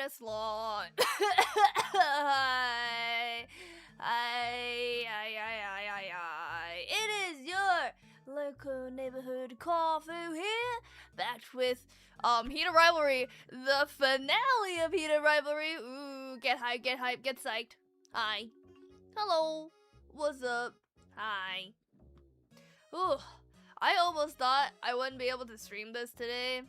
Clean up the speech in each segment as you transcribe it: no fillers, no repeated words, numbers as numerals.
press launch. Hi. It is your local neighborhood Kaifu here, back with Heated Rivalry, the finale of Heated Rivalry. Ooh, get hype, get psyched. Hi. Hello. What's up? Hi. Ooh, I almost thought I wouldn't be able to stream this today,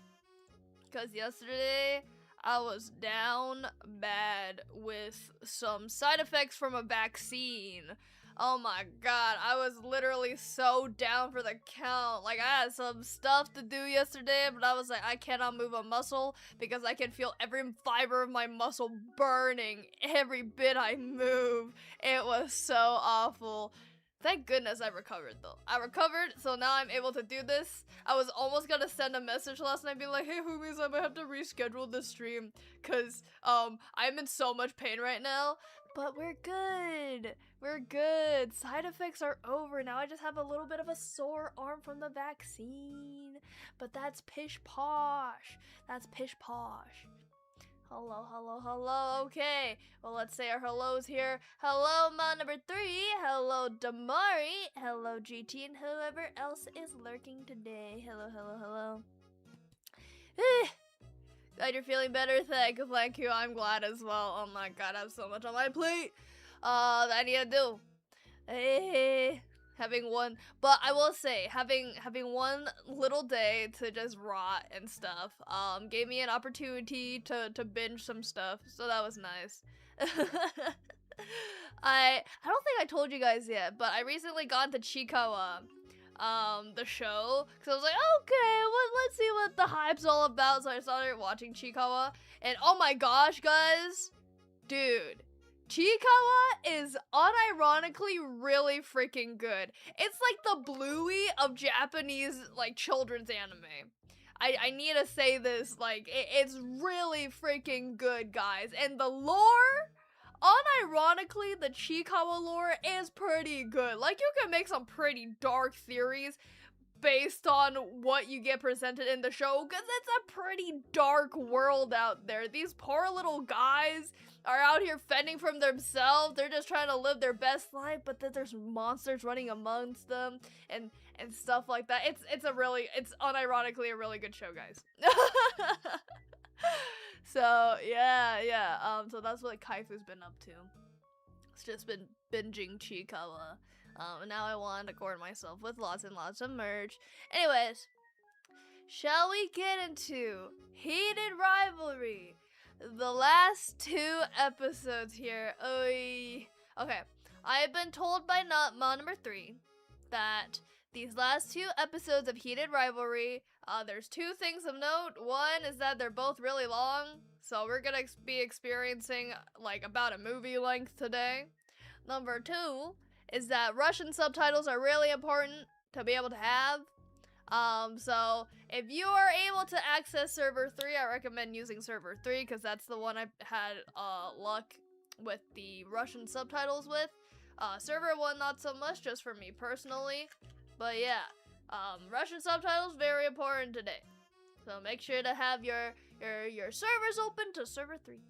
because yesterday I was down bad with some side effects from a vaccine. Oh my god, I was literally so down for the count. Like, I had some stuff to do yesterday, but I was like, I cannot move a muscle because I can feel every fiber of my muscle burning every bit I move. It was so awful. Thank goodness I recovered, though. I recovered, so now I'm able to do this. I was almost gonna send a message last night being like, hey, homies, I might have to reschedule the stream, because, I'm in so much pain right now. But we're good. We're good. Side effects are over. Now I just have a little bit of a sore arm from the vaccine. But that's pish posh. That's pish posh. Hello. Okay. Well, let's say our hellos here. Hello, Mon number 3. Hello, Damari. Hello, GT, and whoever else is lurking today. Hello. Glad you're feeling better. Thank you. I'm glad as well. Oh my god, I have so much on my plate. That I need to do. Having one, but I will say, having one little day to just rot and stuff, gave me an opportunity to binge some stuff, so that was nice. I don't think I told you guys yet, but I recently got into Chikawa, the show, because I was like, okay, let's see what the hype's all about, so I started watching Chikawa, and oh my gosh, guys, dude, Chikawa is unironically really freaking good. It's like the Bluey of Japanese, like, children's anime. I need to say this, like, it's really freaking good, guys. And the lore, unironically, the Chikawa lore is pretty good. Like, you can make some pretty dark theories based on what you get presented in the show, because it's a pretty dark world out there. These poor little guys are out here fending for themselves. They're just trying to live their best life, but then there's monsters running amongst them and stuff like that. It's unironically a really good show, guys. So yeah. So that's what Kaifu's been up to. It's just been binging Chikawa. And now I want to gorge myself with lots and lots of merch. Anyways, shall we get into Heated Rivalry? The last 2 episodes here. Okay, I have been told by Mon number 3 that these last 2 episodes of Heated Rivalry, there's 2 things of note. One is that they're both really long, so we're gonna be experiencing like about a movie length today. Number 2 is that Russian subtitles are really important to be able to have. So if you are able to access server 3, I recommend using server 3 because that's the one I had luck with the Russian subtitles with. Server 1 not so much, just for me personally. But yeah, Russian subtitles very important today. So make sure to have your servers open to server 3.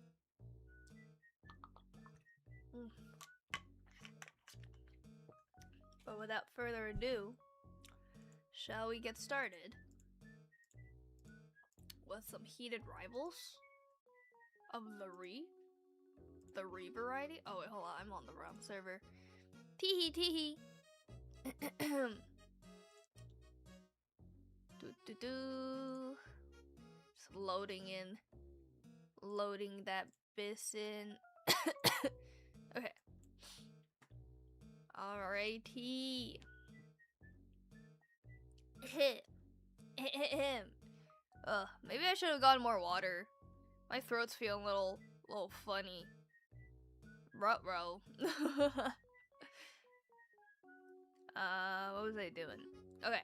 But without further ado, shall we get started with some heated rivals of the Re variety? Oh wait, hold on, I'm on the wrong server. Teehee. Just loading that bis in. Okay. Alrighty. Maybe I should have gotten more water. My throat's feeling a little funny. Ruh-roh. What was I doing? Okay.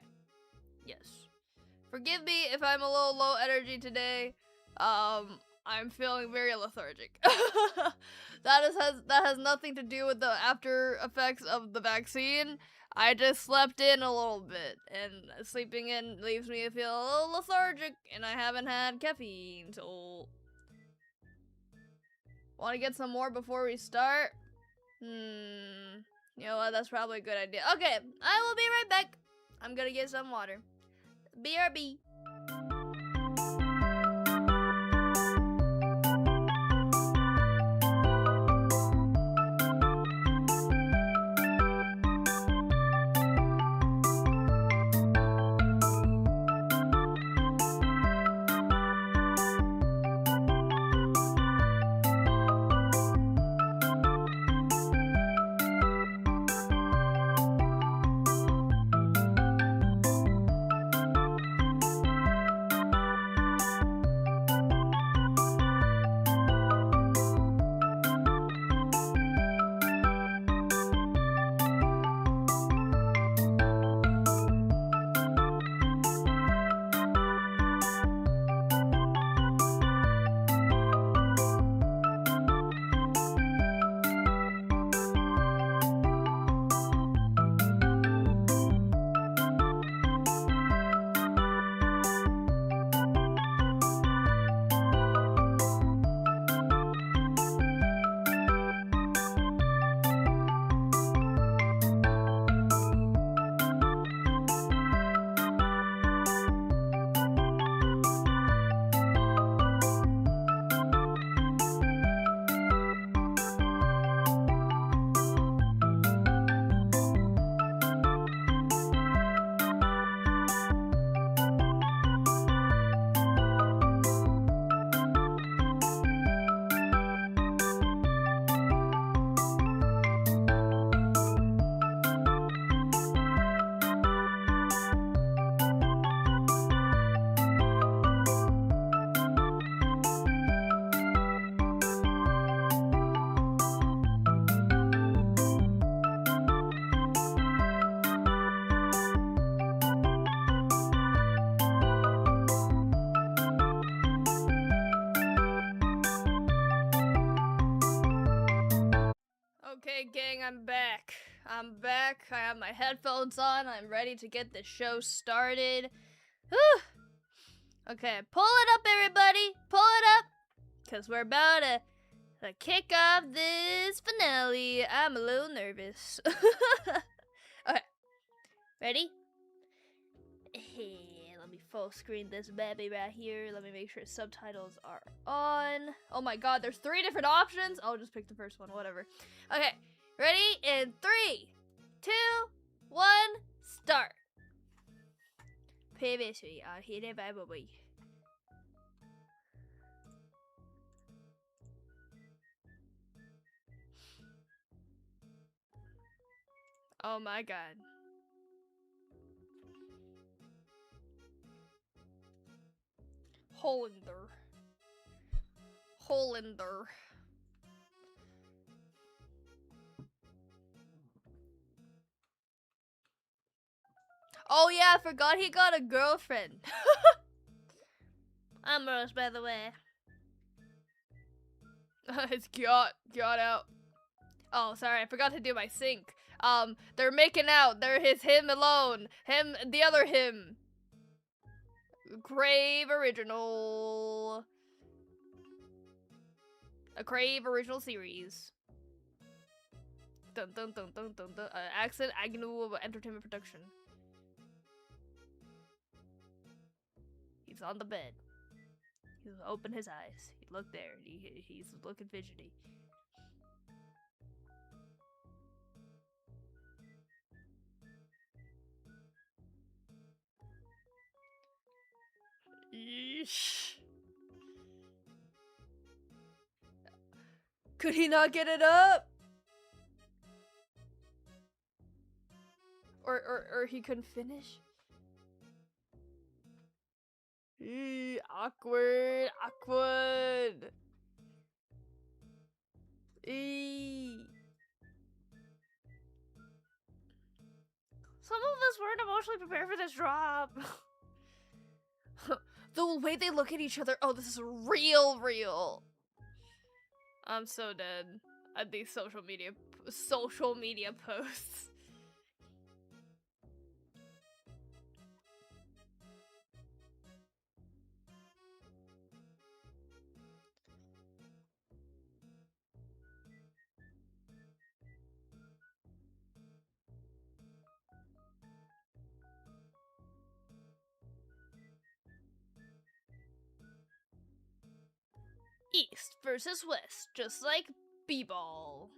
Yes. Forgive me if I'm a little low energy today. I'm feeling very lethargic. That has nothing to do with the after effects of the vaccine. I just slept in a little bit, and sleeping in leaves me to feel a little lethargic, and I haven't had caffeine, so Want to get some more before we start? You know what? That's probably a good idea. Okay, I will be right back. I'm gonna get some water. BRB. Okay, gang, I'm back. I have my headphones on. I'm ready to get the show started. Whew. Okay, pull it up, everybody. Pull it up. Because we're about to kick off this finale. I'm a little nervous. Okay, ready? Hey, let me full screen this baby right here. Let me make sure subtitles are on. Oh my god, there's 3 different options. I'll just pick the first one, whatever. Okay, ready? In 3, 2, 1, start. Previously on Hidden Rivalry. Oh my god. Hollander. Oh yeah, I forgot he got a girlfriend. I'm Rose, by the way. It's got out. Oh, sorry, I forgot to do my sync. They're making out. They're him alone. Him, the other him. Crave original. A Crave original series. Dun dun dun dun dun dun. Accent Agnew Entertainment Production. He's on the bed. He opened his eyes. He looked there. He's looking fidgety. Yeesh. Could he not get it up? Or he couldn't finish? Awkward. Some of us weren't emotionally prepared for this drop. The way they look at each other. Oh, this is real. I'm so dead at these social media posts. East versus West, just like b-ball.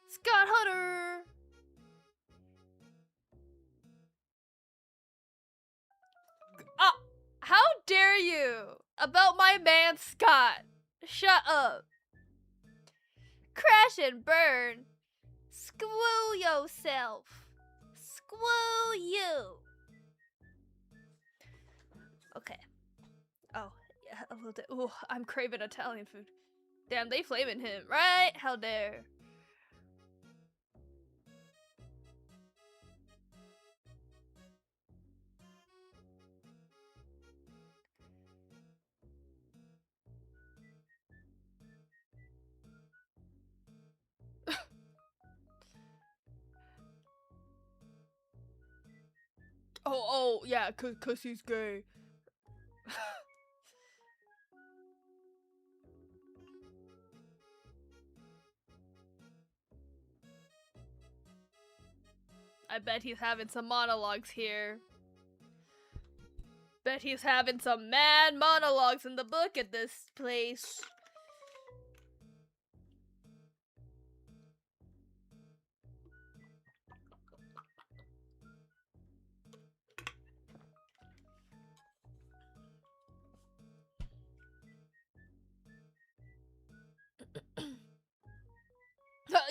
Scott Hunter. How dare you? About my man Scott. Shut up. Crash and burn. Screw yourself. Screw you. Okay. Oh, yeah, a little bit. Ooh, I'm craving Italian food. Damn, they flaming him, right? How dare. Oh, yeah, cause he's gay. I bet he's having some monologues here. Bet he's having some mad monologues in the book at this place.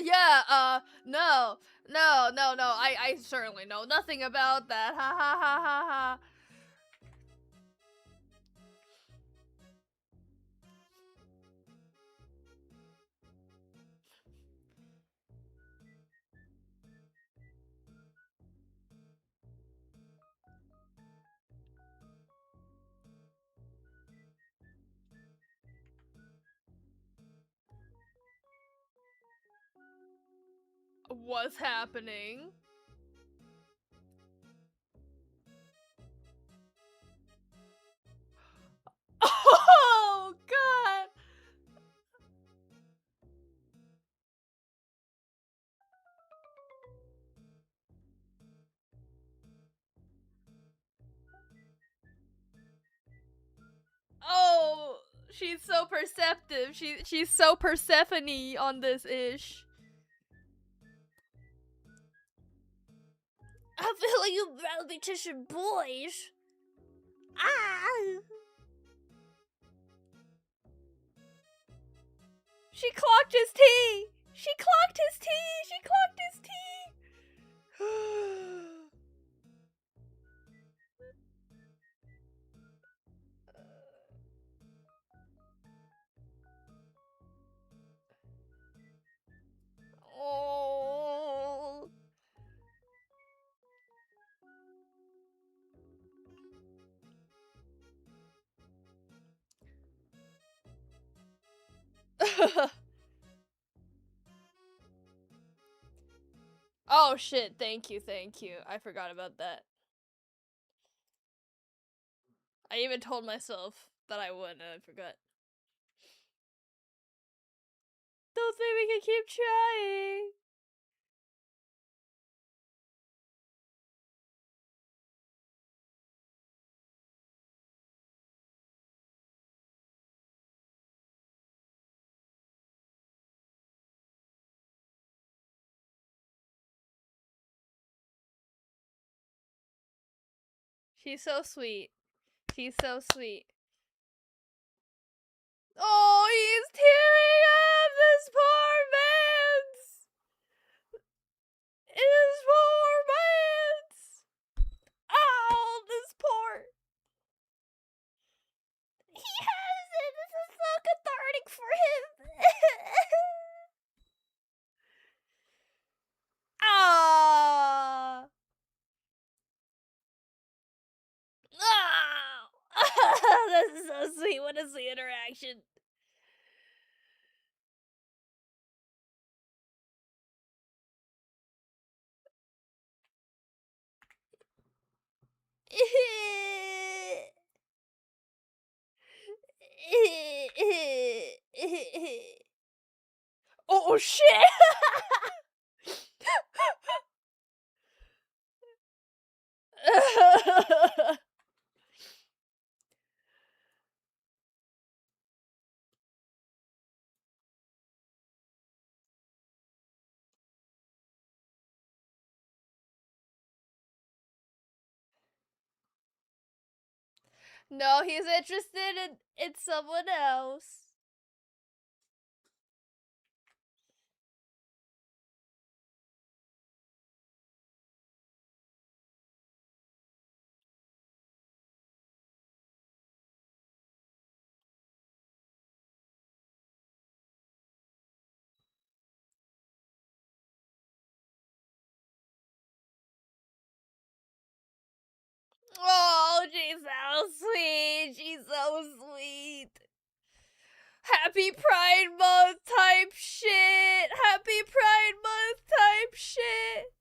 Yeah, no. I certainly know nothing about that. Ha ha ha ha ha. What's happening? Oh, God! Oh, she's so perceptive. She's so Persephone on this ish. I feel like you repetition boys. Ah! She clocked his tea! She clocked his tea! She clocked his tea! Oh. Oh shit, thank you. I forgot about that. I even told myself that I would and I forgot. Don't think we can keep trying. She's so sweet. She's so sweet. Oh, he's tearing up this poor man's. His poor man's. Oh, this poor. He has it. This is so cathartic for him. Ah. Oh. This is so sweet. What is the interaction? Oh shit! No, he's interested in someone else. Oh, she's so sweet. She's so sweet. Happy Pride Month type shit. Happy Pride Month type shit.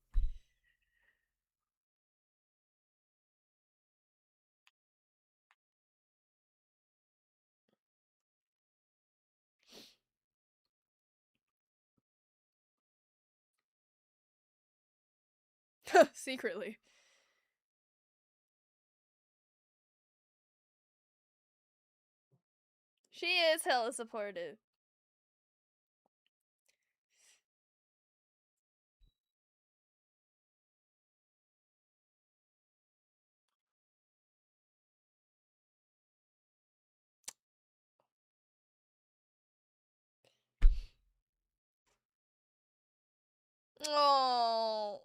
Secretly. She is hella supportive. Oh.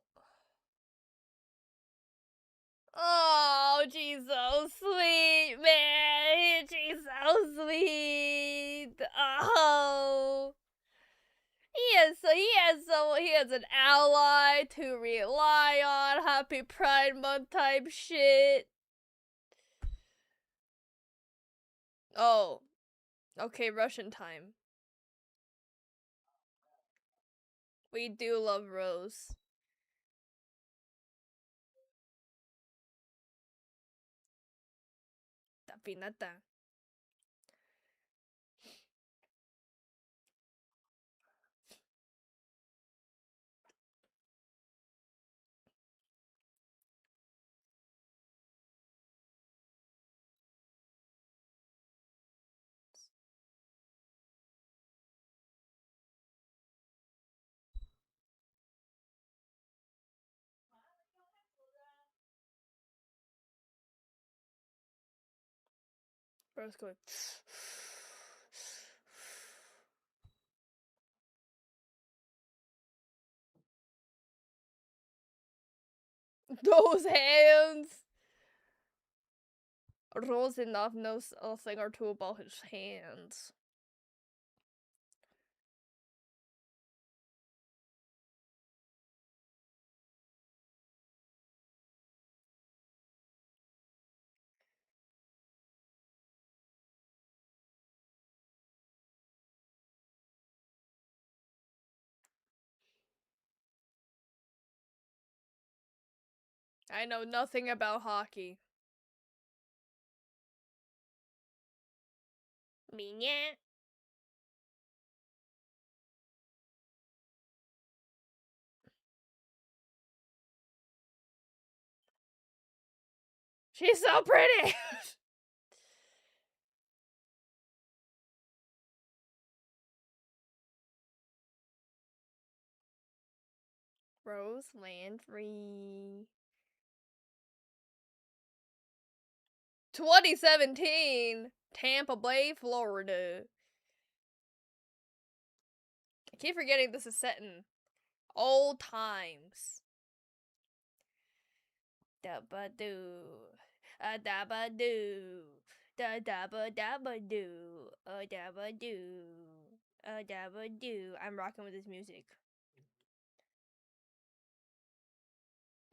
Oh, she's so sweet, man. She's so sweet. Oh. He has an ally to rely on. Happy Pride Month type shit. Oh. Okay, Russian time. We do love Rose. Tapinata. Rose going. Those hands. Rose enough knows a thing or two about his hands. I know nothing about hockey. Minya. She's so pretty. Rose Landry. 2017. Tampa Bay, Florida. I keep forgetting this is set in old times. Dabba doo. A dabba doo. Da dabba dabba doo. A dabba doo. A dabba doo. I'm rocking with this music.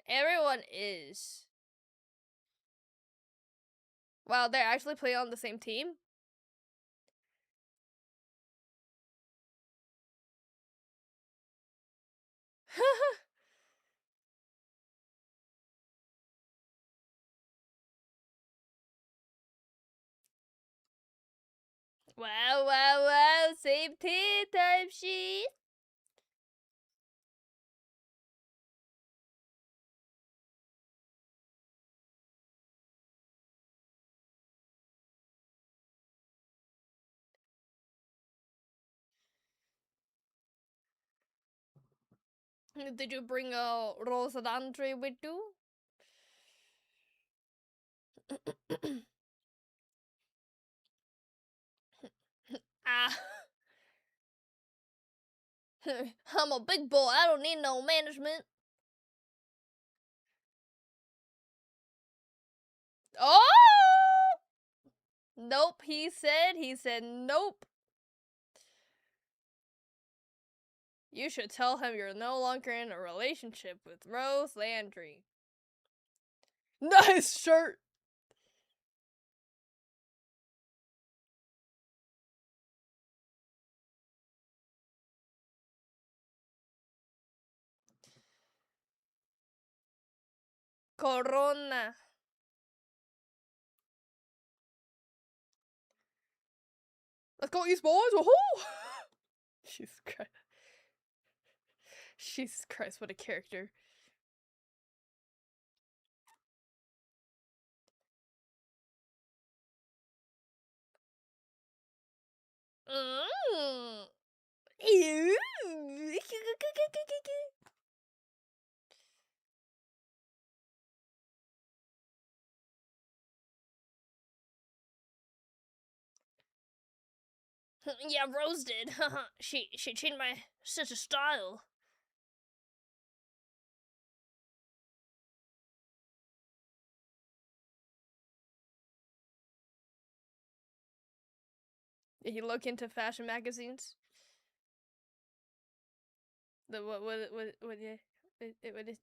Everyone is. Wow, they're actually playing on the same team? Wow, wow, wow, same team type shit. Did you bring a Rosa Landry with you? I'm a big boy. I don't need no management. Oh! Nope, he said nope. You should tell him you're no longer in a relationship with Rose Landry. Nice shirt! Corona. Let's go East Boys! Woohoo! Jesus Christ. Jesus Christ, what a character. Yeah, Rose did. she changed my sense of style. Did he look into fashion magazines? The what yeah. What is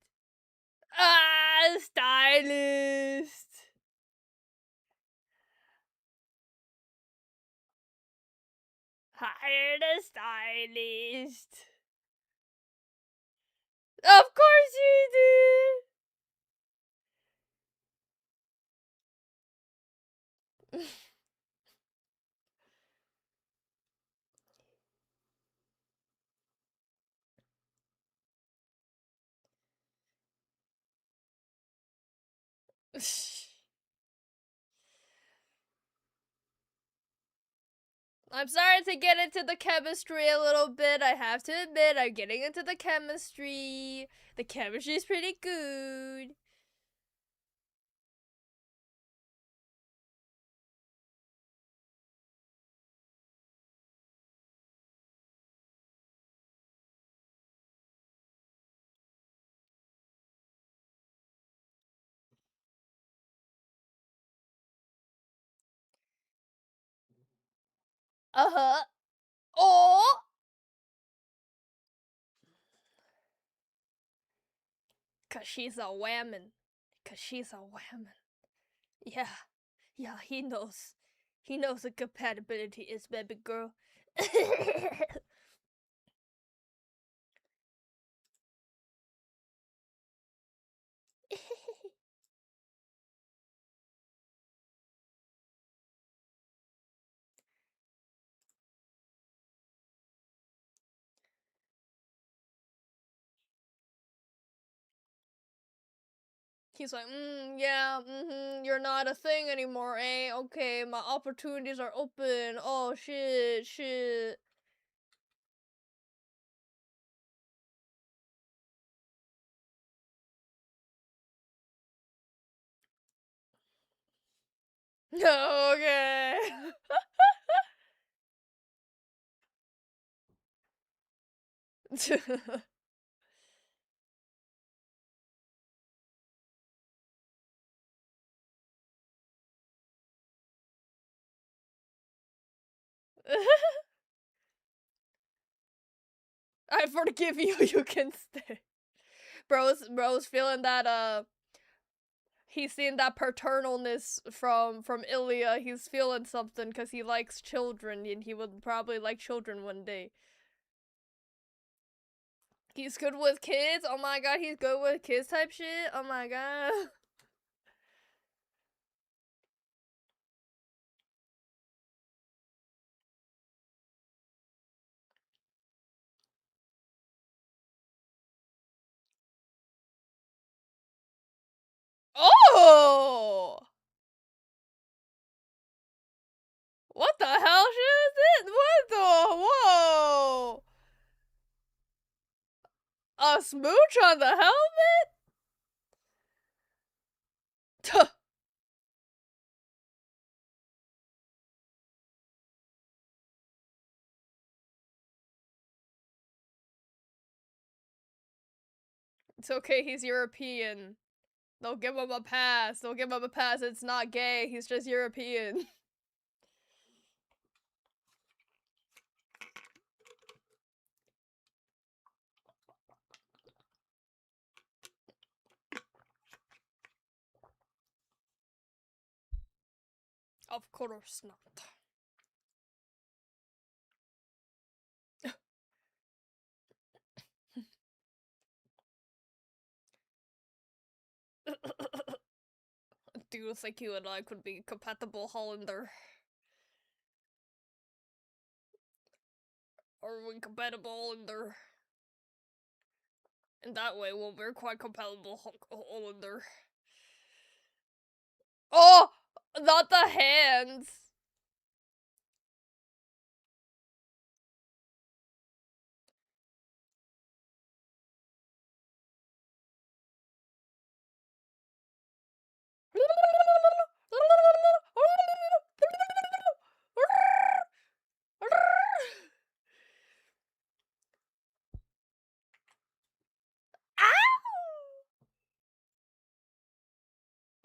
stylist. Hired a stylist. Of course you did. I'm sorry to get into the chemistry a little bit. I have to admit, I'm getting into the chemistry. The chemistry's pretty good. Uh-huh. Oh! Cause she's a woman. Cause she's a woman. Yeah. Yeah, he knows. He knows what compatibility is, baby girl. He's like, yeah, you're not a thing anymore, eh? Okay, my opportunities are open. Oh, shit. Okay. I forgive you, you can stay. Bro's feeling that, he's seeing that paternalness from Ilya. He's feeling something because he likes children, and he would probably like children one day. He's good with kids? Oh my god, he's good with kids type shit? Oh my god. Oh! What the hell shit is this? What the? Whoa! A smooch on the helmet? Tuh. It's okay, he's European. They'll give him a pass. They'll give him a pass. It's not gay. He's just European. Of course not. Do you think you and I could be compatible, Hollander? Are we compatible, Hollander? In that way, well, we're quite compatible, Hollander. Oh! Not the hands!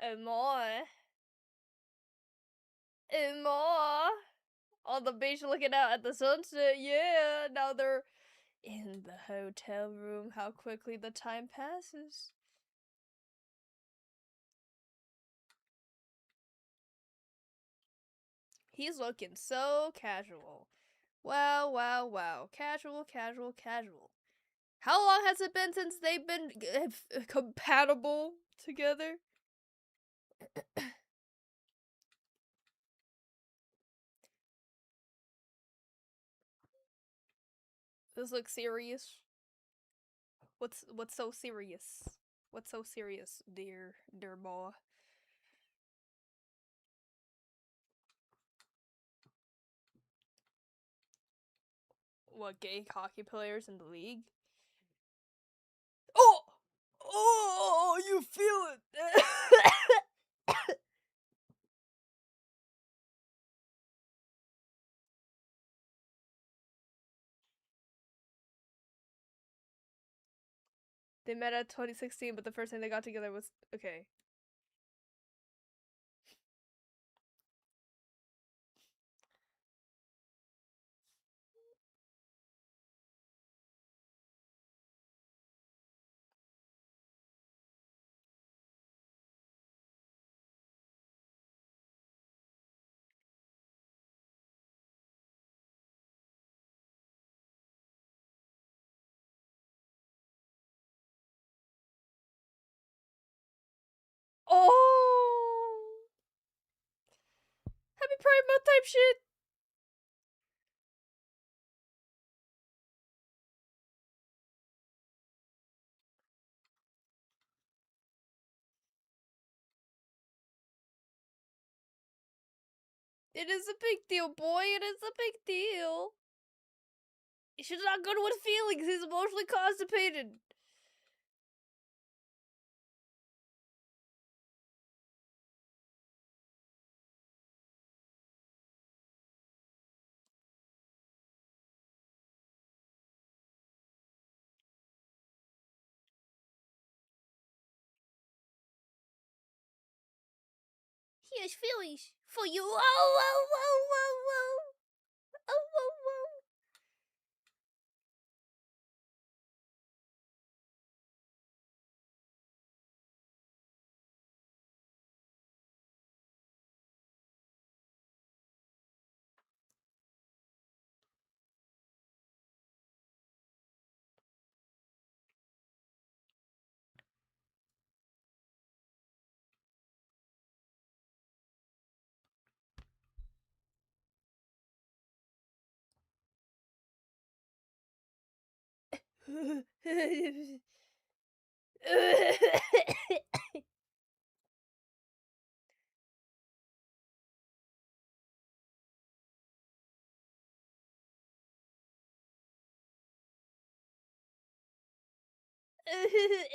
And more. And more. On the beach looking out at the sunset, yeah. Now they're in the hotel room. How quickly the time passes. He's looking so casual. Wow, wow, wow. Casual, casual, casual. How long has it been since they've been compatible together? This looks serious. What's so serious? What's so serious, dear boy? What, gay hockey players in the league? Oh! Oh, you feel it! They met at 2016, but the first time they got together was... Okay. Oh! Happy Pride Month type shit! It is a big deal, boy. It is a big deal. She's not good with feelings. He's emotionally constipated. He has feelings for you. Oh, whoa, whoa, whoa, whoa. Oh, whoa, whoa.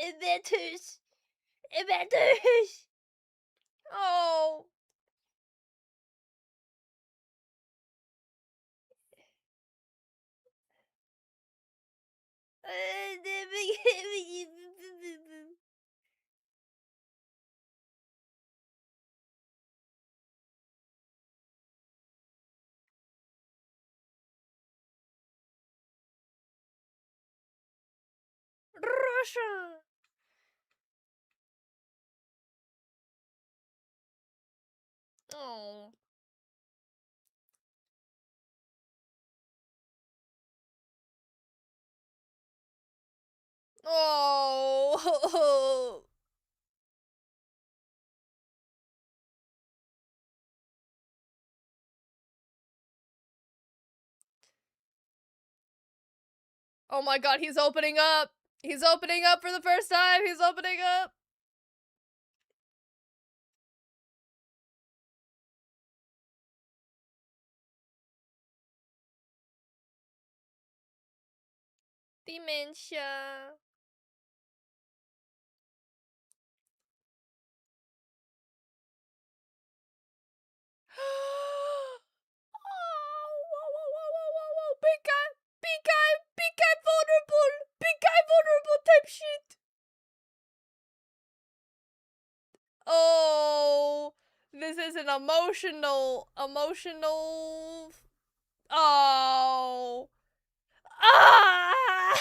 It matters. It matters. Oh. Oh. Oh. Oh my god, he's opening up. He's opening up for the first time. He's opening up. Dementia. Oh, whoa, whoa, whoa, whoa, whoa, whoa. Big guy, big guy vulnerable. Big guy vulnerable type shit. Oh, this is an emotional. Oh. Ah!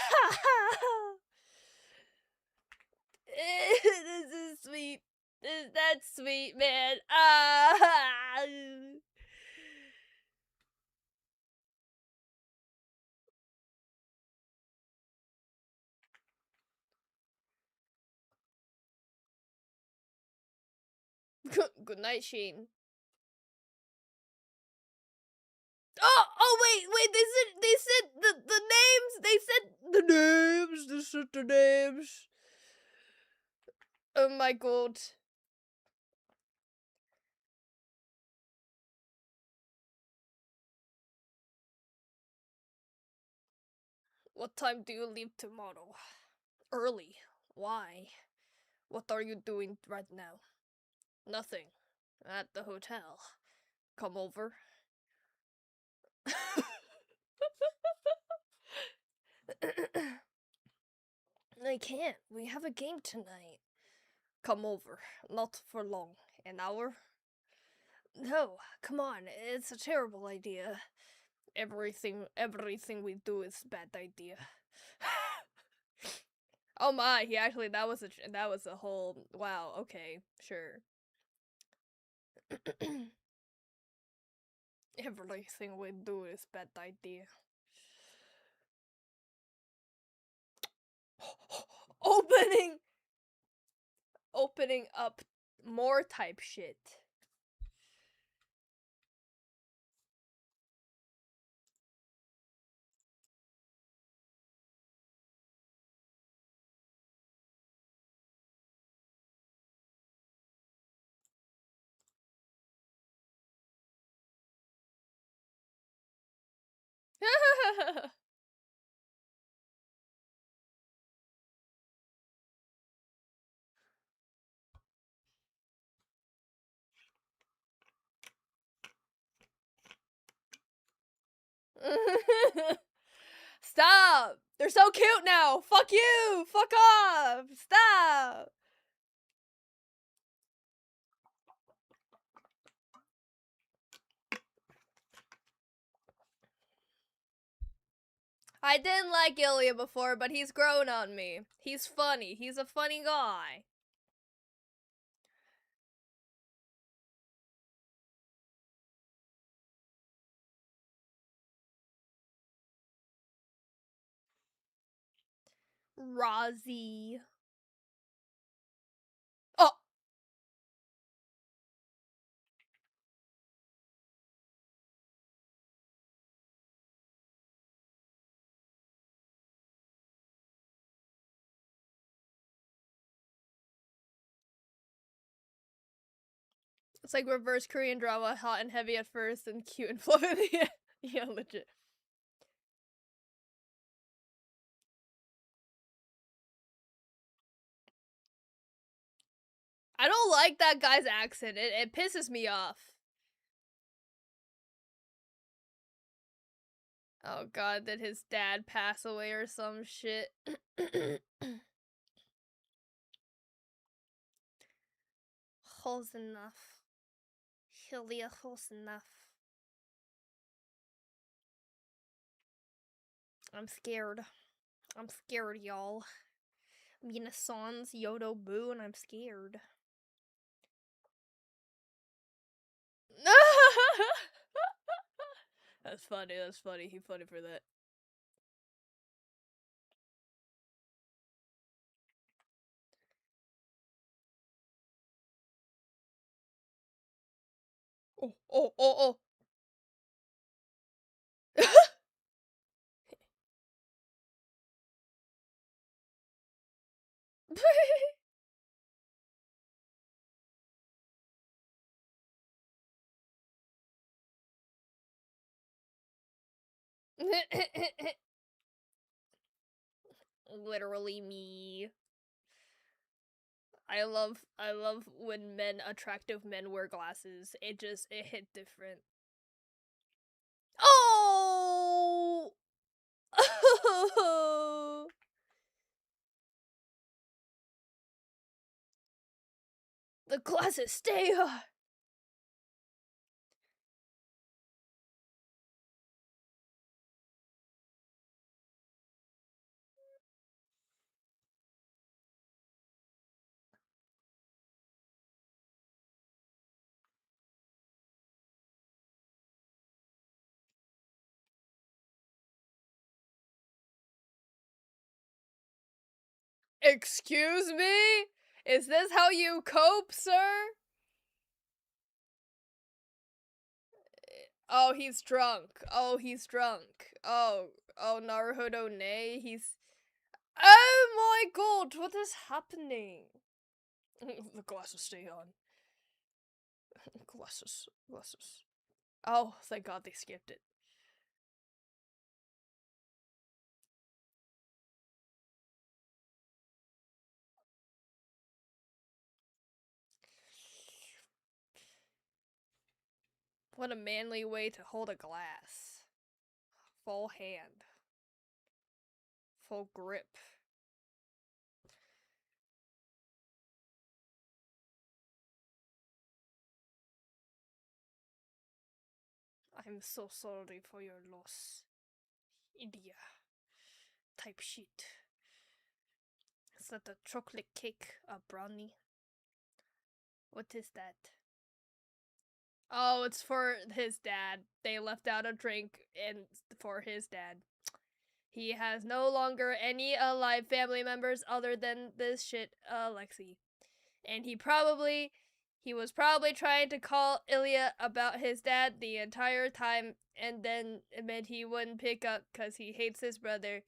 This is sweet. That's sweet, man. Ah! Good night, Sheen. Oh, wait, they said the names, they said the names. Oh my god. What time do you leave tomorrow? Early. Why? What are you doing right now? Nothing. At the hotel. Come over. I can't. We have a game tonight. Come over. Not for long. An hour? No, come on. It's a terrible idea. Everything we do is a bad idea. Oh my, he actually that was a whole wow, okay, sure. Everything we do is bad idea. Opening up more type shit. Stop! They're so cute now! Fuck you! Fuck off! Stop! I didn't like Ilya before, but he's grown on me. He's funny. He's a funny guy. Rozzy. Oh! It's like reverse Korean drama, hot and heavy at first, and cute and fluffy at the end. Yeah, legit. I don't like that guy's accent. It pisses me off. Oh god, did his dad pass away or some shit? Close enough. Hillia close enough. I'm scared. I'm scared, y'all. Mina Sans Yodo Boo, and I'm scared. That's funny, that's funny. He's funny for that. Oh, oh, oh, oh. Literally me. I love when attractive men wear glasses. It hit different. Oh! The glasses stay on. Excuse me? Is this how you cope, sir? Oh, he's drunk. Oh, he's drunk. Oh, Naruhodo ne, he's... Oh my god, what is happening? The glasses stay on. Glasses. Oh, thank god they skipped it. What a manly way to hold a glass. Full hand. Full grip. I'm so sorry for your loss. India. Type shit. Is that a chocolate cake? A brownie? What is that? Oh, it's for his dad. They left out a drink and for his dad. He has no longer any alive family members other than this shit, Lexi. And he was probably trying to call Ilya about his dad the entire time, and then it meant he wouldn't pick up because he hates his brother,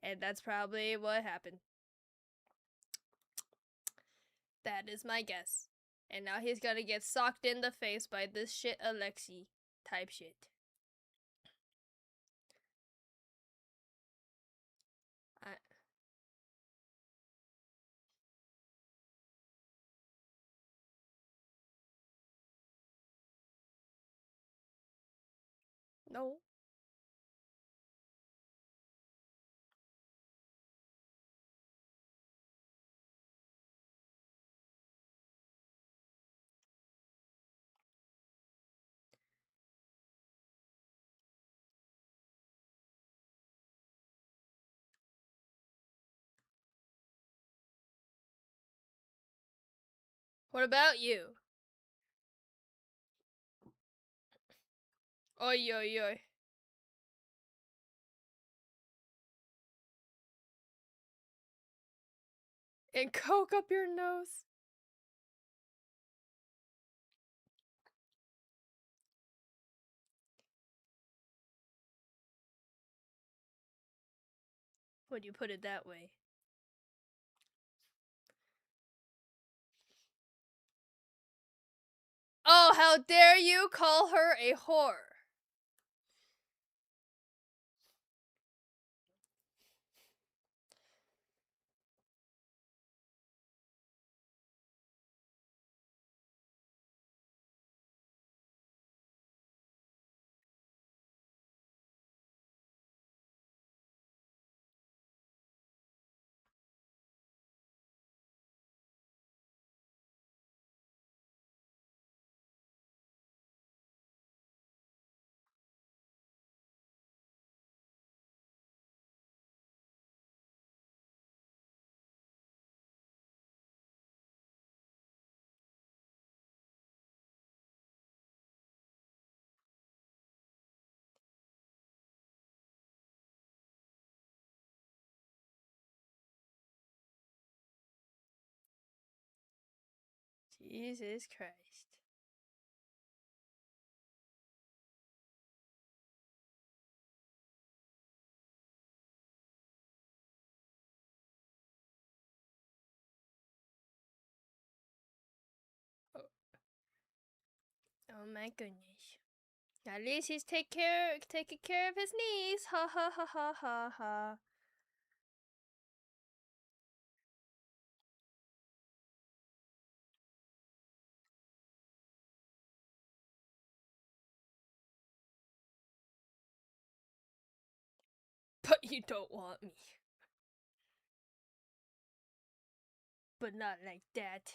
and that's probably what happened. That is my guess. And now he's gonna get socked in the face by this shit Alexi type shit. No. What about you? Oi, oi, oi. And coke up your nose. When you put it that way. Oh, how dare you call her a whore? Jesus Christ. Oh my goodness. At least he's taking care of his knees. Ha ha ha ha ha ha. But you don't want me. But not like that.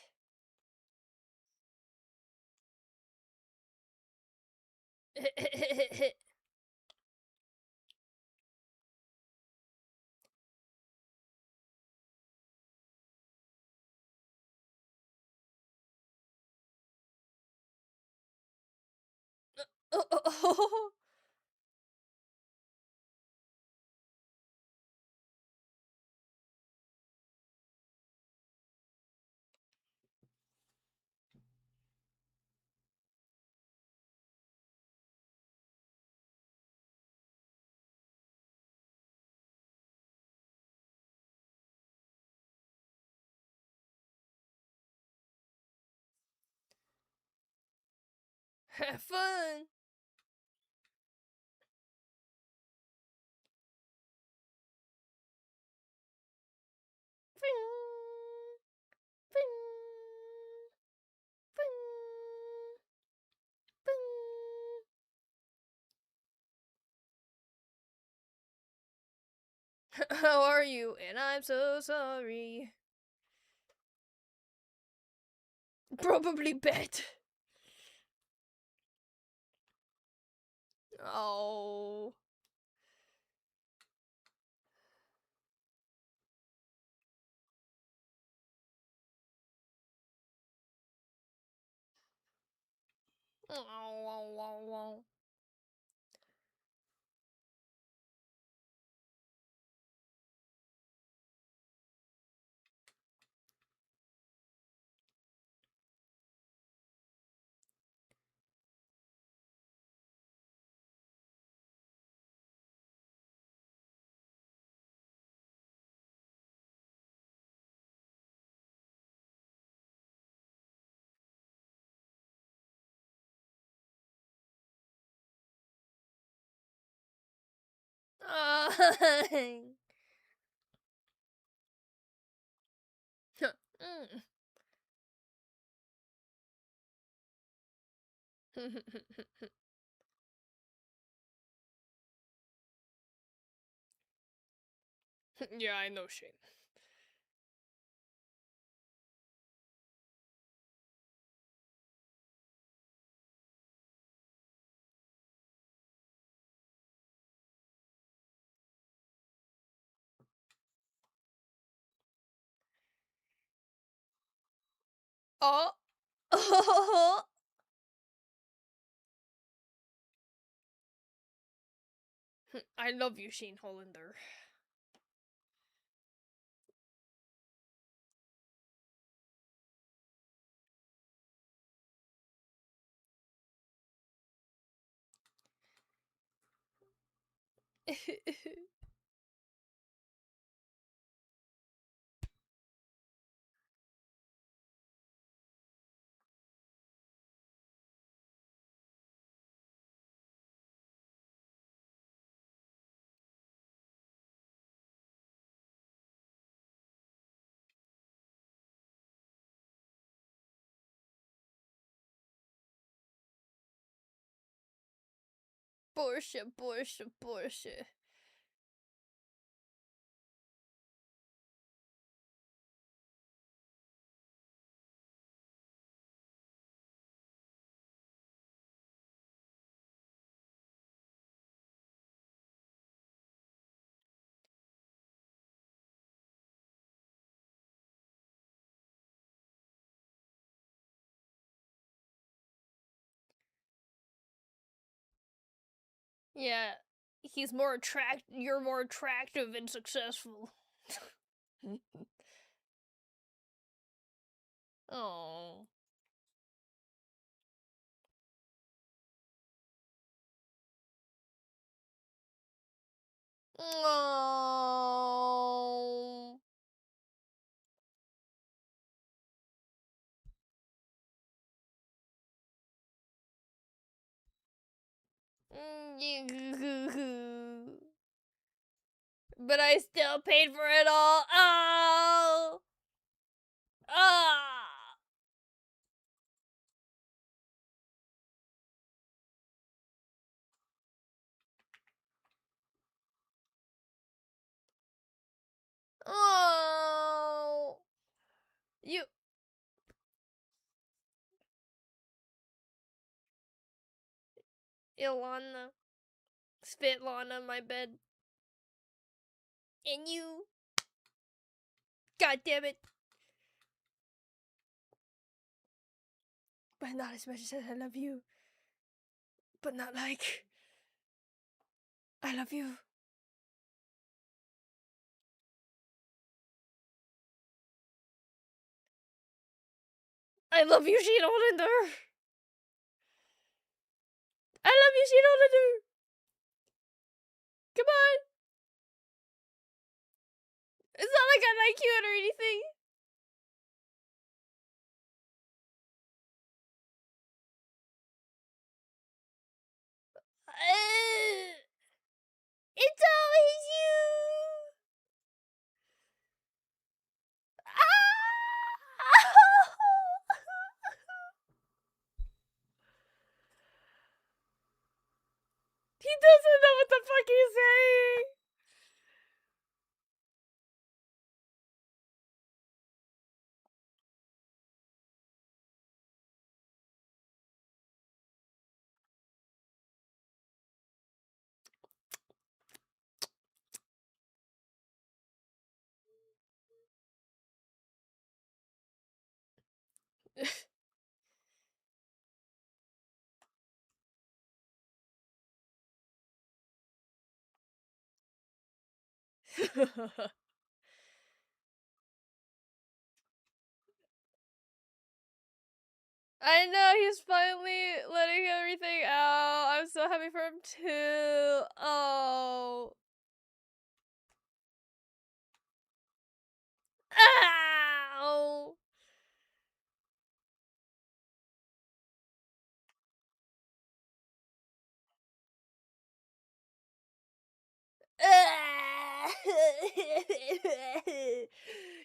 Have fun. How are you? And I'm so sorry. Probably bad. Oh. Oh. Yeah, I know Shane. Oh. I love you, Shane Hollander. Porsche. Yeah, you're more attractive and successful. Oh. Oh. But I still paid for it all. Oh. Ah. Oh. You. Ilana. Svetlana, my bed. And you. God damn it. But not as much as I love you. But not like. I love you. I love you, Sheen Olander. I love you, Sheen Olander. Come on. It's not like I like you or anything. It's always you. He doesn't know what the fuck he's saying. I know, he's finally letting everything out. I'm so happy for him too. Oh. Ow.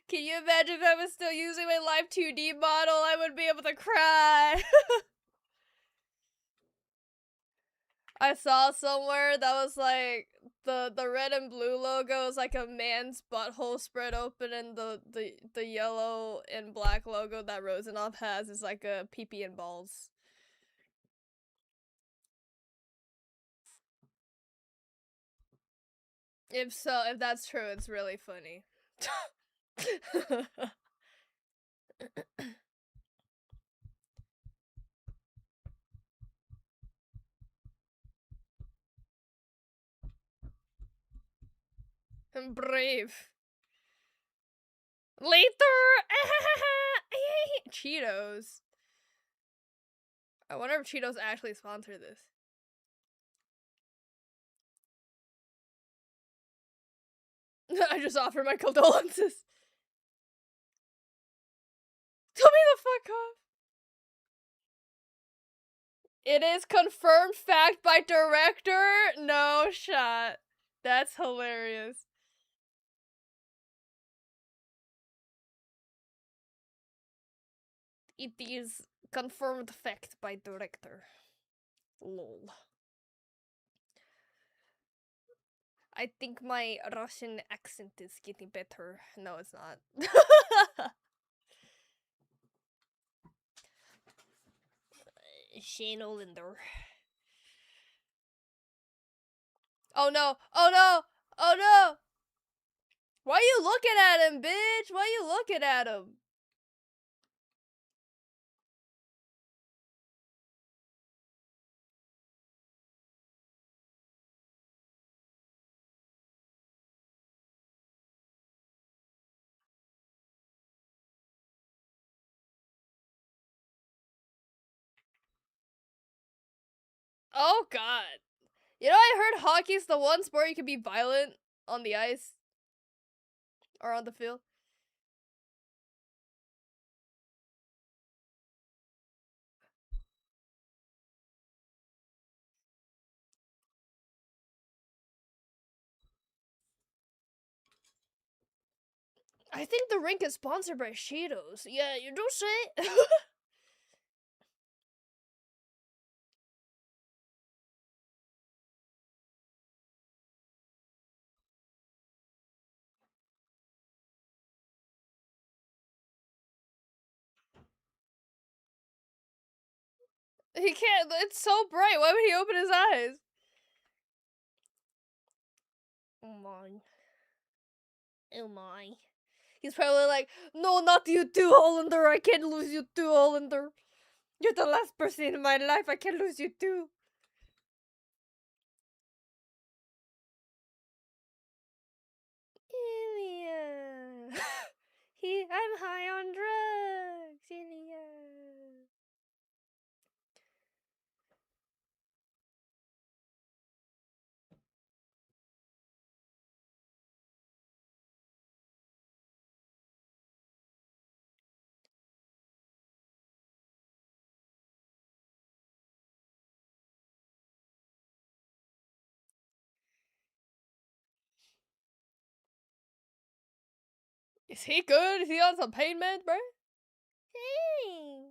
Can you imagine if I was still using my Live 2D model? I would be able to cry. I saw somewhere that was like the red and blue logo is like a man's butthole spread open, and the yellow and black logo that Rosanov has is like a pee-pee and balls. If that's true, it's really funny. I'm brave. Later! Cheetos. I wonder if Cheetos actually sponsor this. I just offer my condolences. Tell me the fuck off. It is confirmed fact by director. No shot. That's hilarious. It is confirmed fact by director. Lol. I think my Russian accent is getting better. No, it's not. Shane Olander. Oh no! Oh no! Oh no! Why are you looking at him, bitch? Why are you looking at him? Oh god. You know, I heard hockey's the one sport you can be violent. on the ice or on the field. I think the rink is sponsored by Cheetos. Yeah, you don't say. He can't. It's so bright. Why would he open his eyes? Oh my. Oh my. He's probably like, no, not you too, Hollander. I can't lose you too, Hollander. You're the last person in my life. I can't lose you too. Ilya. I'm high on drugs, Ilya. Is he good? Is he on some pain meds, bro? Hey.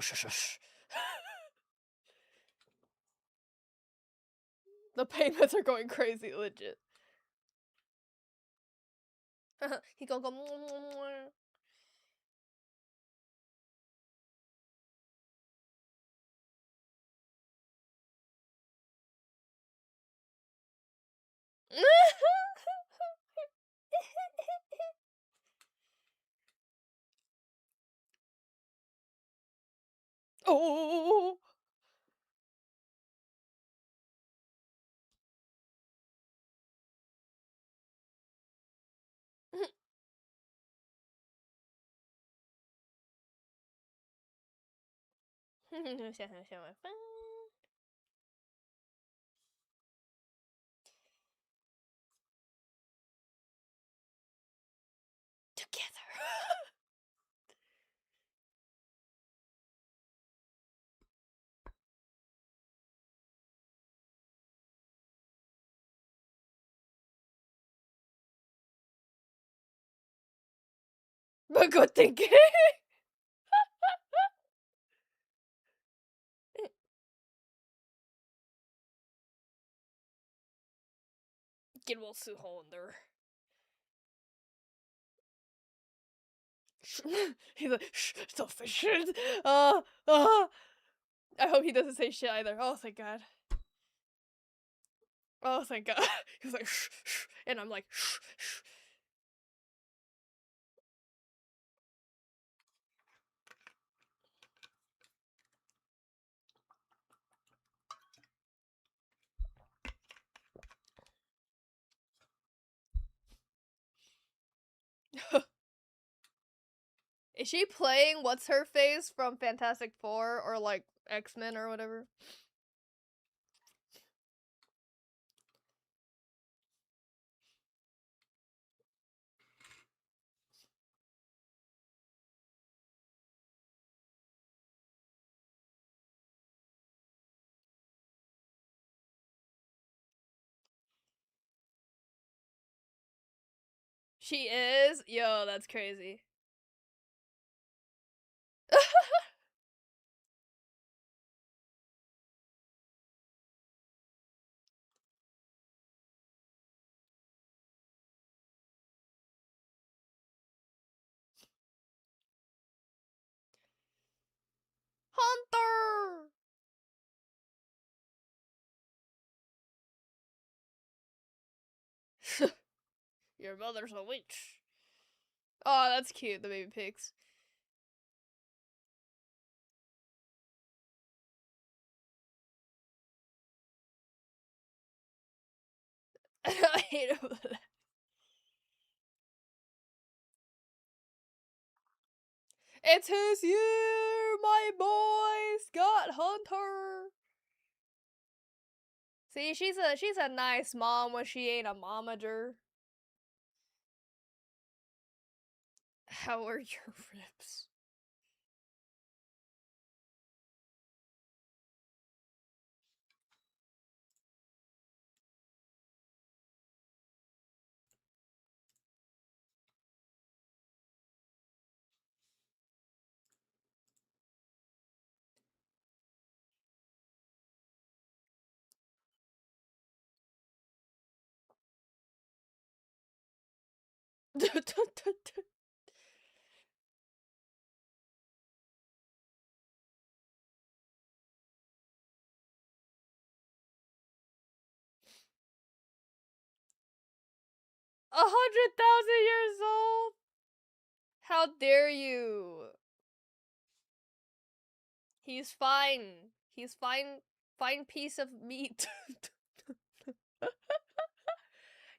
Shush. The pain meds are going crazy, legit. He gonna go. Oh. Together. But good thinking. Get well, Sue Hollander. He's like, shh, selfish. I hope he doesn't say shit either. Oh, thank God. Oh, thank God. He's like, shh, shh. And I'm like, shh, shh. Is she playing What's Her Face from Fantastic Four or like X-Men or whatever? She is? Yo, that's crazy. Hunter! Your mother's a witch. Oh, that's cute, the baby pigs. I hate him. It's his year, my boy! Scott Hunter! See, she's a nice mom when she ain't a momager. How are your ribs? $100,000 years old? How dare you? He's fine. He's fine. Fine piece of meat.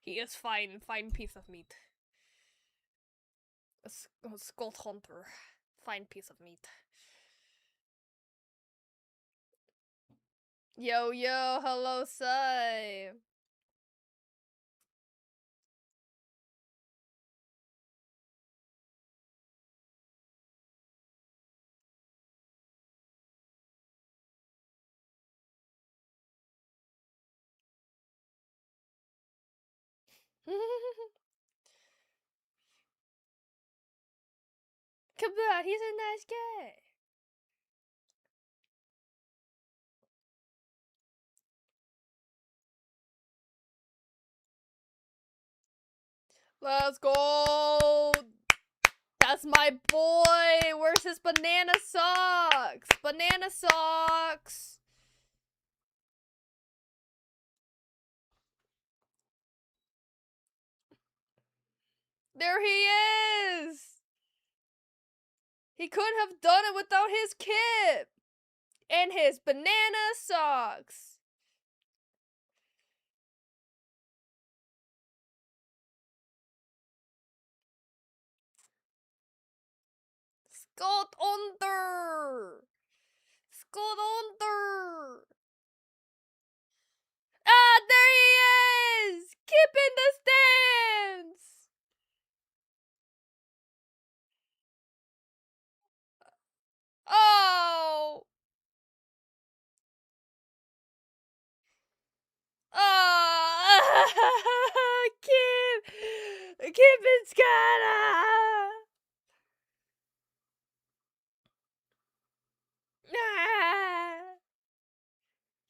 He is fine. Fine piece of meat. A skull hunter. Fine piece of meat. Yo, yo, hello, Sai. Come on, he's a nice guy. Let's go. That's my boy. Where's his banana socks? Banana socks. There he is. He couldn't have done it without his kip and his banana socks. Scott under. Scott under. Ah, there he is. Kip in the stands. Oh. Oh. Kip. Kip and Scott.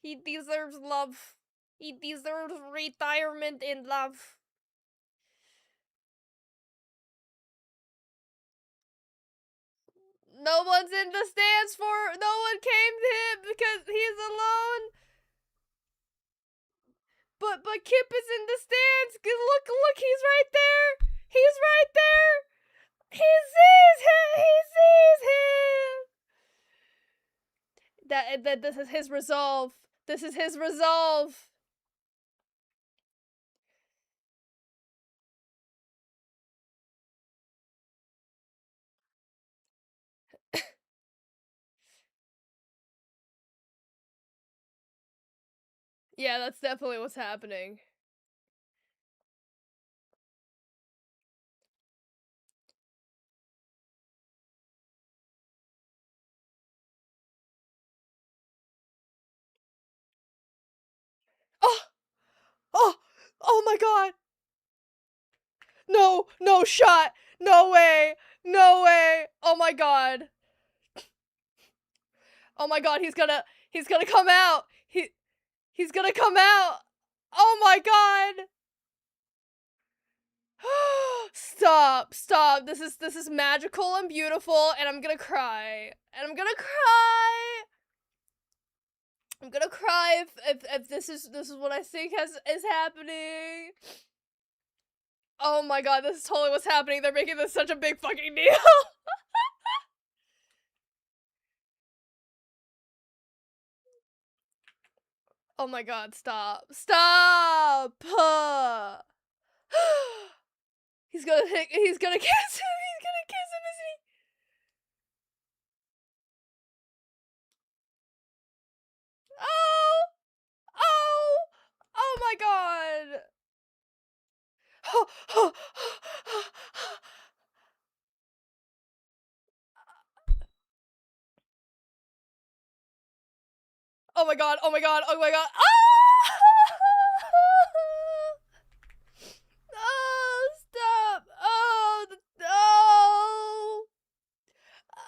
He deserves love. He deserves retirement in love. No one's in the stands no one came to him because he's alone. But Kip is in the stands. Look, he's right there. He's right there. He sees him. That this is his resolve. This is his resolve. Yeah, that's definitely what's happening. Oh my god. No shot. No way. Oh my god. Oh my god, he's gonna come out. He's gonna come out. Oh my god. Stop. This is magical and beautiful, and I'm gonna cry. I'm gonna cry if this is what I think is happening. Oh my god, this is totally what's happening. They're making this such a big fucking deal. Oh my god, stop. He's gonna kiss him. He's gonna kiss him, isn't he? Oh! Oh my god, oh my god, oh my god. Ah! Oh, stop. Oh, no.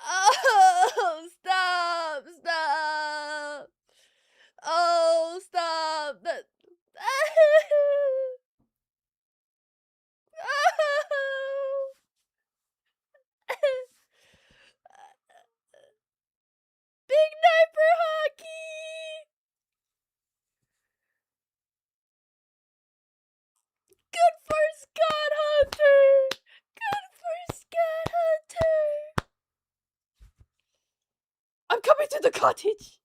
Oh, stop, stop. Oh, stop. That. Big night for hockey. Good for Scott Hunter. Good for Scott Hunter. I'm coming to the cottage.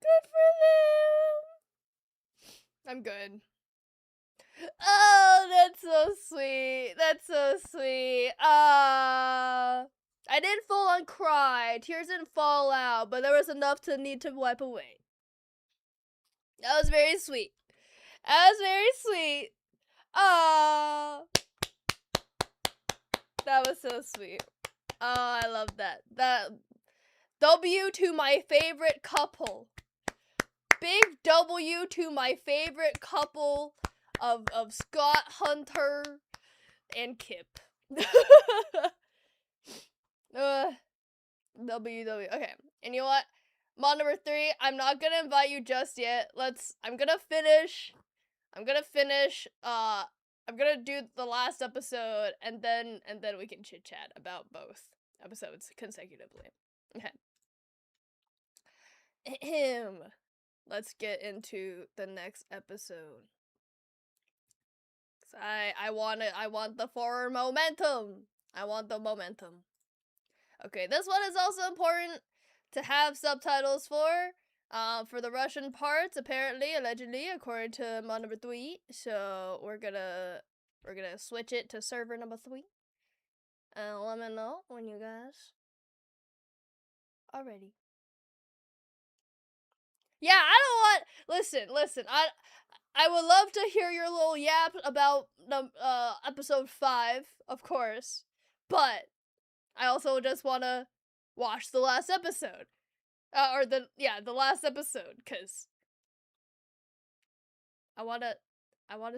Good for them. I'm good. Oh, that's so sweet. That's so sweet. I didn't full on cry. Tears didn't fall out, but there was enough to need to wipe away. That was very sweet. That was very sweet. Ah, that was so sweet. Oh, I love that. That W to my favorite couple. Big W to my favorite couple of Scott Hunter and Kip. W. Okay. And you know what? Mod number 3, I'm not gonna invite you just yet. I'm gonna finish, I'm gonna do the last episode, and then we can chit chat about both episodes consecutively. Okay. Let's get into the next episode. I want the forward momentum. I want the momentum. Okay, this one is also important to have subtitles for the Russian parts, apparently, allegedly, according to mod number 3. So we're gonna switch it to server number 3. And let me know when you guys are ready. Yeah, I don't want. Listen. I would love to hear your little yap about episode 5, of course, but I also just want to watch the last episode. The last episode, cuz I want to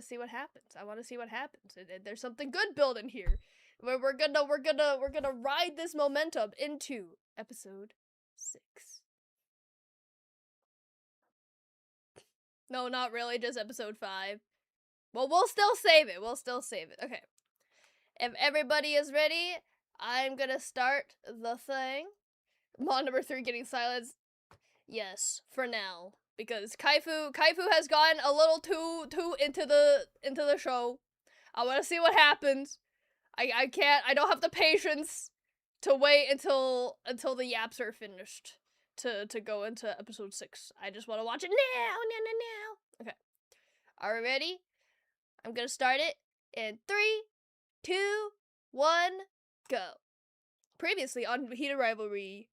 see what happens. I want to see what happens. And there's something good building here. We're gonna ride this momentum into episode 6. No, not really, just episode 5. Well, we'll still save it. Okay. If everybody is ready, I'm gonna start the thing. Mod number 3 getting silenced. Yes, for now. Because Kaifu has gotten a little too into the show. I wanna see what happens. I don't have the patience to wait until the yaps are finished to go into episode 6. I just wanna watch it now. Okay. Are we ready? I'm gonna start it in 3, 2, 1, go. Previously on Heated Rivalry.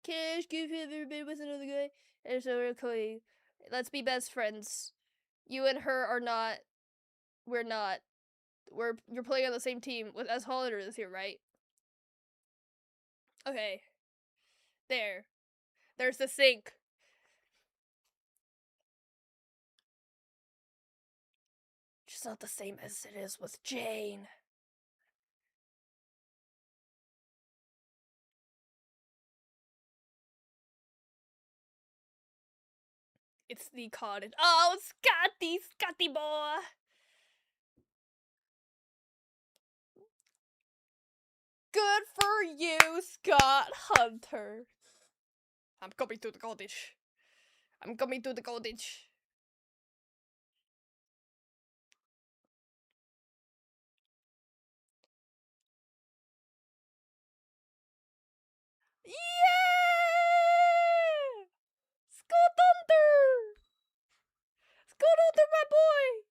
Cash, give him everybody with another guy. And so we're Chloe. Let's be best friends. You and her are not. We're not. You're playing on the same team with as Hollander this year, right? Okay. There. There's the sync. Just not the same as it is with Jane. It's the cottage. Oh, Scotty boy. Good for you, Scott Hunter. I'm coming to the cottage. Yeah! Scott Hunter! Scott Hunter, my boy!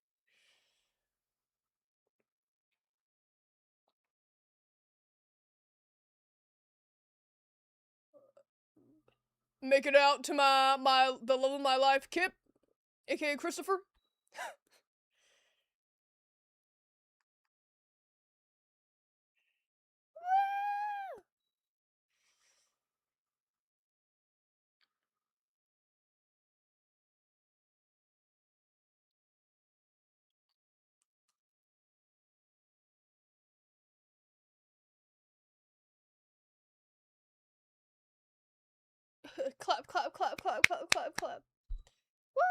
Make it out to the love of my life, Kip, aka Christopher. Clap, clap, clap, clap, clap, clap, clap. Woo!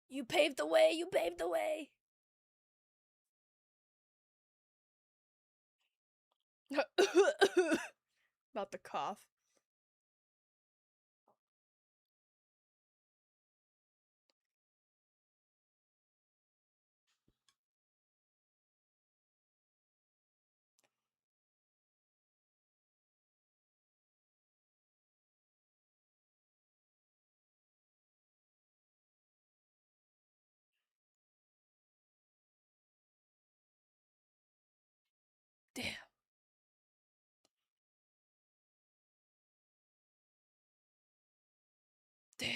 You paved the way, you paved the way. Not the cough. Damn. Damn.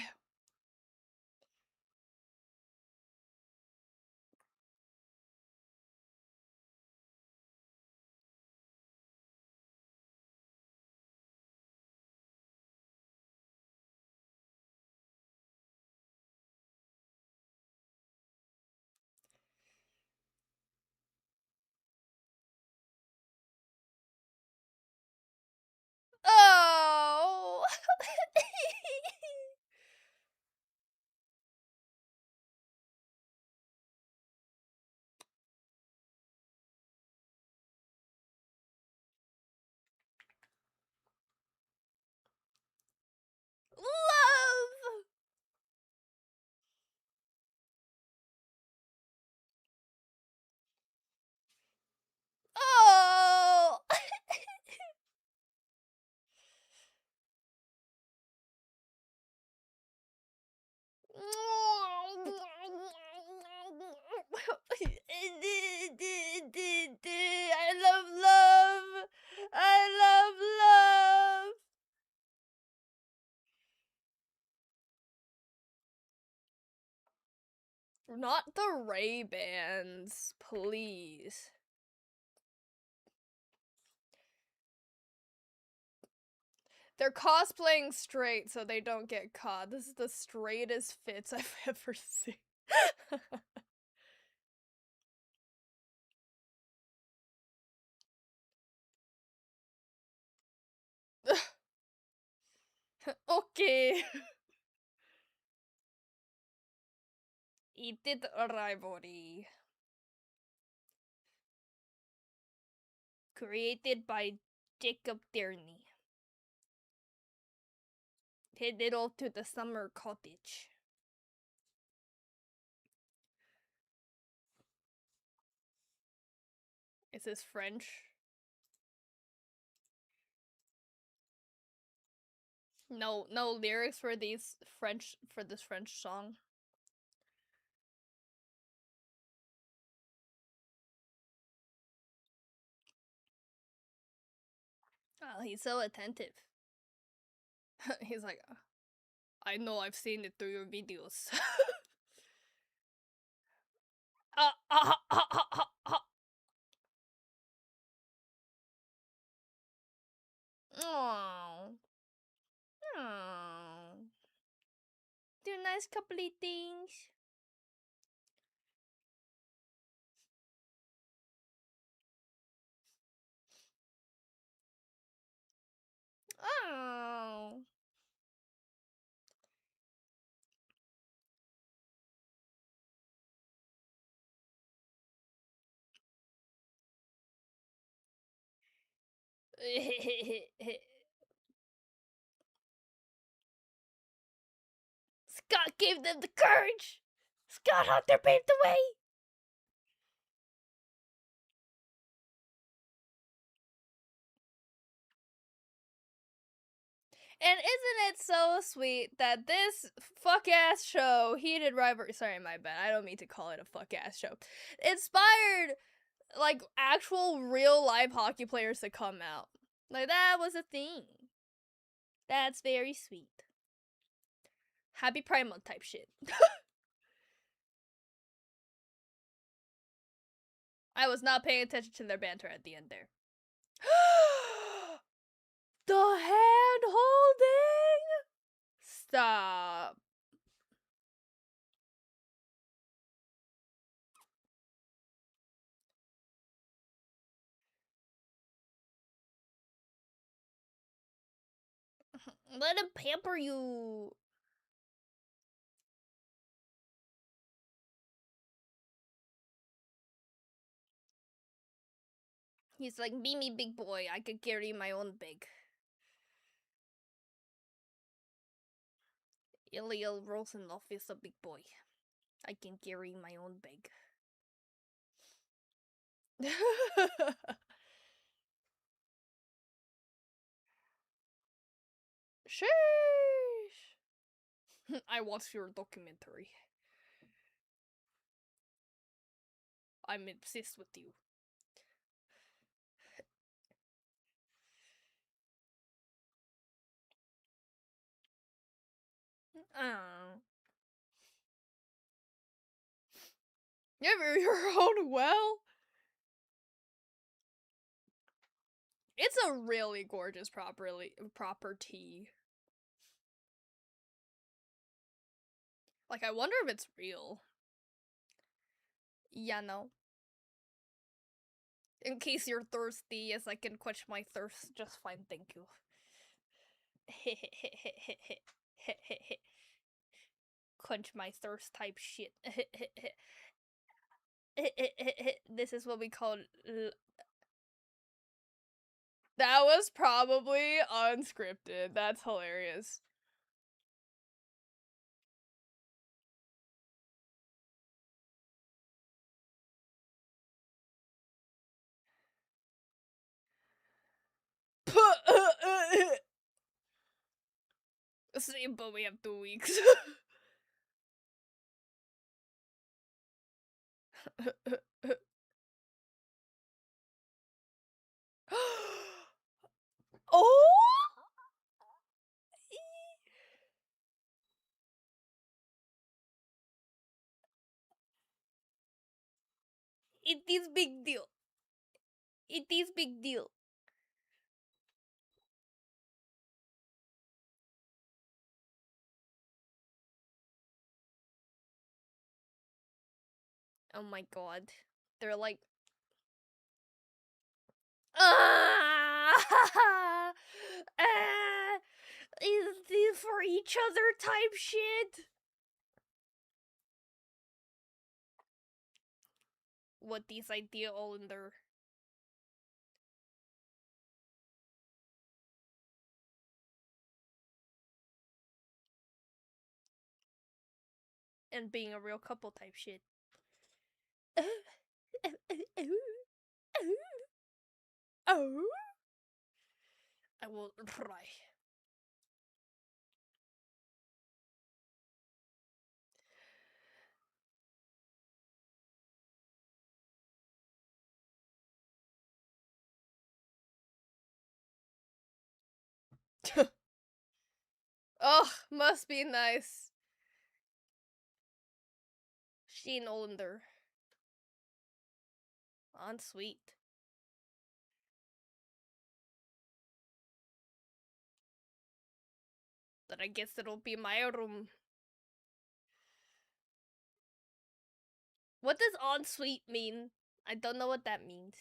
Oh. Love. Oh. I love love. I love love. Not the Ray-Bans, please. They're cosplaying straight so they don't get caught. This is the straightest fits I've ever seen. Okay. Eat it, Rivalry. Created by Jacob Tierney. Head it all to the summer cottage. Is this French? No lyrics for this French song. Oh, he's so attentive. He's like, I know I've seen it through your videos. Aww. Aww. Do nice coupley things. Oh. Scott gave them the courage. Scott Hunter paved the way. And isn't it so sweet that this fuck-ass show, Heated Rivalry, sorry, my bad, I don't mean to call it a fuck-ass show, inspired, like, actual real-life hockey players to come out. Like, that was a thing. That's very sweet. Happy Pride Month type shit. I was not paying attention to their banter at the end there. The hand holding? Stop. Let him pamper you. He's like, be me, big boy. I could carry my own bag. Ilya Rosenov is a big boy. I can carry my own bag. Sheesh. I watched your documentary. I'm obsessed with you. Oh. You have your own well? It's a really gorgeous property. Like, I wonder if it's real. Yeah, no. In case you're thirsty, yes, I can quench my thirst just fine, thank you. Quench my thirst type shit. This is what we call... That was probably unscripted. That's hilarious. Same, but we have 2 weeks. Oh! It is big deal. It is big deal. Oh my god. They're like... Is this for each other type shit? What this idea all in there? And being a real couple type shit. Oh, I will try. Oh, must be nice. Sheen Olander. On sweet. But I guess it'll be my room. What does en suite mean? I don't know what that means.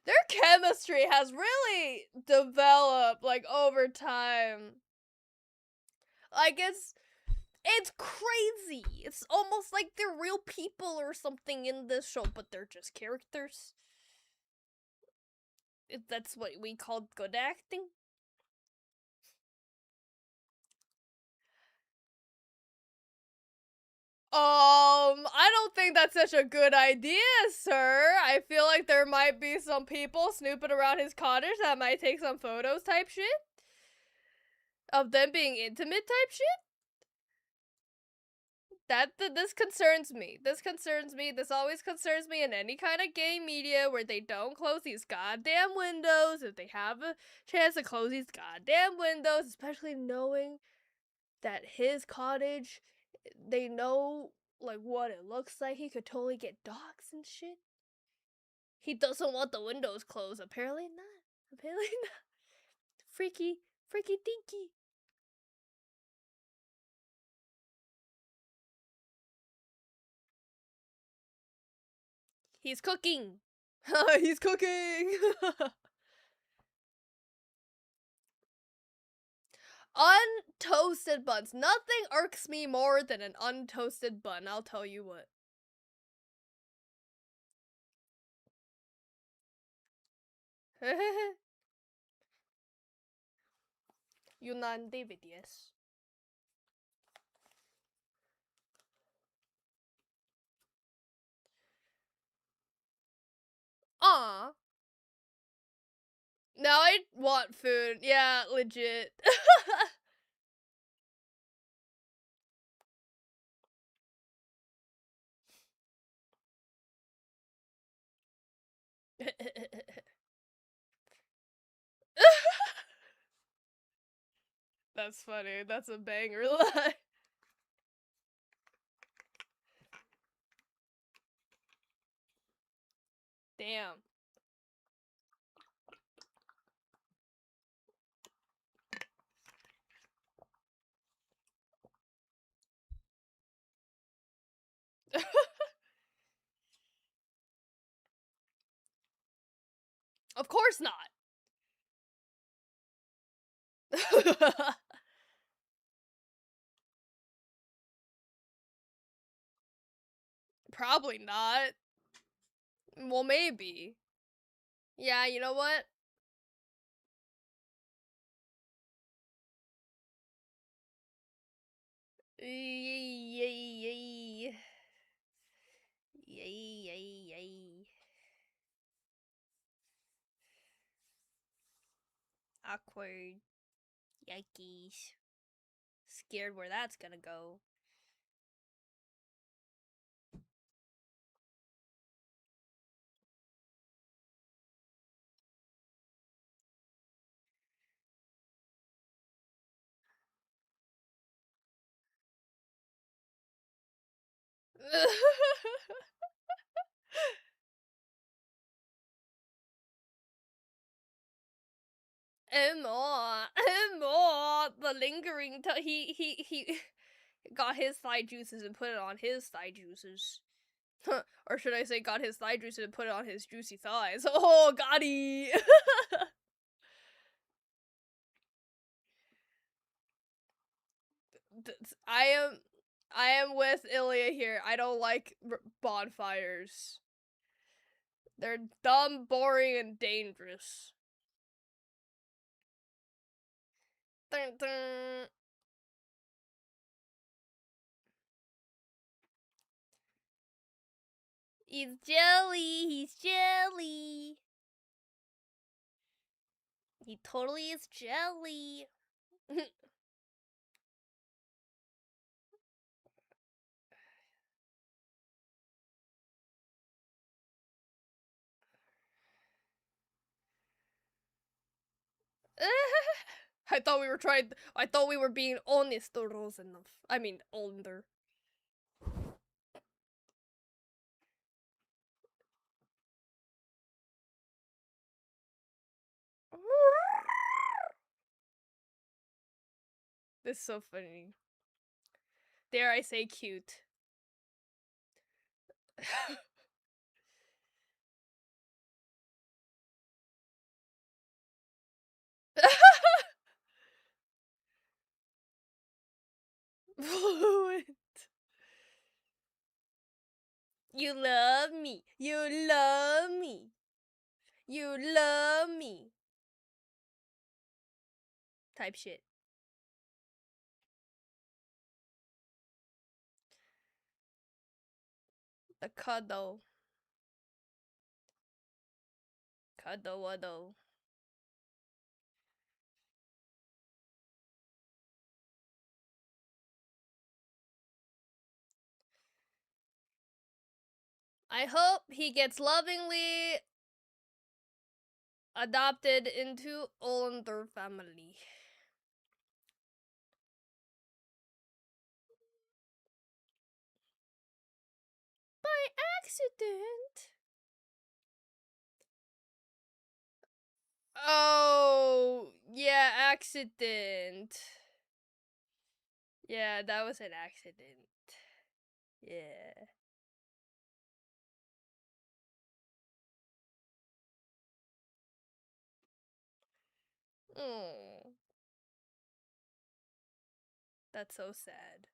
Their chemistry has really developed, like, over time. Like, it's crazy. It's almost like they're real people or something in this show, but they're just characters. That's what we call good acting. I don't think that's such a good idea, sir. I feel like there might be some people snooping around his cottage that might take some photos type shit. Of them being intimate type shit. This concerns me. This concerns me. This always concerns me in any kind of gay media where they don't close these goddamn windows. If they have a chance to close these goddamn windows, especially knowing that his cottage, they know like what it looks like. He could totally get dogs and shit. He doesn't want the windows closed. Apparently not. Apparently not. Freaky dinky. He's cooking. He's cooking. Untoasted buns. Nothing irks me more than an untoasted bun, I'll tell you what. Yunnan David, yes. Aw. Now I want food. Yeah, legit. That's funny. That's a banger line. Damn. Of course not. Probably not. Well, maybe. Yeah, you know what? Yay. Awkward. Yikes. Scared where that's gonna go. The lingering. He got his thigh juices and put it on his thigh juices. Or should I say, got his thigh juices and put it on his juicy thighs? Oh, got he. I am with Ilya here. I don't like bonfires. They're dumb, boring, and dangerous. Dun, dun. He's jelly. He's jelly. He totally is jelly. I thought we were being honest, Rosenov. I mean, older. This is so funny. Dare I say cute. Fluent. You love me. You love me. You love me. Type shit. The cuddle. Cuddle waddle. I hope he gets lovingly adopted into Olander family. By accident. Oh, yeah, accident. Yeah, that was an accident. Yeah. Oh, that's so sad.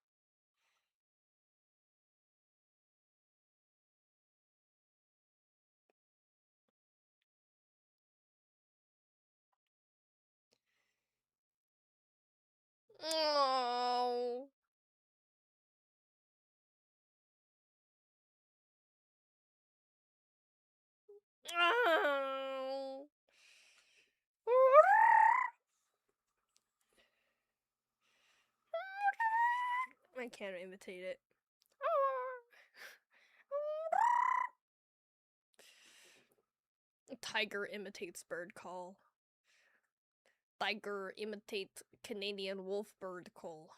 Oh. Oh. I can't imitate it. Tiger imitates bird call. Tiger imitates Canadian wolf bird call.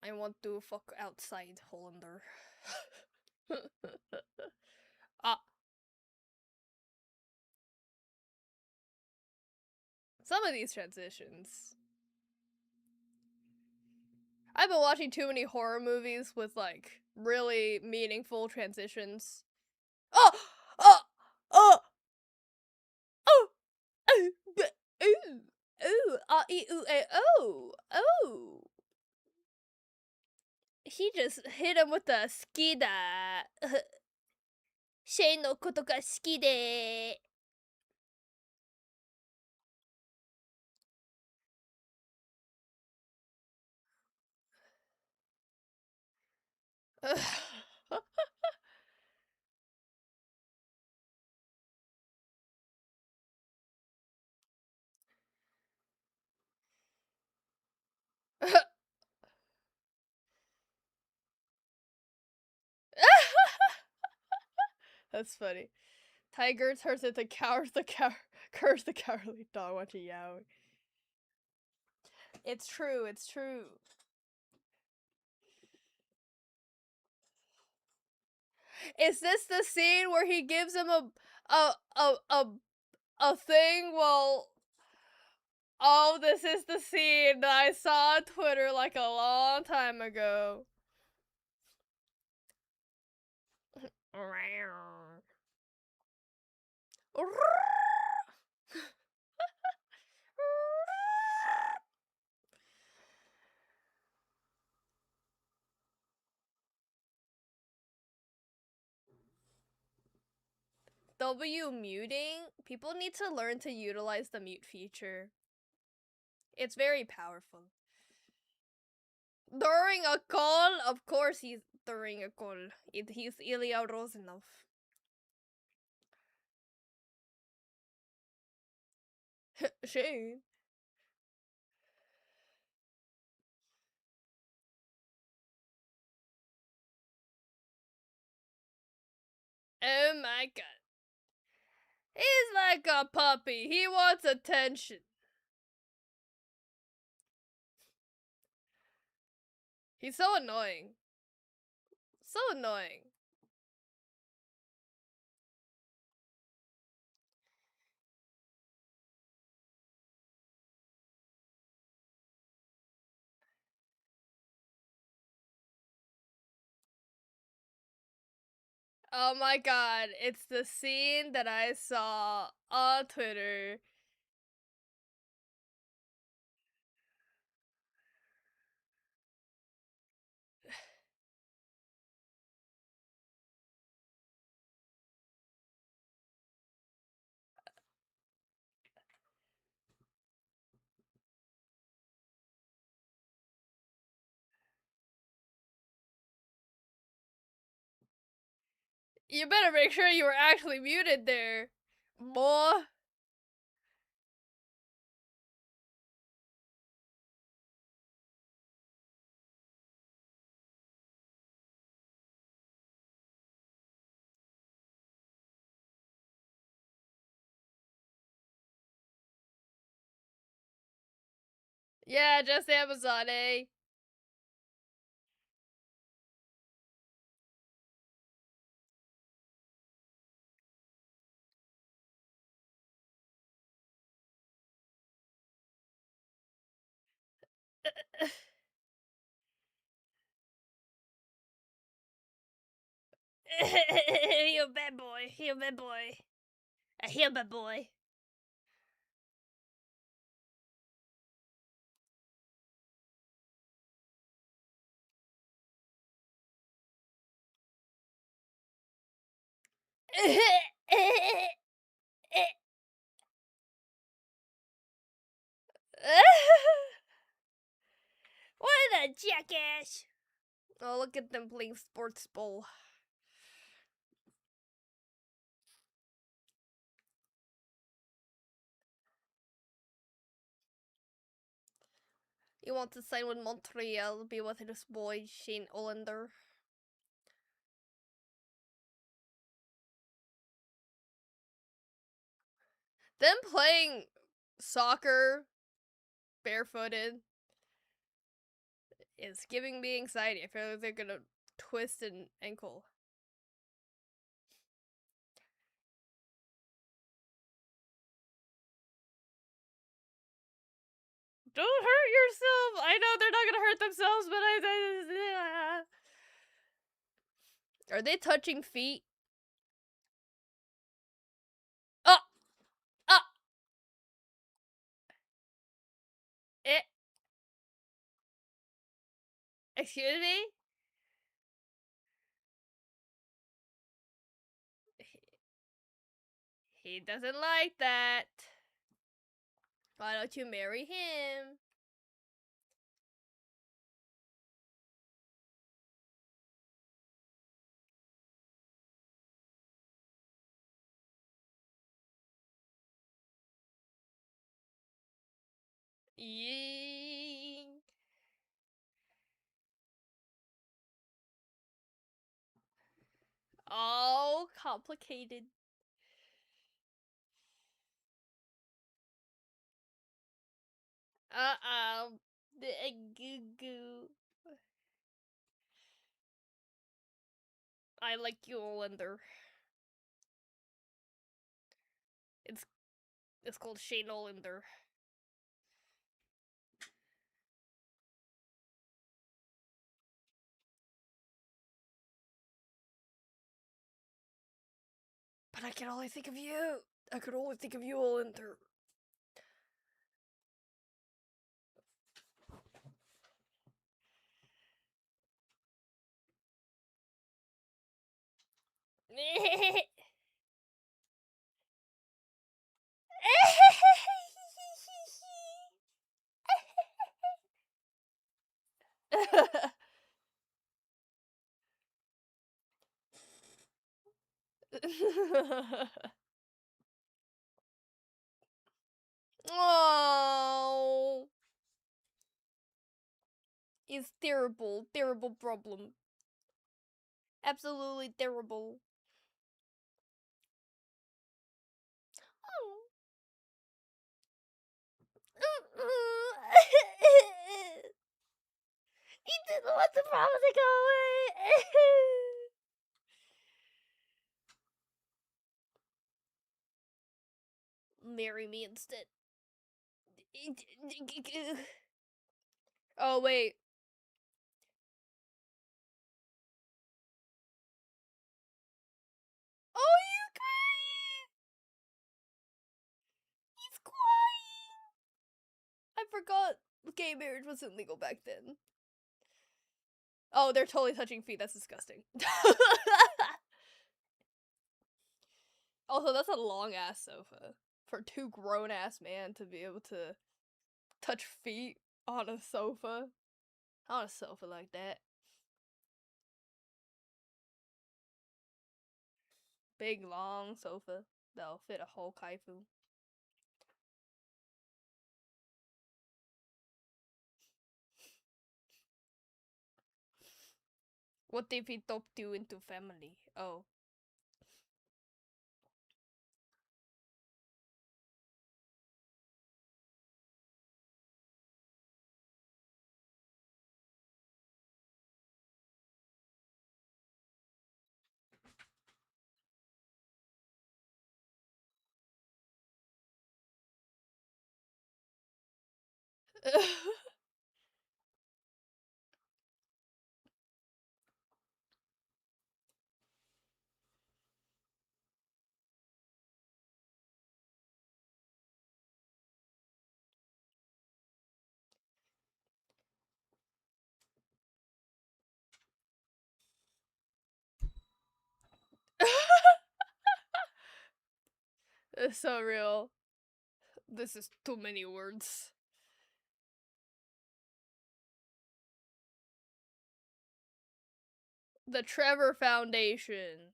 I want to fuck outside Hollander. Ah. Some of these transitions. I've been watching too many horror movies with like really meaningful transitions. Oh! Oh! Oh! Oh! Oh! Ooh! Ooh! Ah! E! Ooh! Oh! Oh! He just hit him with the skida. Shane no koto ga suki de. That's funny. Tiger turns into curse the cowardly dog watching Yowie. It's true, it's true. Is this the scene where he gives him a a a a thing? Well, oh, this is the scene that I saw on Twitter like a long time ago. W muting? People need to learn to utilize the mute feature. It's very powerful. During a call? Of course he's during a call. He's Ilya Rosanov. Shane. Oh my god. He's like a puppy. He wants attention. He's so annoying. So annoying. Oh my god, it's the scene that I saw on Twitter You better make sure you were actually muted there, boy. Yeah, just Amazon, eh? You bad boy. You bad boy. You bad boy. What a jackass! Oh, look at them playing sports ball. You want to sign with Montreal, be with this boy, Shane Olander. Them playing soccer barefooted is giving me anxiety. I feel like they're gonna twist an ankle. Don't hurt yourself! I know they're not gonna hurt themselves, but Are they touching feet? Oh! Oh! It. Excuse me? He doesn't like that. Why don't you marry him? Yee. Oh, complicated. Uh-oh. The goo-goo. I like you, Olander. It's called Shane Olander. But I can only think of you. I could only think of you, Olander. Oh, it's terrible, terrible problem. Absolutely terrible. Oh. He didn't want the problem to go away. Marry me instead. Oh, wait. Oh, he's crying! He's crying! I forgot gay marriage wasn't legal back then. Oh, they're totally touching feet. That's disgusting. Also, that's a long ass sofa for two grown ass men to be able to touch feet on a sofa. On a sofa like that. big long sofa that'll fit a whole Kaifu. What if he topped you into family? Oh. It's so real. This is too many words. The Trevor Foundation.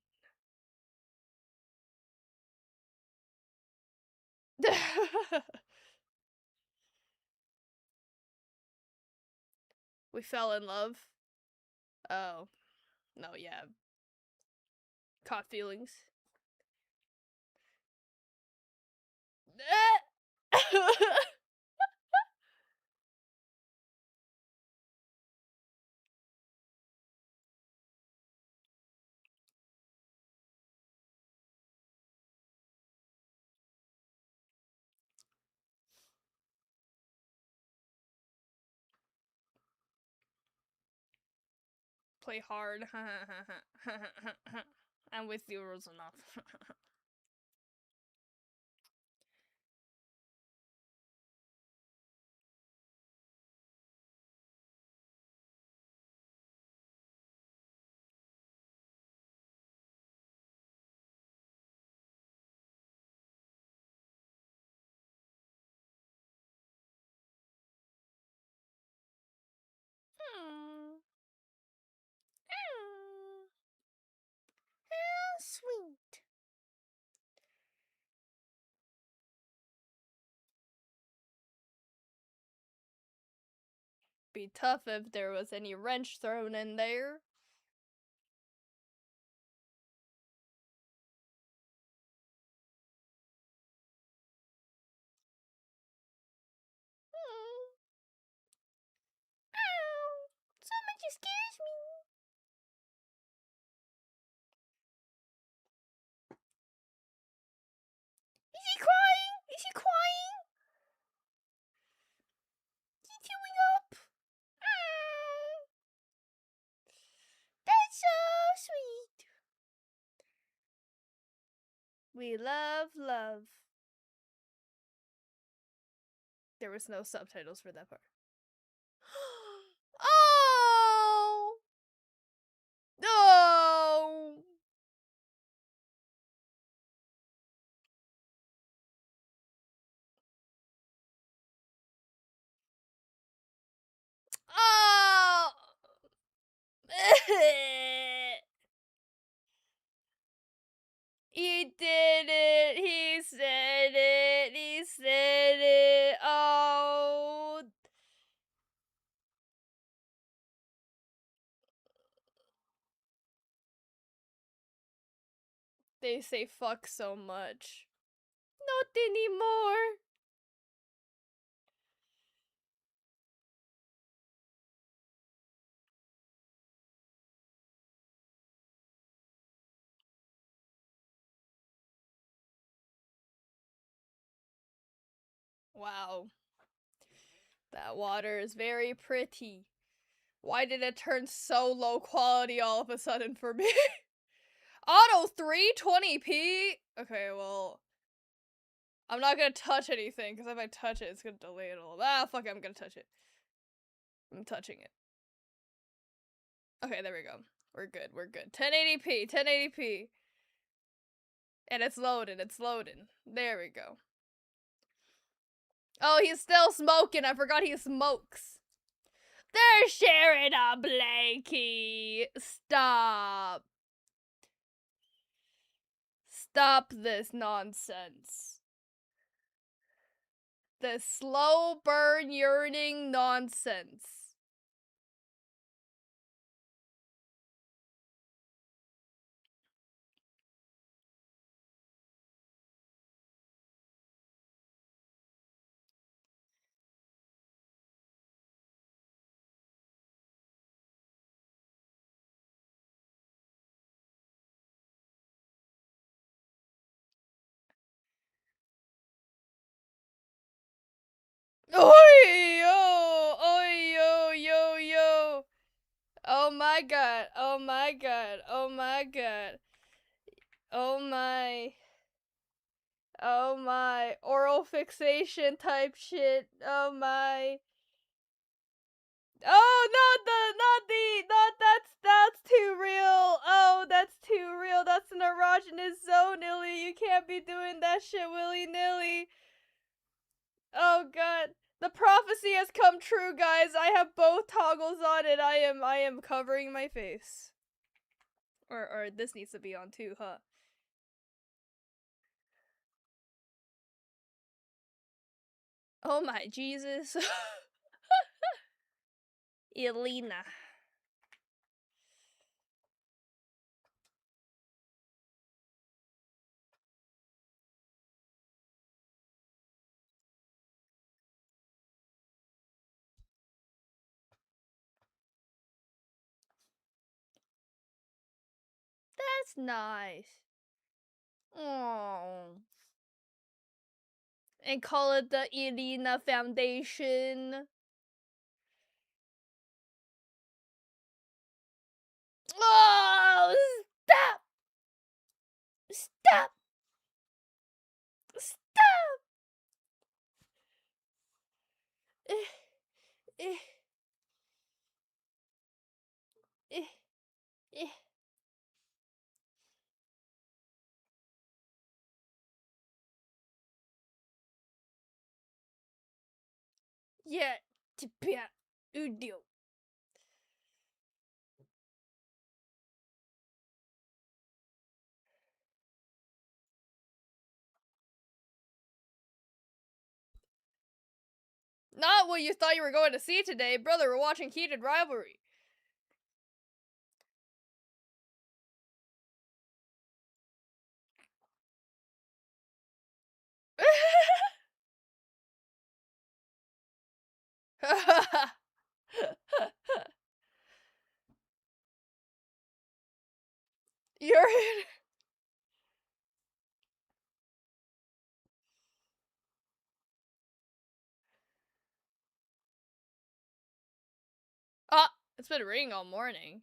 We fell in love. Oh. No, yeah. Caught feelings. Play hard. I'm with you, Rosanov. Sweet. Be tough if there was any wrench thrown in there. Someone just scares me. Is he crying? Is he crying? Is he chewing up? That's so sweet. We love love. There was no subtitles for that part. Oh! No! Oh! He did it! He said it! He said it! Oh! They say fuck so much. Not anymore! Wow. That water is very pretty. Why did it turn so low quality all of a sudden for me? Auto 320p? Okay, well, I'm not gonna touch anything, because if I touch it, it's gonna delay it all. Ah, fuck it, I'm gonna touch it. I'm touching it. Okay, there we go. We're good, we're good. 1080p, 1080p. And it's loading, it's loading. There we go. Oh, he's still smoking. I forgot he smokes. They're sharing a blankie. Stop. Stop this nonsense. This slow burn yearning nonsense. Oi yo! Oi yo yo yo! Oh my god! Oh my god! Oh my god! Oh my! Oh my! Oral fixation type shit! Oh my! Oh, that's too real. Oh, that's too real. That's an erogenous zone, Illy. You can't be doing that shit willy-nilly. Oh god. The prophecy has come true, guys. I have both toggles on and I am covering my face. Or this needs to be on too, huh? Oh my Jesus. Elena. That's nice. Oh. And call it the Elena Foundation. Oh, stop! Stop! Stop! Eh, eh, eh, eh. Yeah, тебя убил. Not what you thought you were going to see today, brother. We're watching Heated Rivalry. You're in. Ah, it's been raining all morning.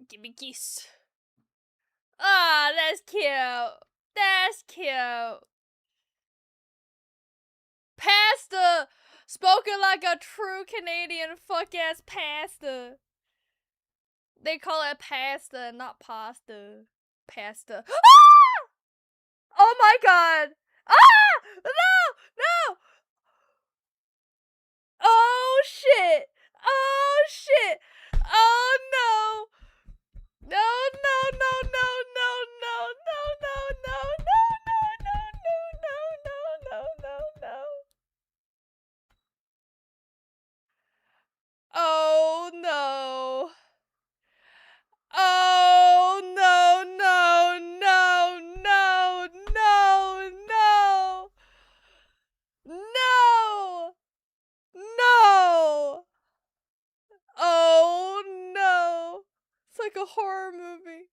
Give me kiss. Ah, that's cute. That's cute. Pasta! Spoken like a true Canadian fuck-ass pasta. They call it pasta, not pasta. Pasta. Ah! Oh my god! Ah! No! No! Oh shit! Oh shit! Oh no! No, no, no, no, no, no, no, no, no, no, no, no, no, no, no, no, no. Oh no. Oh no, no, no, no, no, no. No. No. Oh no. It's like a horror movie.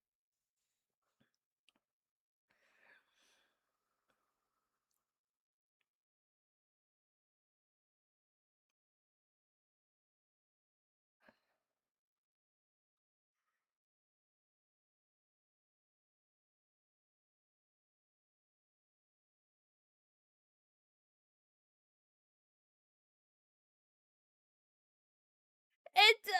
It's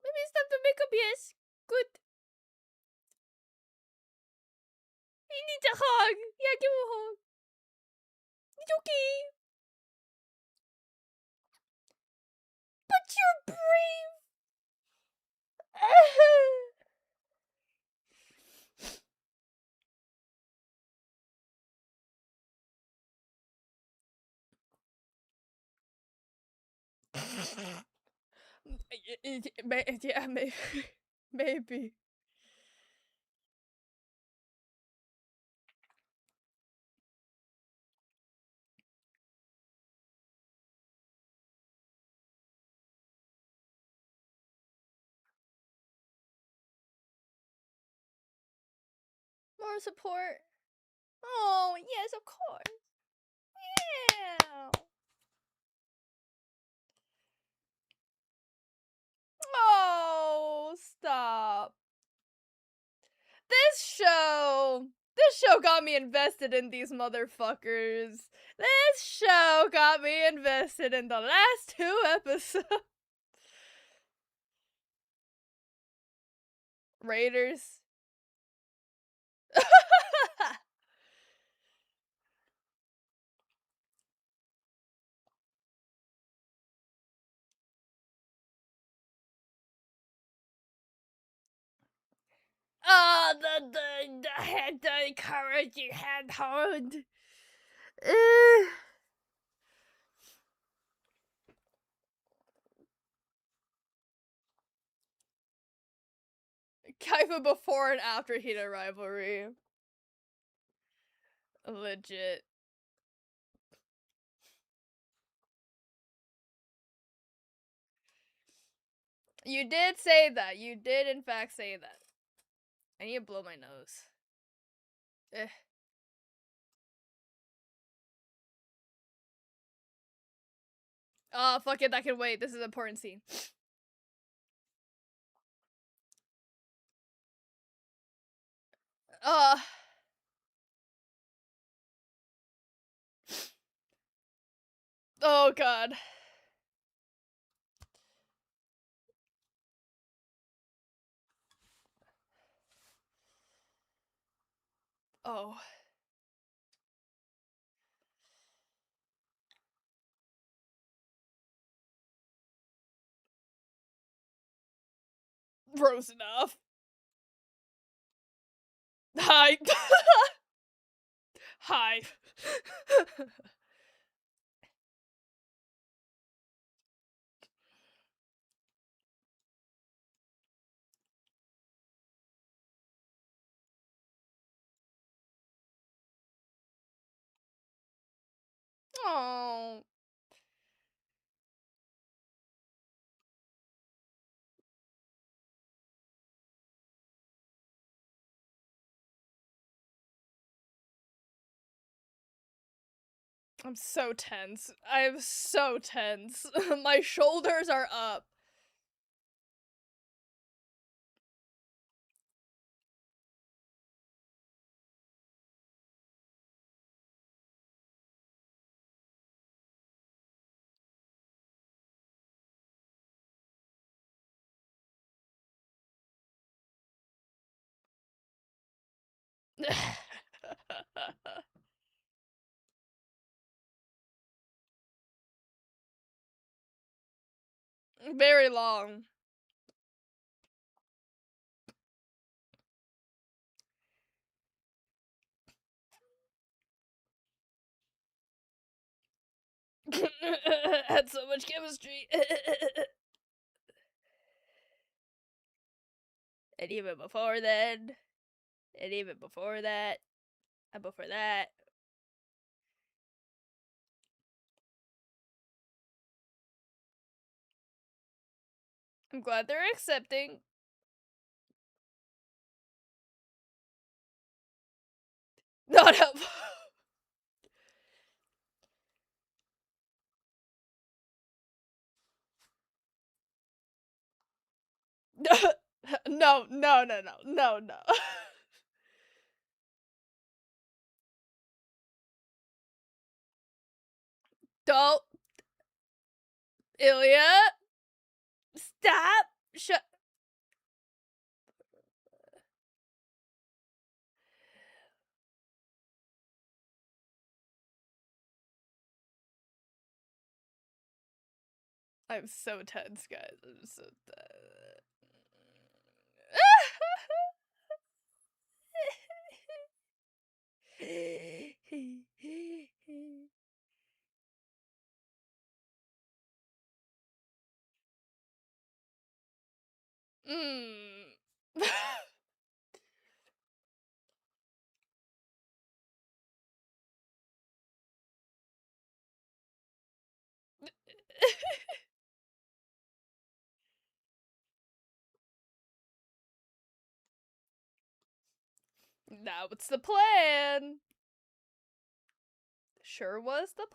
maybe it's the have to make up, yes. Good. He needs a hug. Yeah, give him a hug. It's okay. But you're brave. Yeah, maybe. Maybe. More support. Oh, yes, of course. Yeah. Oh, stop. This show got me invested in these motherfuckers. This show got me invested in the last 2 episodes. Raiders. Oh, the encouraging handhold. Kaifu before and after Heated Rivalry. Legit. You did say that. You did, in fact, say that. I need to blow my nose. Eh. Oh, fuck it, that can wait. This is an important scene. Oh god. Oh. Gross enough. Hi. Hi. Oh. I'm so tense. I'm so tense. My shoulders are up. Very long. Had so much chemistry. And even before then. And even before that. And before that. I'm glad they're accepting. Not help. No. Don't. Ilya. Stop. Shut. I'm so tense, guys. I'm so tense. Now what's the plan? Sure was the plan.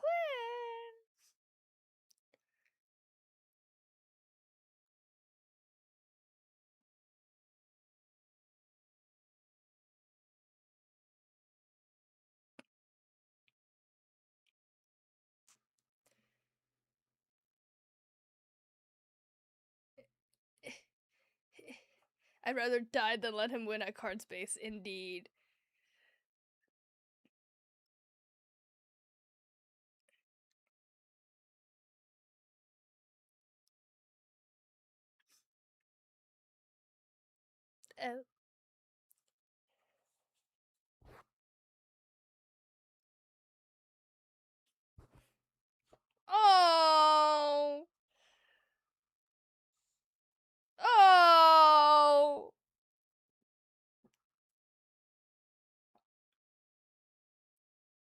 I'd rather die than let him win at card space, indeed. Oh. Oh. Oh.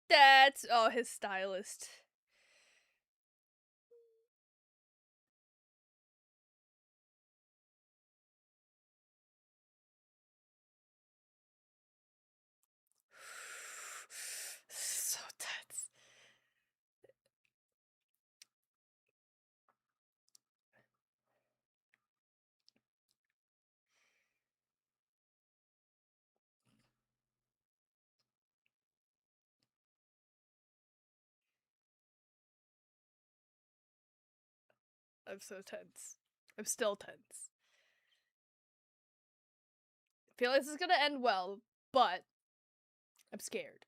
That's his stylist. So tense. I'm so tense. I'm still tense. I feel like this is gonna end well, but I'm scared.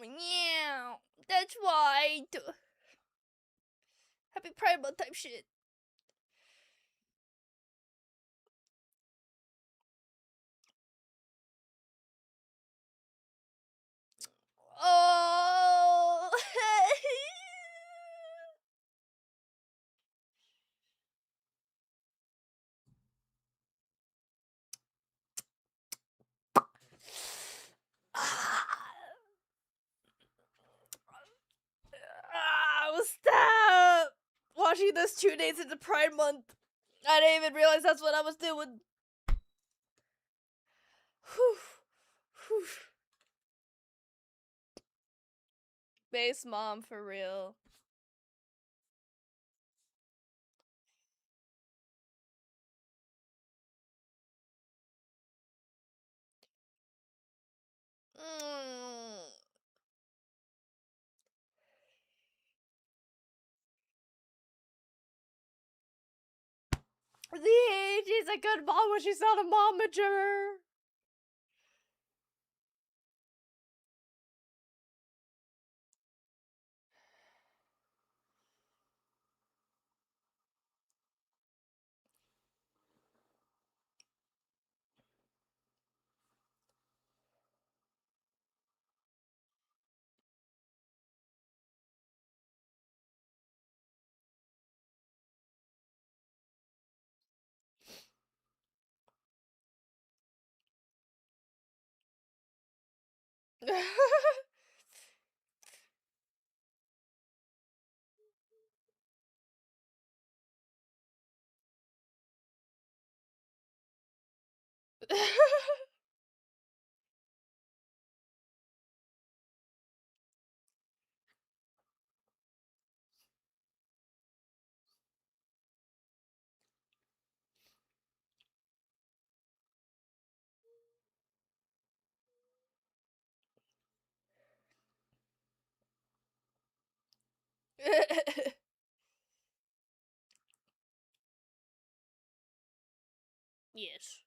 Yeah. That's why. Happy Pride Month type shit. Oh. Stop! Watching this 2 days into Pride Month. I didn't even realize that's what I was doing. Whew. Whew. Base mom for real. She's a good mom when she's not a momager. Yes.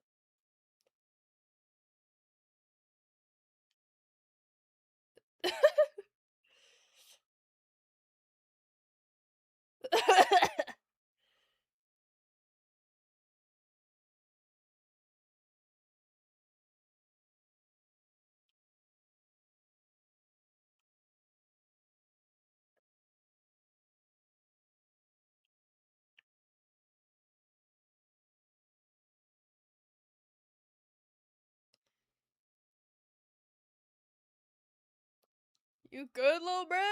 You good, little bruh?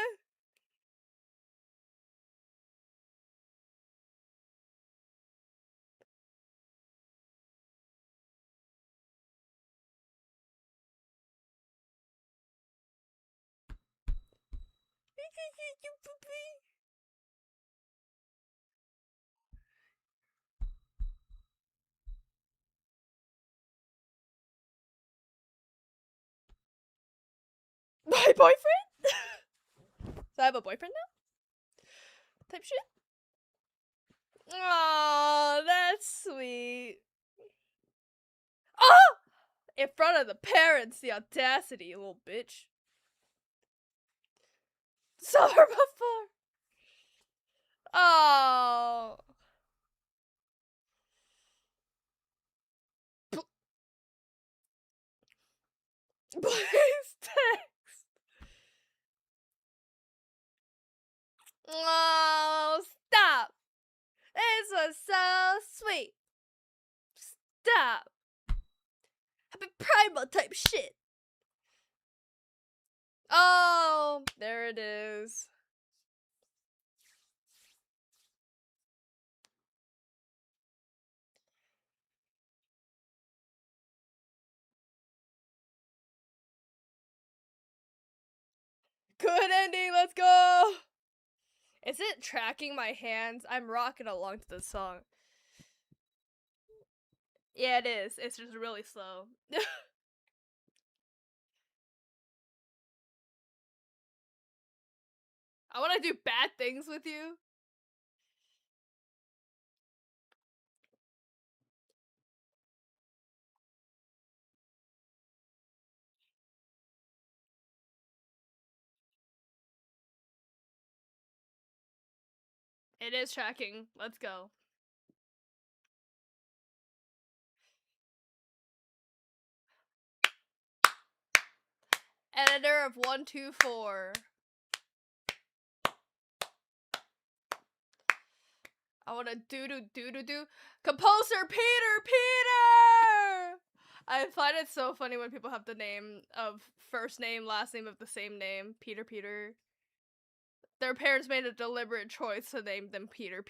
My boyfriend? So I have a boyfriend now? Type shit? Aw, that's sweet. Oh! In front of the parents, the audacity, you little bitch. Saw her before. Oh. Please text. Oh, stop. This was so sweet. Stop. Happy primal type shit. Oh, there it is. Good ending, let's go! Is it tracking my hands? I'm rocking along to the song. Yeah, it is. It's just really slow. I want to do bad things with you. It is tracking. Let's go. Editor of 124. I want to do. Composer Peter! I find it so funny when people have the name of first name, last name of the same name. Peter. Their parents made a deliberate choice to name them Peter.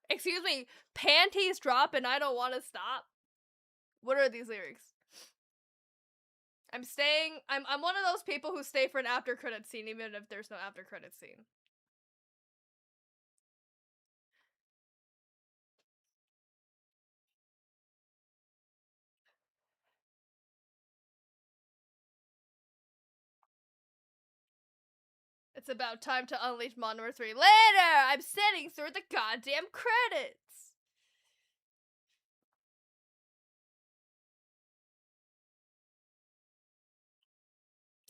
Excuse me, panties drop and I don't want to stop? What are these lyrics? I'm one of those people who stay for an after credit scene even if there's no after credit scene. It's about time to unleash Mod number 3. Later! I'm sitting through the goddamn credits!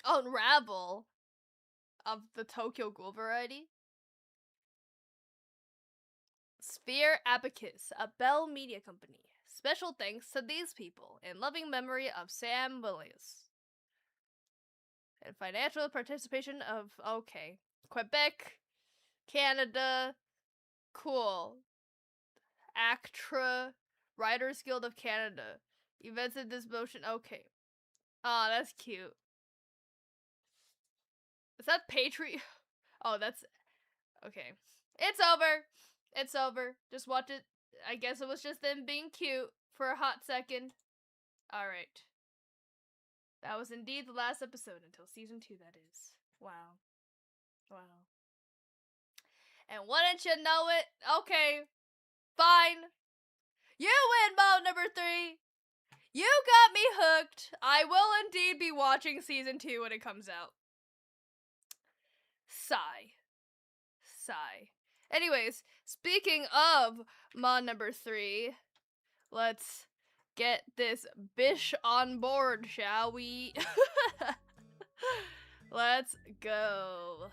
Unravel of the Tokyo Ghoul variety. Sphere Abacus, a Bell Media company. Special thanks to these people in loving memory of Sam Williams. And financial participation of, okay, Quebec, Canada, cool. ACTRA, Writers Guild of Canada. Events in this motion, okay. Aw, that's cute. Is that Patreon? Oh, that's, okay. It's over. It's over. Just watch it. I guess it was just them being cute for a hot second. Alright. That was indeed the last episode until season 2, that is. Wow. Wow. And wouldn't you know it? Okay. Fine. You win Mod number 3. You got me hooked. I will indeed be watching season 2 when it comes out. Sigh. Anyways, speaking of mod number 3, let's get this bish on board, shall we? Let's go.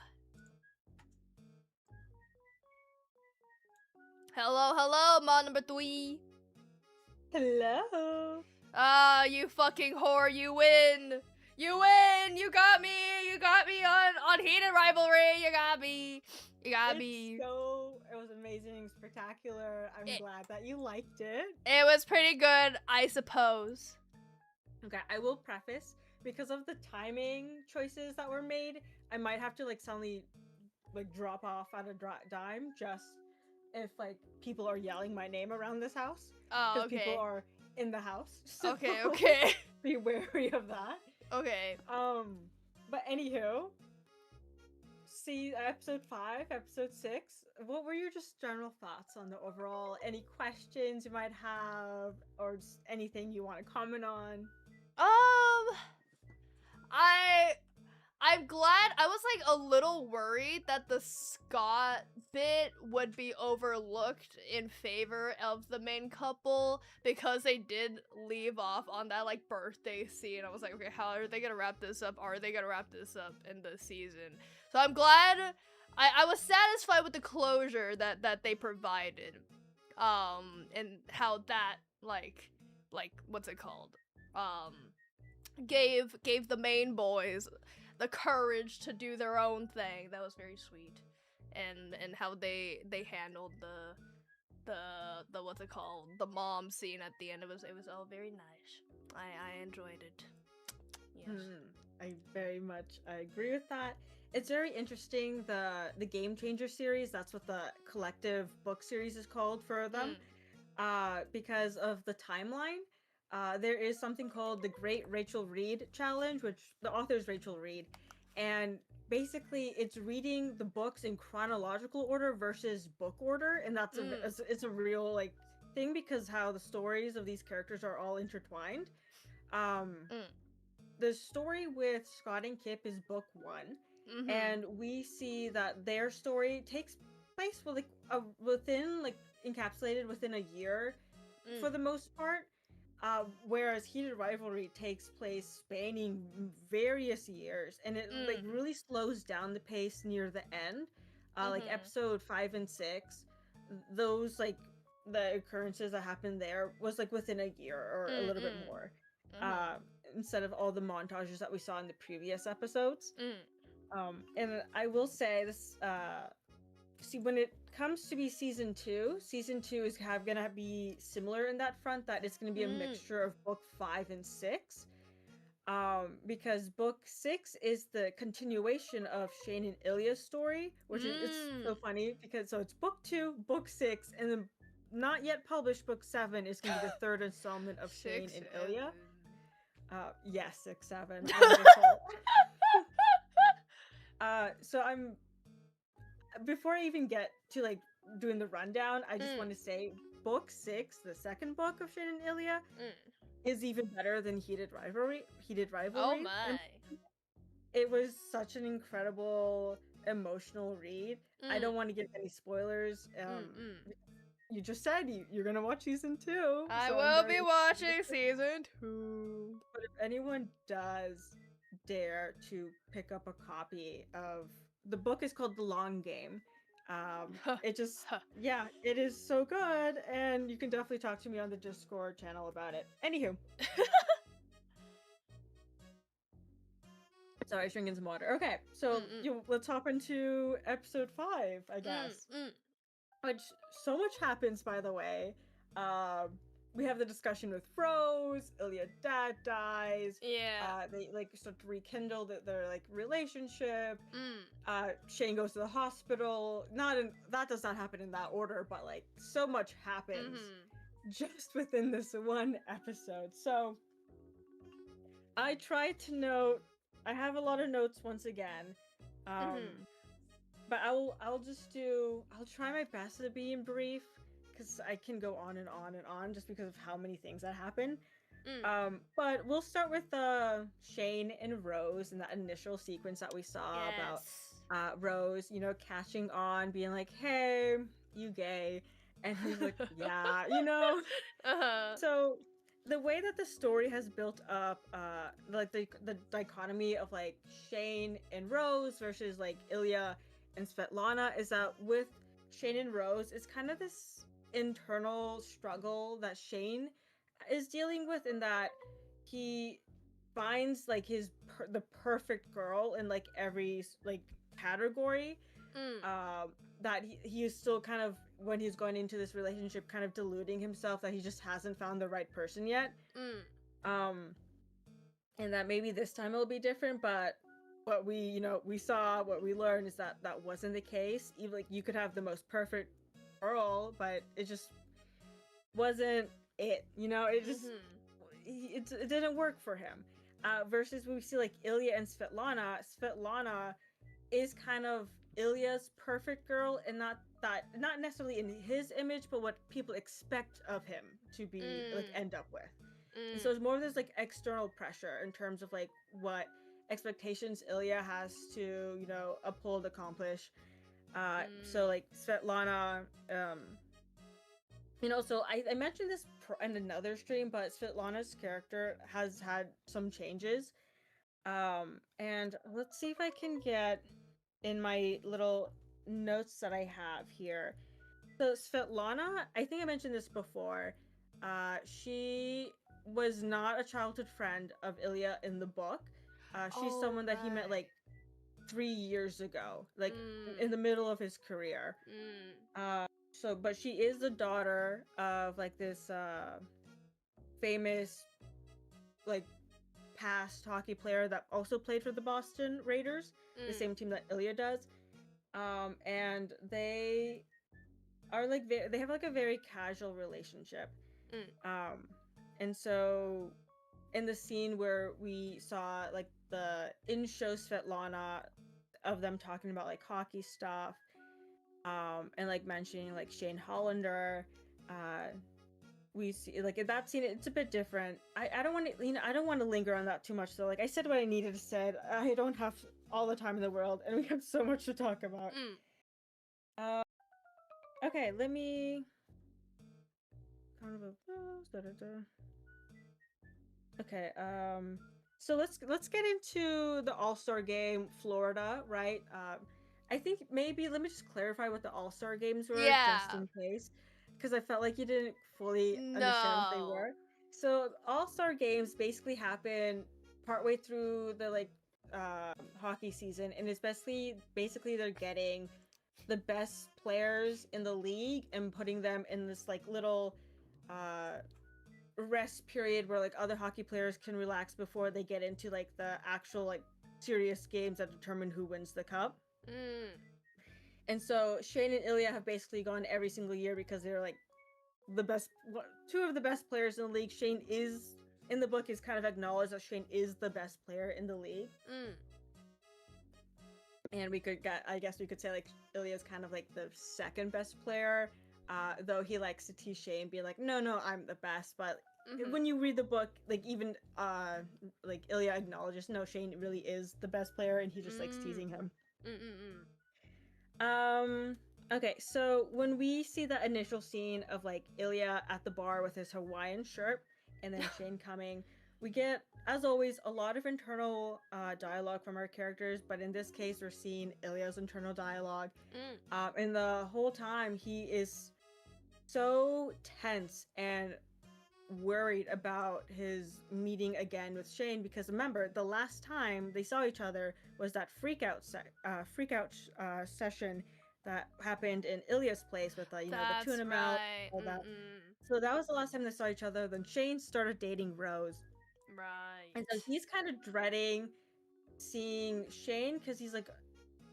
Hello, mod number 3. Hello. You fucking whore, you win! You win! You got me on Heated Rivalry! You got me! It was amazing, spectacular. I'm glad that you liked it. It was pretty good, I suppose. Okay, I will preface, because of the timing choices that were made, I might have to, like, suddenly, like, drop off at a dime, just if, like, people are yelling my name around this house. Oh, okay. Because people are in the house. So Okay. be wary of that. Okay. But anywho, see episode 5, episode 6. What were your just general thoughts on the overall? Any questions you might have, or just anything you want to comment on? I'm glad. I was like a little worried that the Scott bit would be overlooked in favor of the main couple, because they did leave off on that like birthday scene. I was like, okay, how are they gonna wrap this up? Are they gonna wrap this up in the season? So I'm glad. I was satisfied with the closure that they provided, and how that like what's it called, gave the main boys the courage to do their own thing. That was very sweet. And how they handled the what's it called, the mom scene at the end. It was all very nice. I enjoyed it. Yes. I very much agree with that. It's very interesting, the Game Changer series, that's what the collective book series is called for them. Because of the timeline. There is something called the Great Rachel Reed Challenge, which the author is Rachel Reed, and basically it's reading the books in chronological order versus book order, and that's it's a real like thing, because how the stories of these characters are all intertwined. The story with Scott and Kip is book 1, and we see that their story takes place with within like encapsulated within a year for the most part. Whereas Heated Rivalry takes place spanning various years, and it like really slows down the pace near the end. Like episode 5 and 6, those like the occurrences that happened there was like within a year or a little bit more. Instead of all the montages that we saw in the previous episodes. And I will say this, see, when it comes to be season 2 is gonna be similar in that front, that it's gonna be a mixture of book 5 and 6. Because book 6 is the continuation of Shane and Ilya's story, which is it's so funny, because so it's book 2, book 6, and then not yet published book 7 is gonna be the third installment of Shane and Ilya. Yes, 6, 7. Wonderful. So I'm, before I even get to like doing the rundown, I just want to say book 6, the second book of Shane and Ilya, is even better than Heated Rivalry. Oh my. It was such an incredible emotional read. I don't want to give any spoilers. You just said you're gonna watch season 2. I will be watching season 2. But if anyone does dare to pick up a copy of the book, is called The Long Game. It just yeah, it is so good, and you can definitely talk to me on the Discord channel about it. Anywho. Sorry, drinking some water. Okay, so let's hop into episode 5, I guess. Which, so much happens, by the way. We have the discussion with Rose. Ilya's dad dies. Yeah. They like start to rekindle their like relationship. Shane goes to the hospital. That does not happen in that order, but like so much happens just within this one episode. So I tried to note. I have a lot of notes once again. But I'll try my best to be in brief, because I can go on and on and on just because of how many things that happen. But we'll start with Shane and Rose and that initial sequence that we saw about Rose, you know, catching on, being like, "Hey, you gay," and he's like, "Yeah," you know. Uh-huh. So the way that the story has built up, like the dichotomy of like Shane and Rose versus like Ilya and Svetlana is that with Shane and Rose, it's kind of this internal struggle that Shane is dealing with, in that he finds like the perfect girl in like every like category, Mm. um that he is still kind of, when he's going into this relationship, kind of deluding himself that he just hasn't found the right person yet, Mm. um and that maybe this time it'll be different. But what we, you know, we saw, what we learned is that that wasn't the case. Even like you could have the most perfect girl, but it just wasn't it, you know. It just Mhm. it didn't work for him. Versus we see like Ilya and Svetlana is kind of Ilya's perfect girl, and not necessarily in his image, but what people expect of him to be like Mm. end up with. And so Mm. it's more of this like external pressure in terms of like what expectations Ilya has to, you know, uphold, accomplish. So Mm. like Svetlana, you know, so I mentioned this in another stream, but Svetlana's character has had some changes. And let's see if I can get in my little notes that I have here. So Svetlana, I think I mentioned this before. She was not a childhood friend of Ilya in the book. She's Oh, someone that he met right. like 3 years ago, like in Mm. the middle of his career. Mm. So, but she is the daughter of like this famous, like past hockey player that also played for the Boston Raiders, the Mm. same team that Ilya does. And they are like they have like a very casual relationship. Mm. Um, and so in the scene where we saw like the in-show Svetlana of them talking about like hockey stuff, and like mentioning like Shane Hollander, we see like in that scene it's a bit different. I don't want to, you know, I don't want to linger on that too much. So like I said what I needed to say. I don't have all the time in the world, and we have so much to talk about. Mm. Uh, okay, let me kind of okay, so let's get into the All-Star game, Florida, right? I think maybe let me just clarify what the All-Star games were, just Yeah. in case, because I felt like you didn't fully understand what they No. were. So All-Star games basically happen partway through the like hockey season, and it's basically they're getting the best players in the league and putting them in this like little uh rest period where like other hockey players can relax before they get into like the actual like serious games that determine who wins the cup. Mm. And so Shane and Ilya have basically gone every single year because they're like the best, two of the best players in the league. Shane is, in the book, is kind of acknowledged that Shane is the best player in the league. Mm. And we could get, I guess we could say like Ilya's kind of like the second best player, though he likes to tease Shane, be like, no, I'm the best. But Mhm. when you read the book, like even like Ilya acknowledges, no, Shane really is the best player, and he just likes Mm. teasing him. Mm. Mm. Um. Okay, so when we see the initial scene of like Ilya at the bar with his Hawaiian shirt, and then Shane coming, we get, as always, a lot of internal dialogue from our characters. But in this case, we're seeing Ilya's internal dialogue. Mm. And the whole time he is so tense and worried about his meeting again with Shane, because remember the last time they saw each other was that session that happened in Ilya's place with the, you know, the That's tuna melt, right. all that. Mm. So that was the last time they saw each other. Then Shane started dating Rose, and Right. so he's kind of dreading seeing Shane because he's like,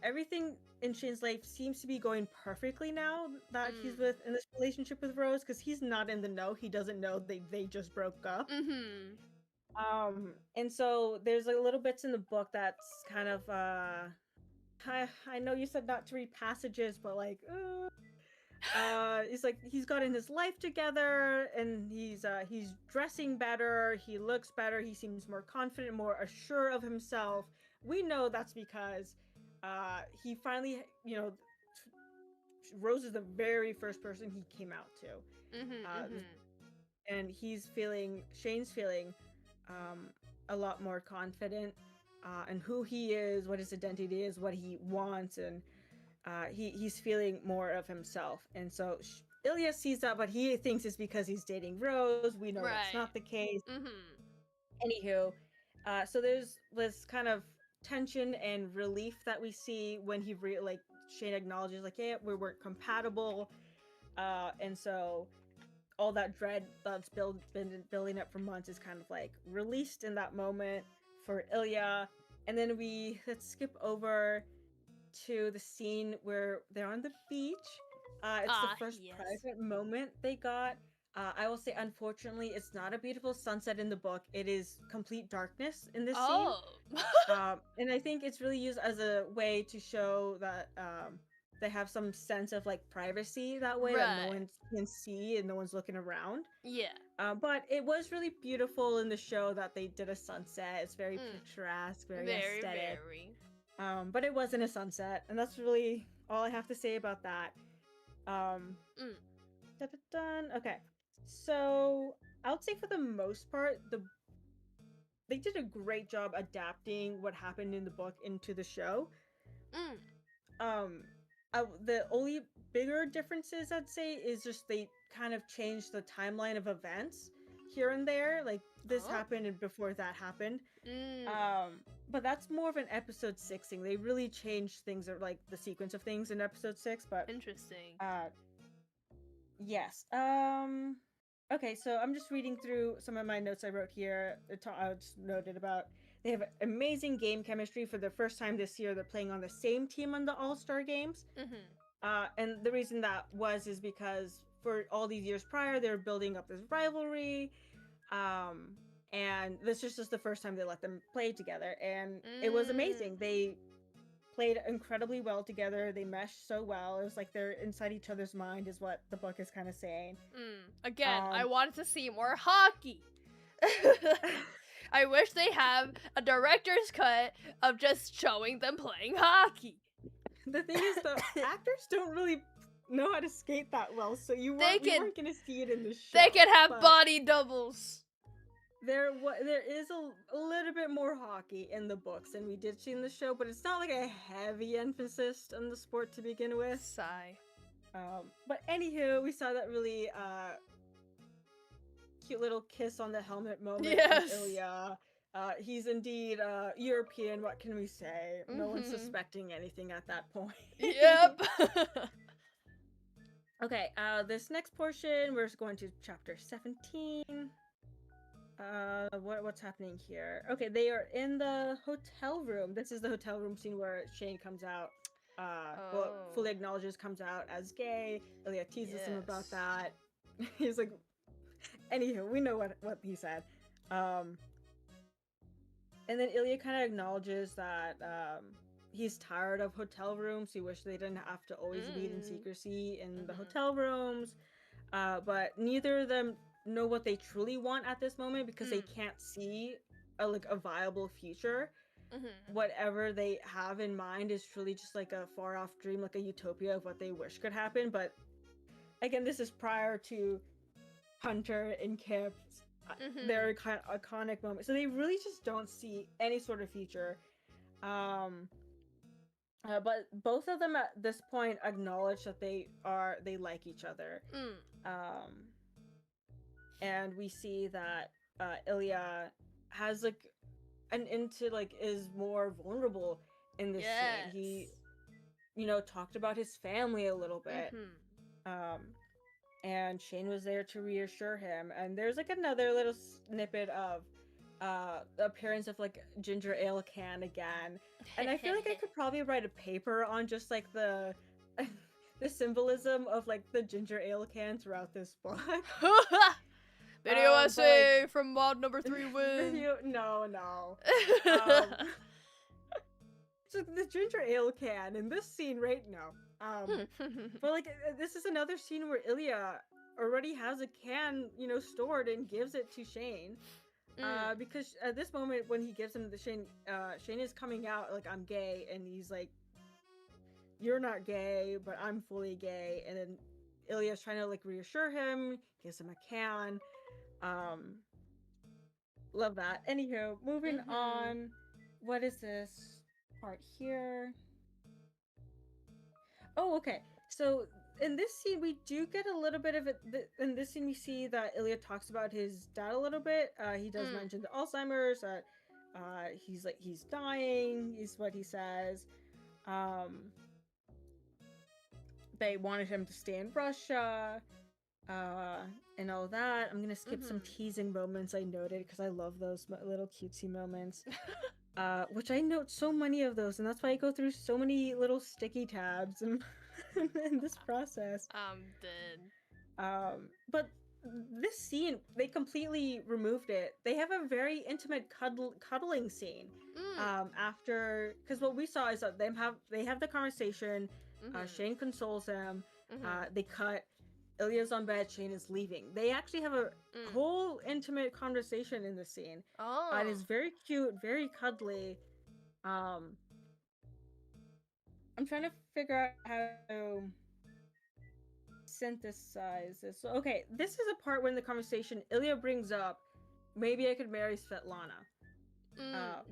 everything in Shane's life seems to be going perfectly now that he's Mm. with in this relationship with Rose, because he's not in the know. He doesn't know they just broke up. Mhm. And so there's like little bits in the book that's kind of I know you said not to read passages, but like it's like he's gotten his life together, and he's dressing better, he looks better, he seems more confident, more assured of himself. We know that's because he finally, Rose is the very first person he came out to. And Shane's feeling a lot more confident in who he is, what his identity is, what he wants, and he's feeling more of himself. And so Ilya sees that, but he thinks it's because he's dating Rose. We know that's not the case. Anywho, so there's this kind of tension and relief that we see when Shane acknowledges yeah, we weren't compatible, and so all that dread that's been building up for months is kind of released in that moment for Ilya. And then let's skip over to the scene where they're on the beach. It's the first private moment they got. I will say, unfortunately, it's not a beautiful sunset in the book. It is complete darkness in this scene. And I think it's really used as a way to show that they have some sense of privacy that way, that no one can see and no one's looking around. But it was really beautiful in the show that they did a sunset. It's very picturesque, very aesthetic. But it wasn't a sunset, and that's really all I have to say about that. Okay, so I would say for the most part, they did a great job adapting what happened in the book into the show. The only bigger differences I'd say is just they kind of changed the timeline of events here and there. This happened and before that happened. But that's more of an episode 6 thing. They really changed things, or the sequence of things in episode 6. But interesting. Yes. Okay, so I'm just reading through some of my notes I wrote here. I just noted about they have amazing game chemistry. For the first time this year, they're playing on the same team on the All-Star games. And the reason that is because for all these years prior, they were building up this rivalry. And this is just the first time they let them play together. And it was amazing. They played incredibly well together. They meshed so well. It was they're inside each other's mind, is what the book is kind of saying. Again, I wanted to see more hockey. I wish they have a director's cut of just showing them playing hockey. The thing is, the actors don't really know how to skate that well, so you weren't going to see it in the show. They can have body doubles. There is a little bit more hockey in the books than we did see in the show, but it's not a heavy emphasis on the sport to begin with. Sigh. But anywho, we saw that really cute little kiss on the helmet moment from Ilya. He's indeed European, what can we say? No one's suspecting anything at that point. Yep. Okay, this next portion, we're going to chapter 17. What's happening here? Okay, they are in the hotel room. This is the hotel room scene where Shane comes out. Fully acknowledges, comes out as gay. Ilya teases him about that. He's like, anywho, we know what he said. And then Ilya kind of acknowledges that he's tired of hotel rooms. He wished they didn't have to always meet in secrecy in the hotel rooms. But neither of them know what they truly want at this moment because they can't see a viable future. Whatever they have in mind is truly just a far off dream, a utopia of what they wish could happen. But again, this is prior to Hunter and Kip's their iconic moment, so they really just don't see any sort of future. But both of them at this point acknowledge that they like each other. And we see that Ilya has is more vulnerable in this scene. He talked about his family a little bit. And Shane was there to reassure him. And there's another little snippet of the appearance of ginger ale can again. And I feel I could probably write a paper on just the the symbolism of the ginger ale can throughout this book. Video essay from mod number 3 win. No. So the ginger ale can in this scene right now. But this is another scene where Ilya already has a can, stored and gives it to Shane. Because at this moment when he gives him the Shane is coming out I'm gay, and he's you're not gay, but I'm fully gay. And then Ilya's trying to like reassure him, gives him a can. Love that. Anywho, moving on. What is this part here? Oh, okay. So in this scene, we do get a little bit of it. In this scene, we see that Ilya talks about his dad a little bit. He does mention the Alzheimer's. That he's dying. Is what he says. They wanted him to stay in Russia. And all that. I'm gonna skip some teasing moments I noted because I love those little cutesy moments. Which I note so many of those, and that's why I go through so many little sticky tabs in this process. I'm dead. But this scene, they completely removed it. They have a very intimate cuddling scene. After, because what we saw is that they have the conversation. Shane consoles him. They cut. Ilya's on bed, Shane is leaving. They actually have a whole intimate conversation in the scene. It is very cute, very cuddly. I'm trying to figure out how to synthesize this. So, okay, this is a part when the conversation Ilya brings up, maybe I could marry Svetlana.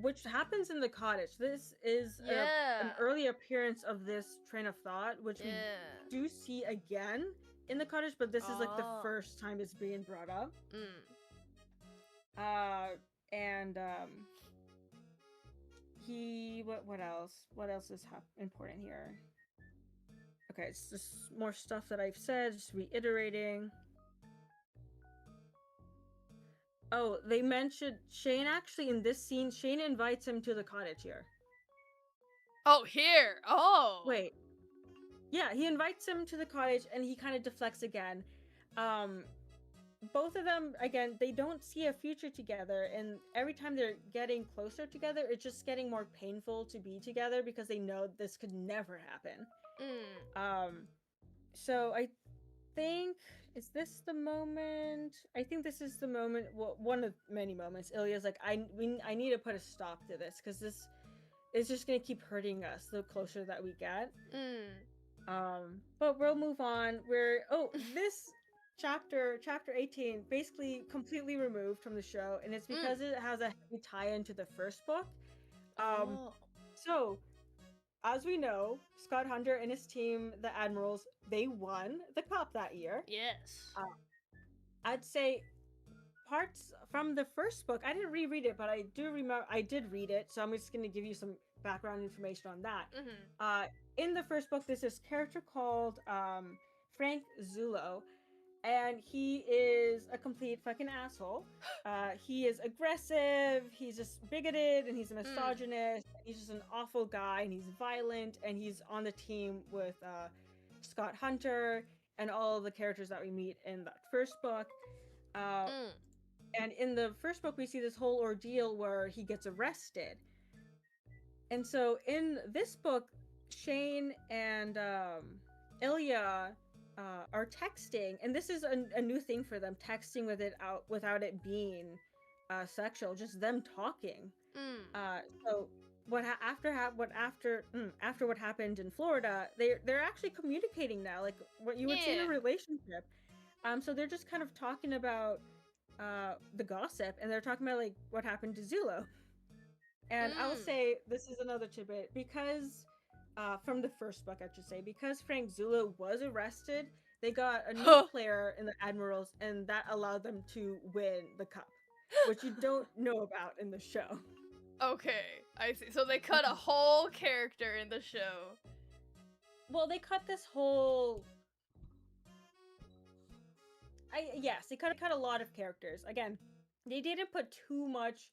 Which happens in the cottage. This is an early appearance of this train of thought, which we do see again in the cottage, but this is like the first time it's being brought up. What else is important here? Okay, it's just more stuff that I've said, just reiterating. Oh, they mentioned Shane actually in this scene. Shane invites him to the cottage here. Oh, here. Oh. Wait. Yeah, he invites him to the cottage and he kind of deflects again. Both of them, again, they don't see a future together, and every time they're getting closer together, it's just getting more painful to be together because they know this could never happen. So I think, is this the moment? I think this is the moment, well, one of many moments. Ilya's like, I need to put a stop to this because this is just going to keep hurting us the closer that we get. But we'll move on. This chapter 18, basically completely removed from the show, and it's because it has a heavy tie-in to the first book. So, as we know, Scott Hunter and his team, the Admirals, they won the cup that year. Yes. I'd say parts from the first book, I didn't reread it, but I do remember I did read it, so I'm just going to give you some background information on that. In the first book, there's this character called Frank Zulo, and he is a complete fucking asshole. He is aggressive, he's just bigoted, and he's a misogynist. He's just an awful guy, and he's violent, and he's on the team with Scott Hunter and all of the characters that we meet in that first book. And in the first book, we see this whole ordeal where he gets arrested. And so in this book, Shane and Ilya are texting, and this is a new thing for them, texting without it being sexual, just them talking. So after what happened in Florida, they're actually communicating now, like what you would see in a relationship. So they're just kind of talking about the gossip, and they're talking about like what happened to Zulo. And I will say this is another tidbit, because from the first book, I should say, because Frank Zulo was arrested, they got a new player in the Admirals, and that allowed them to win the cup, which you don't know about in the show. Okay, I see. So they cut a whole character in the show. Well, they cut this whole... Yes, they cut a lot of characters. Again, they didn't put too much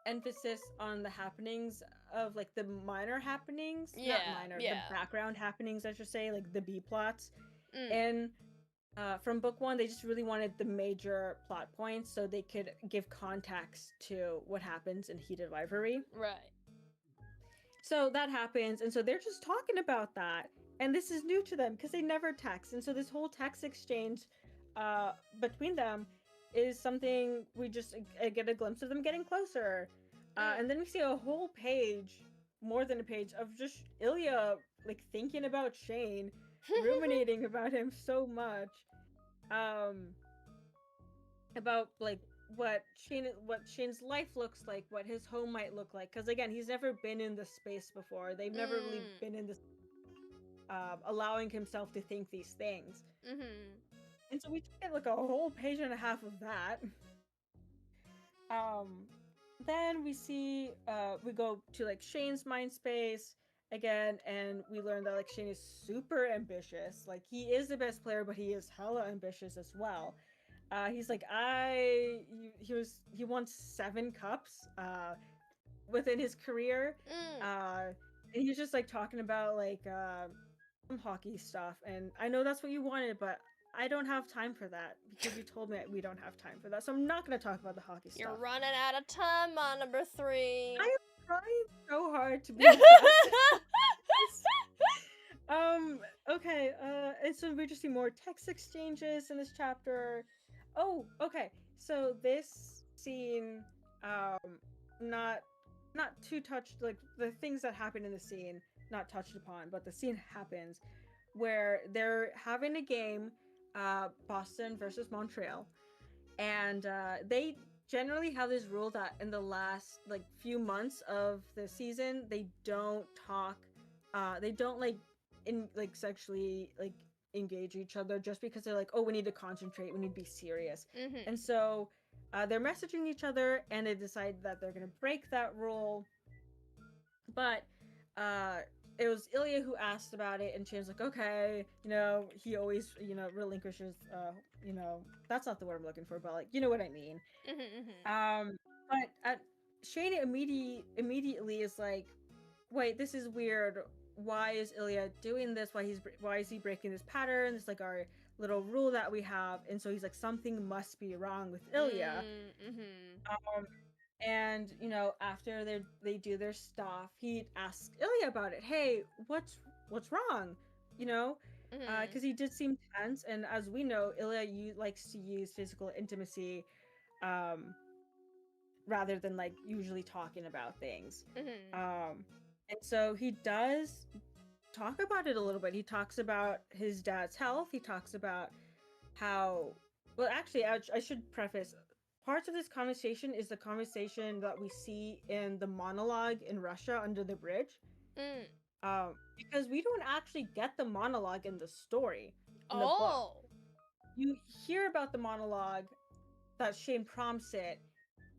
emphasis on the happenings of like the minor happenings, the background happenings, I should say, like the B plots. And from book one, they just really wanted the major plot points so they could give context to what happens in Heated Rivalry. Right. So that happens, and so they're just talking about that, and this is new to them because they never text, and so this whole text exchange between them is something we just get a glimpse of them getting closer. And then we see a whole page, more than a page, of just Ilya like thinking about Shane, ruminating about him so much. About like what Shane's life looks like, what his home might look like. Because again, he's never been in this space before. They've never really been in this, allowing himself to think these things. And so we get like a whole page and a half of that. Then we see, we go to like Shane's mind space again, and we learn that like Shane is super ambitious. Like he is the best player, but he is hella ambitious as well. He's like, he won 7 cups within his career. And he's just like talking about like some hockey stuff. And I know that's what you wanted, but I don't have time for that because you told me we don't have time for that. So I'm not going to talk about the hockey stuff. You're running out of time on number 3. I am trying so hard to be the best. Okay, and so we just see more text exchanges in this chapter. Oh, okay. So this scene, not too touched, like the things that happen in the scene, not touched upon, but the scene happens where they're having a game, Boston versus Montreal, and they generally have this rule that in the last like few months of the season, they don't talk, they don't like sexually like engage each other, just because they're like, oh, we need to concentrate, we need to be serious. And so they're messaging each other, and they decide that they're gonna break that rule. But it was Ilya who asked about it, and Shane's like, okay, he always, relinquishes, that's not the word I'm looking for, but like, you know what I mean. But Shane immediately is like, wait, this is weird. Why is Ilya doing this? Why is he breaking this pattern? It's like our little rule that we have. And so he's like, something must be wrong with Ilya. And after they do their stuff, he asks Ilya about it. Hey, what's wrong? Because he did seem tense, and as we know, Ilya likes to use physical intimacy, rather than like usually talking about things. And so he does talk about it a little bit. He talks about his dad's health. He talks about how, well, actually, I should preface, parts of this conversation is the conversation that we see in the monologue in Russia under the bridge. Because we don't actually get the monologue in the story. In the book. You hear about the monologue, that Shane prompts it,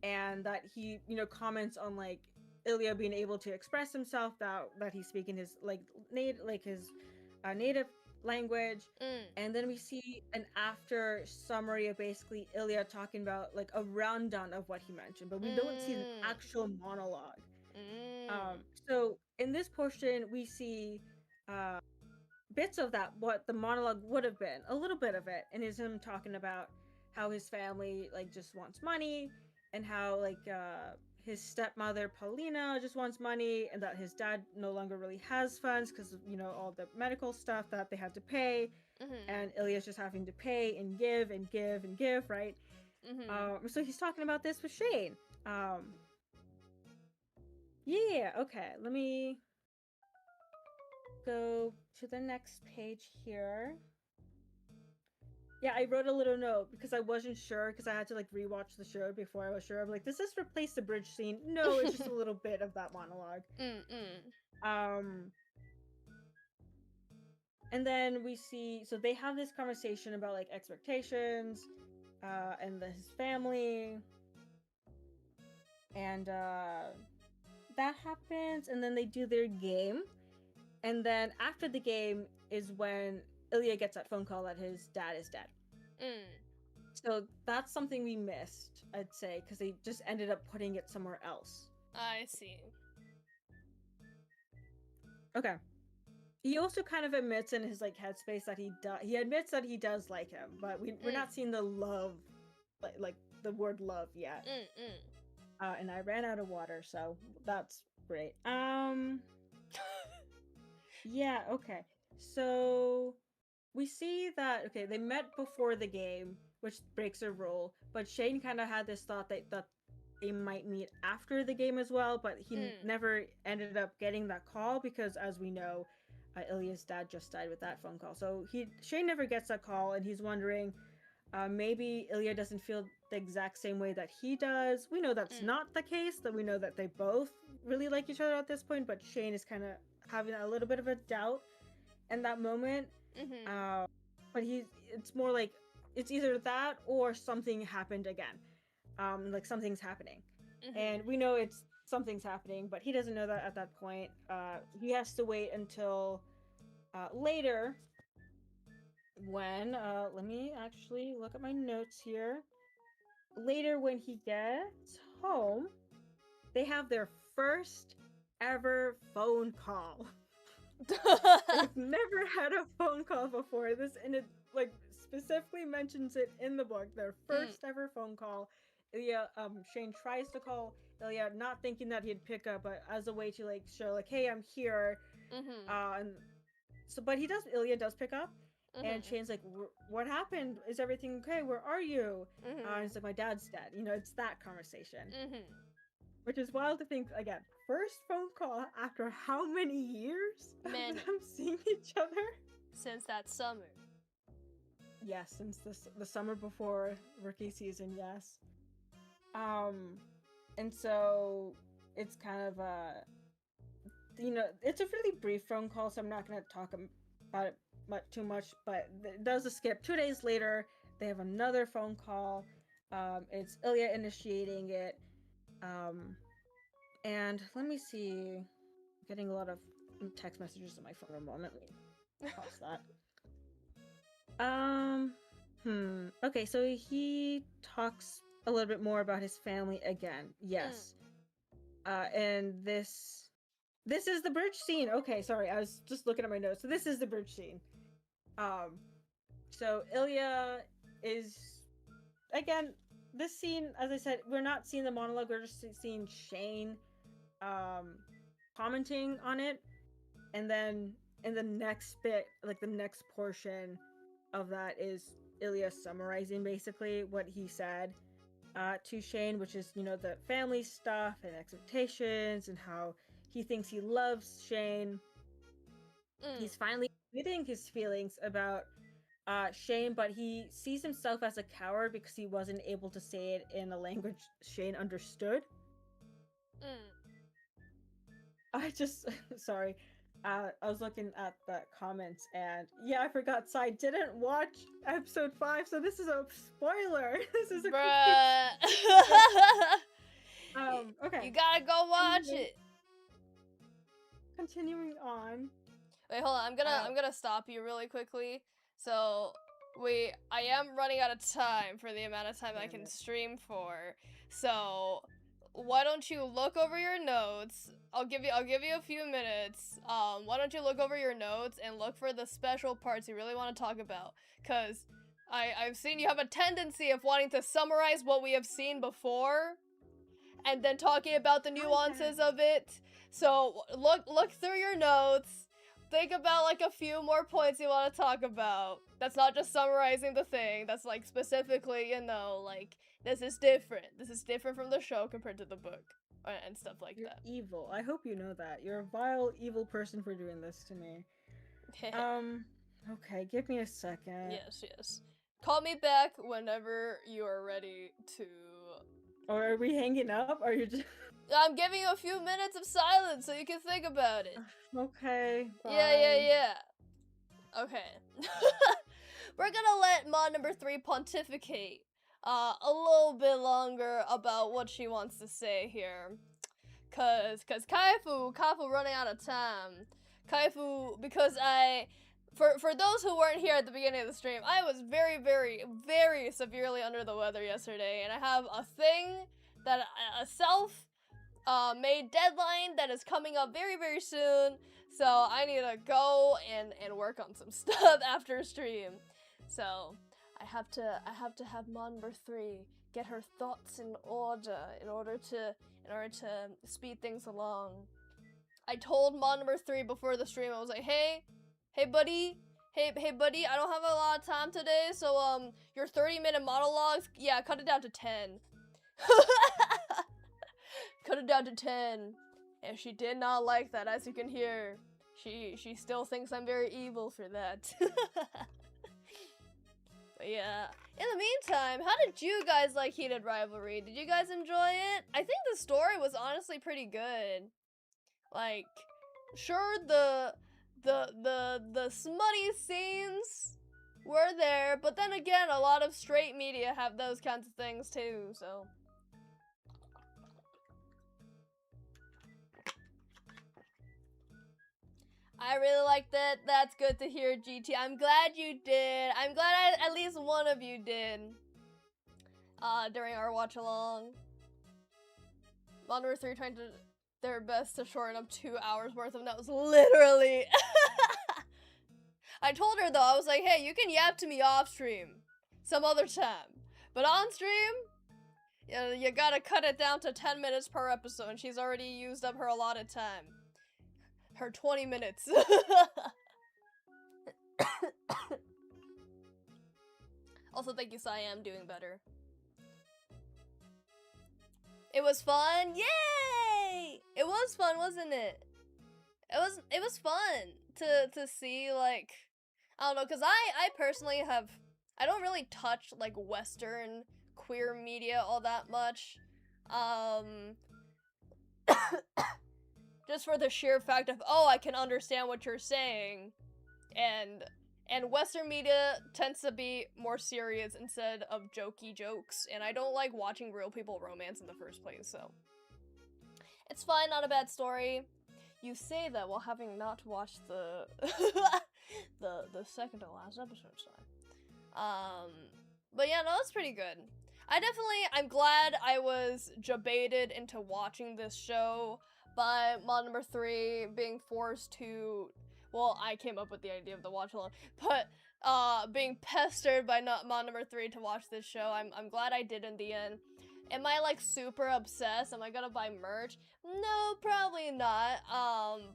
and that he, comments on like Ilya being able to express himself, that he's speaking his native language. And then we see an after summary of basically Ilya talking about like a rundown of what he mentioned, but we don't see an actual monologue. So in this portion we see bits of that, what the monologue would have been, a little bit of it, and is him talking about how his family like just wants money, and how like his stepmother Paulina just wants money, and that his dad no longer really has funds because of all the medical stuff that they had to pay, and Ilya's just having to pay and give and give and give, right? So he's talking about this with Shane. Yeah, okay, let me go to the next page here. Yeah, I wrote a little note because I wasn't sure, because I had to like rewatch the show before I was sure. I'm like, does this replace the bridge scene? No, it's just a little bit of that monologue. And then we see, so they have this conversation about like expectations, and his family, and that happens, and then they do their game, and then after the game is when Ilya gets that phone call that his dad is dead. So that's something we missed, I'd say, because they just ended up putting it somewhere else. I see. Okay. He also kind of admits in his like headspace that he admits that he does like him, but we're not seeing the love, like the word love yet. And I ran out of water, so that's great. Yeah, okay. So we see that, okay, they met before the game, which breaks a rule, but Shane kind of had this thought that they might meet after the game as well, but he never ended up getting that call because, as we know, Ilya's dad just died with that phone call. So Shane never gets that call, and he's wondering, maybe Ilya doesn't feel the exact same way that he does. We know that's not the case, that we know that they both really like each other at this point, but Shane is kind of having a little bit of a doubt in that moment. But it's more like, it's either that or something happened again. Like something's happening. And we know something's happening, but he doesn't know that at that point. He has to wait until later when, let me actually look at my notes here. Later when he gets home, they have their first ever phone call. They've never had a phone call before. And it like specifically mentions it in the book. Their first ever phone call. Ilya, Shane tries to call Ilya, not thinking that he'd pick up, but as a way to like show like, hey, I'm here. And so, but Ilya does pick up, and Shane's like, what happened? Is everything okay? Where are you? And he's like, my dad's dead. You know, it's that conversation. Which is wild to think, again, first phone call after how many years of them seeing each other? Since that summer. Yes, since the summer before rookie season, yes. And so it's kind of it's a really brief phone call, so I'm not going to talk about it too much, but it does a skip. 2 days later, they have another phone call. It's Ilya initiating it. And let me see. I'm getting a lot of text messages on my phone. A moment. Let me pause that. Okay, so he talks a little bit more about his family again. Yes. And this is the bridge scene. Okay, sorry, I was just looking at my notes. So this is the bridge scene. So Ilya is, again, this scene, as I said, we're not seeing the monologue, we're just seeing Shane commenting on it. And then in the next bit, like the next portion of that is Ilya summarizing basically what he said to Shane, which is, the family stuff and expectations and how he thinks he loves Shane. He's finally admitting his feelings about Shane, but he sees himself as a coward because he wasn't able to say it in a language Shane understood. Sorry. I was looking at the comments, and yeah, I forgot Sai didn't watch episode 5, so this is a spoiler. This is a Bruh. Okay. You gotta go watch it. Continuing on. Wait, hold on. I'm gonna stop you really quickly. So, I am running out of time for the amount of time I can stream for. So, why don't you look over your notes? I'll give you a few minutes. Why don't you look over your notes and look for the special parts you really want to talk about? Cause I've seen you have a tendency of wanting to summarize what we have seen before, and then talking about the nuances of it. So look through your notes. Think about like a few more points you want to talk about. That's not just summarizing the thing. That's like specifically, like this is different. This is different from the show compared to the book and stuff like You're that. Evil. I hope you know that. You're a vile, evil person for doing this to me. Okay, give me a second. Yes. Call me back whenever you are ready to. Or are we hanging up? Or are you just... I'm giving you a few minutes of silence so you can think about it. Okay. Bye. Yeah. Okay. We're gonna let mod number 3 pontificate a little bit longer about what she wants to say here. Cause Kaifu running out of time. Kaifu, because for those who weren't here at the beginning of the stream, I was very, very, very severely under the weather yesterday, and I have a thing that a self-made deadline that is coming up very, very soon. So I need to go and work on some stuff after stream. So I have to have mod number 3 get her thoughts in order to speed things along. I told mod number 3 before the stream, I was like, hey buddy, I don't have a lot of time today, so your 30-minute monologues, yeah, cut it down to 10. Cut it down to 10. And she did not like that, as you can hear. She still thinks I'm very evil for that. But yeah. In the meantime, how did you guys like Heated Rivalry? Did you guys enjoy it? I think the story was honestly pretty good. Like, sure, the smutty scenes were there, but then again, a lot of straight media have those kinds of things too, so. I really liked it. That's good to hear, GT. I'm glad you did. I'm glad at least one of you did. During our watch along. Modern 3 trying to their best to shorten up 2 hours worth of notes. Literally. I told her though, I was like, hey, you can yap to me off stream some other time. But on stream, you gotta cut it down to 10 minutes per episode, and she's already used up her allotted time. Her 20 minutes. Also, thank you, Sai. I'm doing better. It was fun. Yay! It was fun, wasn't it? It was fun to see, like, I don't know, cause I personally I don't really touch like Western queer media all that much. Just for the sheer fact of, oh, I can understand what you're saying, and Western media tends to be more serious instead of jokey jokes, and I don't like watching real people romance in the first place, so. It's fine, not a bad story. You say that while having not watched the the second to last episode, so. But yeah, no, it's pretty good. I'm glad I was jebaited into watching this show by Mod number 3 being forced to, well, I came up with the idea of the watch along, but being pestered by Mod number 3 to watch this show. I'm glad I did in the end. Am I like super obsessed? Am I gonna buy merch? No, probably not.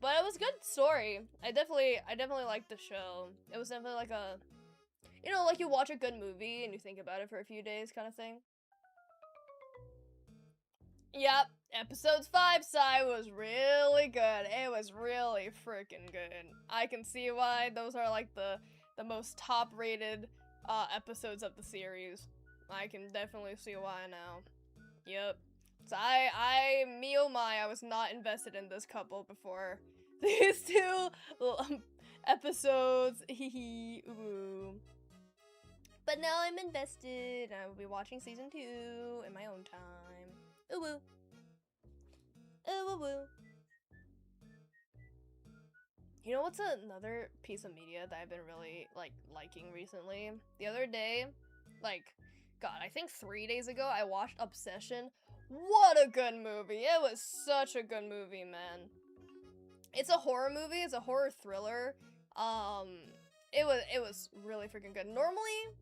But it was a good story. I definitely liked the show. It was definitely like a, you know, like you watch a good movie and you think about it for a few days kind of thing. Yep, episode 5 Sai was really good. It was really freaking good. I can see why those are like the most top rated episodes of the series. I can definitely see why now. Yep. So me oh my, I was not invested in this couple before these 2 episodes. Hee ooh. But now I'm invested. I will be watching season 2 in my own time. Ooh woo. Ooh woo woo. You know what's another piece of media that I've been really liking recently? The other day, like, God, I think 3 days ago, I watched Obsession. What a good movie! It was such a good movie, man. It's a horror movie. It's a horror thriller. It was really freaking good. Normally,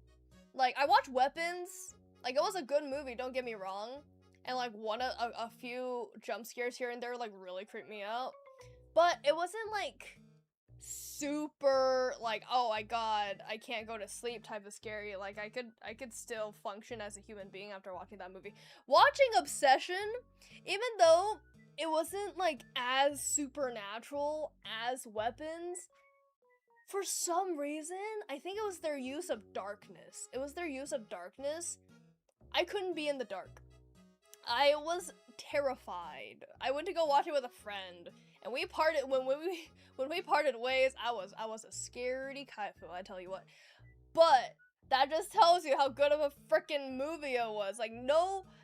like, I watch Weapons. Like, it was a good movie. Don't get me wrong. And like a few jump scares here and there like really creeped me out. But it wasn't like super like, oh my god, I can't go to sleep type of scary. Like I could still function as a human being after watching that movie. Watching Obsession, even though it wasn't like as supernatural as Weapons, for some reason, I think it was their use of darkness. I couldn't be in the dark. I was terrified. I went to go watch it with a friend, and we parted when we parted ways. I was a scaredy Kaifu, I tell you what. But that just tells you how good of a freaking movie it was. Like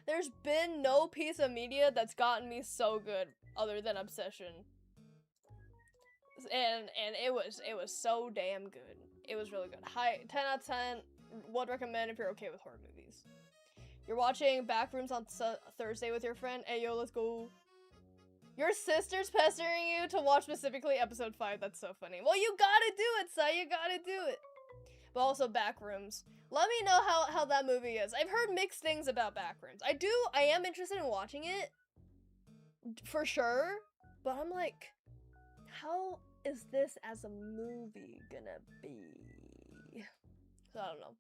there's been no piece of media that's gotten me so good other than Obsession. And it was so damn good. It was really good. 10 out of 10. Would recommend if you're okay with horror movies. You're watching Backrooms on Thursday with your friend. Hey, yo, let's go. Your sister's pestering you to watch specifically episode 5. That's so funny. Well, you gotta do it, Sai. You gotta do it. But also Backrooms. Let me know how that movie is. I've heard mixed things about Backrooms. I am interested in watching it. For sure. But I'm like, how is this as a movie gonna be? So I don't know.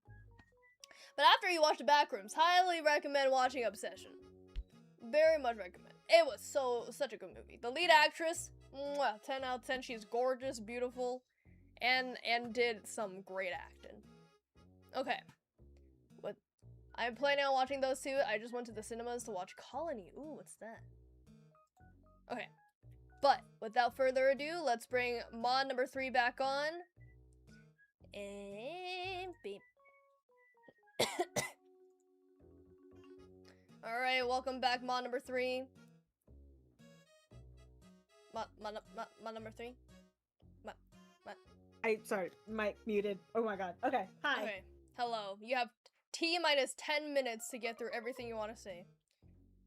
But after you watch the Backrooms, highly recommend watching Obsession. Very much recommend. It was such a good movie. The lead actress, mwah, 10 out of 10. She's gorgeous, beautiful, and did some great acting. Okay. What? I'm planning on watching those two. I just went to the cinemas to watch Colony. Ooh, what's that? Okay. But without further ado, let's bring mod number 3 back on. And beep. Alright, welcome back, mod number 3. Mod number 3? Sorry, mic muted. Oh my god. Okay, hi. Okay, hello. You have T-minus 10 minutes to get through everything you want to say.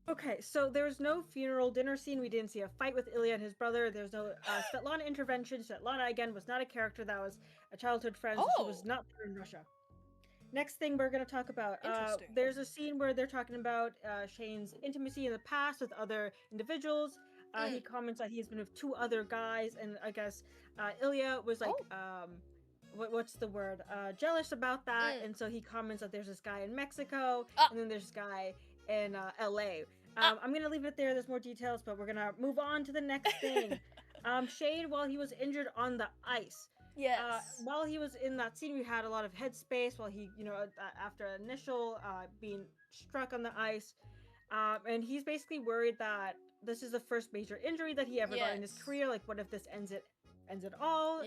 Okay, so there's no funeral dinner scene. We didn't see a fight with Ilya and his brother. There's no Svetlana intervention. Svetlana, again, was not a character that was a childhood friend. So she was not there in Russia. Next thing we're going to talk about, there's a scene where they're talking about Shane's intimacy in the past with other individuals. He comments that he's been with 2 other guys, and I guess Ilya was like, what's the word? Jealous about that, and so he comments that there's this guy in Mexico, and then there's this guy in LA. I'm gonna leave it there. There's more details, but we're gonna move on to the next thing. Shane, while he was injured on the ice, while he was in that scene, we had a lot of headspace while he, after initial being struck on the ice, and he's basically worried that this is the first major injury that he ever got in his career. Like, what if this ends it all?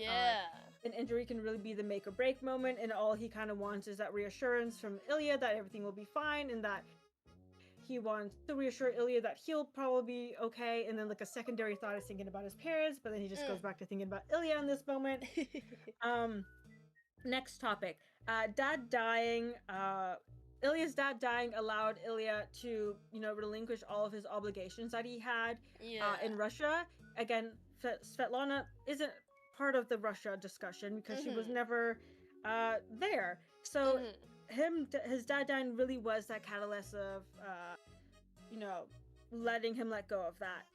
An injury can really be the make or break moment, and all he kind of wants is that reassurance from Ilya that everything will be fine, and that he wants to reassure Ilya that he'll probably be okay. And then, like, a secondary thought is thinking about his parents, but then he just goes back to thinking about Ilya in this moment. Next topic. Dad dying. Ilya's dad dying allowed Ilya to, relinquish all of his obligations that he had in Russia. Again, Svetlana isn't part of the Russia discussion because she was never there. So his dad dying really was that catalyst of, letting him let go of that.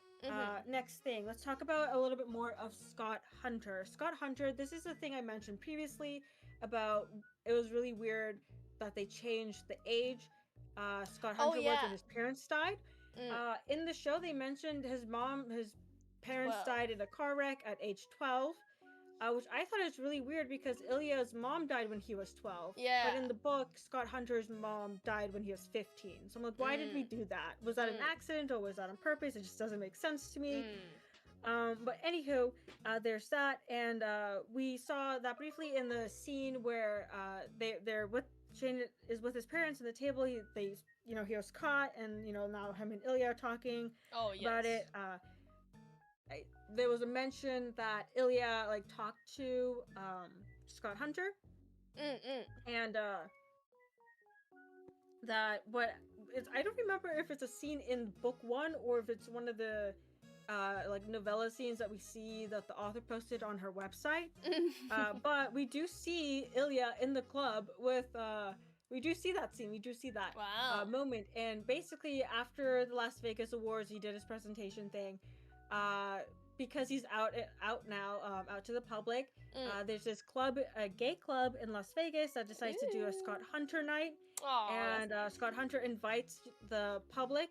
Next thing, let's talk about a little bit more of Scott Hunter. Scott Hunter, this is the thing I mentioned previously about it was really weird that they changed the age Scott Hunter was when his parents died. In the show, they mentioned his parents died in a car wreck at age 12, which I thought was really weird because Ilya's mom died when he was 12. But in the book, Scott Hunter's mom died when he was 15. So I'm like, why did we do that? Was that an accident or was that on purpose? It just doesn't make sense to me. But anywho, there's that, and we saw that briefly in the scene where they're with Shane is with his parents at the table. He was caught, and now him and Ilya are talking about it. There was a mention that Ilya talked to Scott Hunter, and that I don't remember if it's a scene in book 1 or if it's one of the novella scenes that we see that the author posted on her website. But we do see Ilya in the club with we do see that scene. We do see that moment. And basically after the Las Vegas Awards, he did his presentation thing. Because he's out now, out to the public. There's this club, a gay club in Las Vegas that decides to do a Scott Hunter night. And Scott Hunter invites the public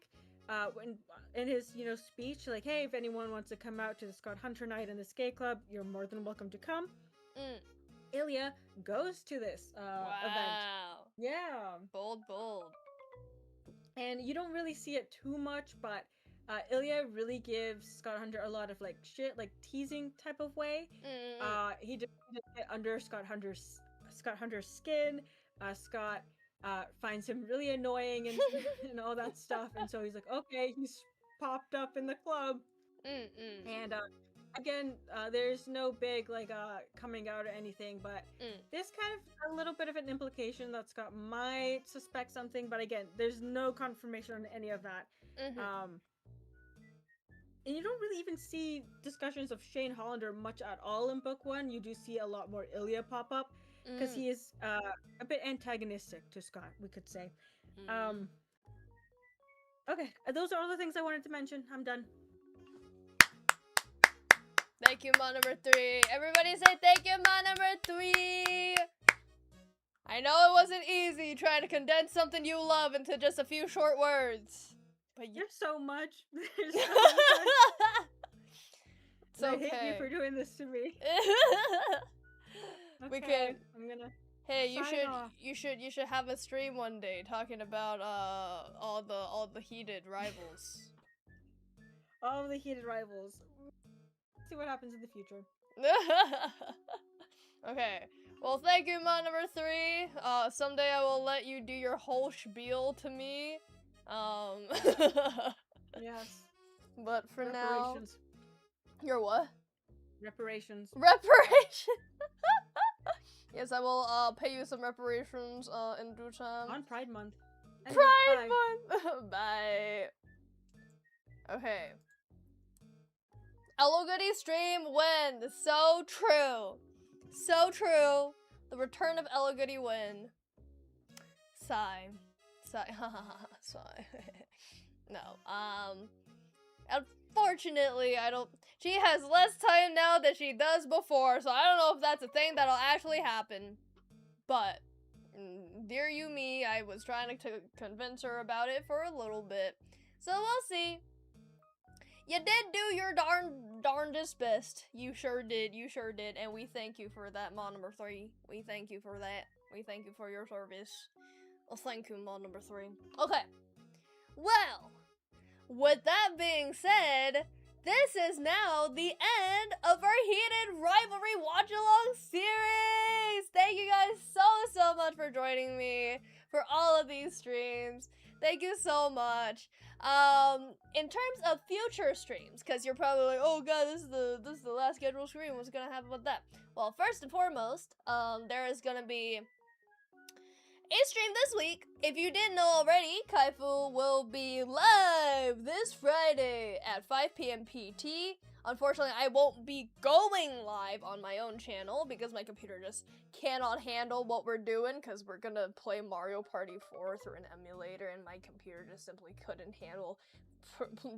in his speech, like, hey, if anyone wants to come out to the Scott Hunter night in this gay club, you're more than welcome to come. Ilya goes to this event. Yeah, bold. And you don't really see it too much, but Ilya really gives Scott Hunter a lot of shit, teasing type of way. He just get under Scott Hunter's skin. Scott finds him really annoying and all that stuff, and so he's like, okay, he's popped up in the club. And again, there's no big coming out or anything, but there's kind of a little bit of an implication that Scott might suspect something, but again, there's no confirmation on any of that. And you don't really even see discussions of Shane Hollander much at all in book 1. You do see a lot more Ilya pop up because he is a bit antagonistic to Scott, we could say. Okay, those are all the things I wanted to mention. I'm done. Thank you, mod number 3. Everybody say thank you, mod number 3. I know it wasn't easy trying to condense something you love into just a few short words. But There's so much. There's so much. It's I okay. hate you for doing this to me. We Okay, can. I'm gonna. Hey, you sign off. should have a stream one day talking about all the heated rivals. All of the heated rivals. See what happens in the future. Okay. Well, thank you, mod number 3. Someday I will let you do your whole spiel to me. Yes. But for now, Reparations. your what? Reparations. Reparation. Yes, I will pay you some reparations in due time. On Pride Month. Pride Month. Bye. Okay. Hello Goody stream win. So true. So true. The return of Ella Goody win. Sigh. Sigh. Sigh. No. Unfortunately, I don't. She has less time now than she does before, so I don't know if that's a thing that'll actually happen. But, dear you me, I was trying to convince her about it for a little bit. So we'll see. You did do your darndest best. You sure did, and we thank you for that, mod number 3. We thank you for that. We thank you for your service. Well, thank you, mod number 3. Okay. Well, with that being said, this is now the end of our Heated Rivalry watch-along series! Thank you guys so much for joining me for all of these streams. Thank you so much. In terms of future streams, because you're probably like, oh god, this is the last scheduled stream, what's gonna happen with that? Well, first and foremost, there is gonna be a stream this week. If you didn't know already, Kaifu will be live this Friday at 5 p.m. PT. Unfortunately, I won't be going live on my own channel because my computer just cannot handle what we're doing, because we're gonna play Mario Party 4 through an emulator, and my computer just simply couldn't handle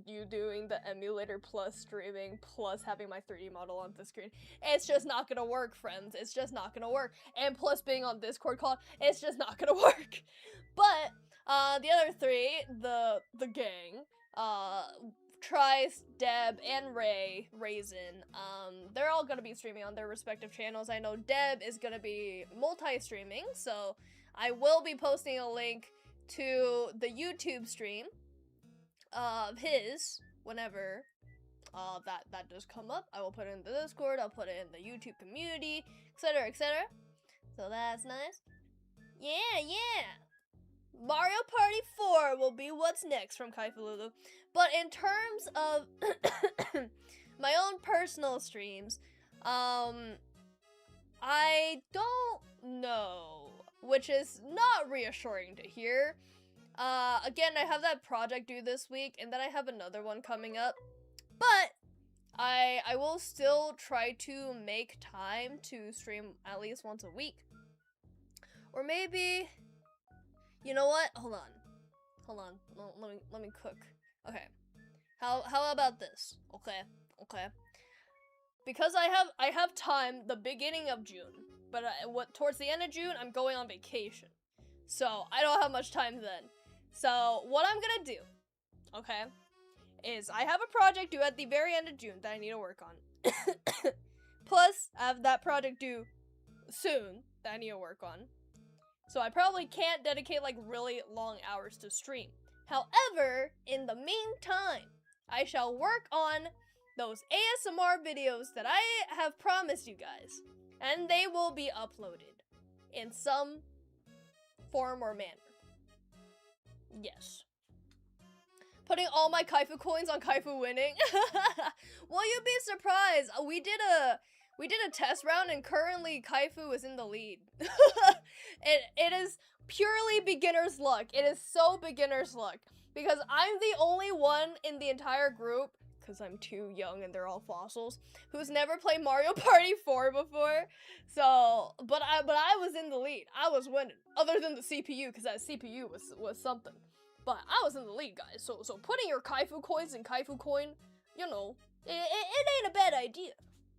you doing the emulator plus streaming plus having my 3D model on the screen. It's just not gonna work, friends. It's just not gonna work. And plus being on Discord call, it's just not gonna work. But the other 3, the gang, Trice, Deb, and Raisin, they're all gonna be streaming on their respective channels. I know Deb is gonna be multi-streaming, so I will be posting a link to the YouTube stream of his whenever that does come up. I will put it in the Discord, I'll put it in the YouTube community, etc, etc. So that's nice. Yeah. Mario Party 4 will be what's next from Kaifu Lulu. But in terms of my own personal streams, I don't know, which is not reassuring to hear. Again, I have that project due this week, and then I have another one coming up. But I will still try to make time to stream at least once a week. Or maybe, you know what? Hold on. Let me cook. Okay. How about this? Okay. Because I have time the beginning of June, but towards the end of June I'm going on vacation. So, I don't have much time then. So, what I'm gonna do, okay, is I have a project due at the very end of June that I need to work on. Plus, I have that project due soon that I need to work on. So I probably can't dedicate like really long hours to stream. However, in the meantime, I shall work on those ASMR videos that I have promised you guys. And they will be uploaded in some form or manner. Yes. Putting all my Kaifu coins on Kaifu winning. Will you be surprised? We did a test round and currently Kaifu is in the lead. It is purely beginner's luck. It is so beginner's luck. Because I'm the only one in the entire group, because I'm too young and they're all fossils, who's never played Mario Party 4 before. So, but I was in the lead. I was winning. Other than the CPU, because that CPU was something. But I was in the lead, guys. So putting your Kaifu coins in Kaifu coin, you know, it ain't a bad idea.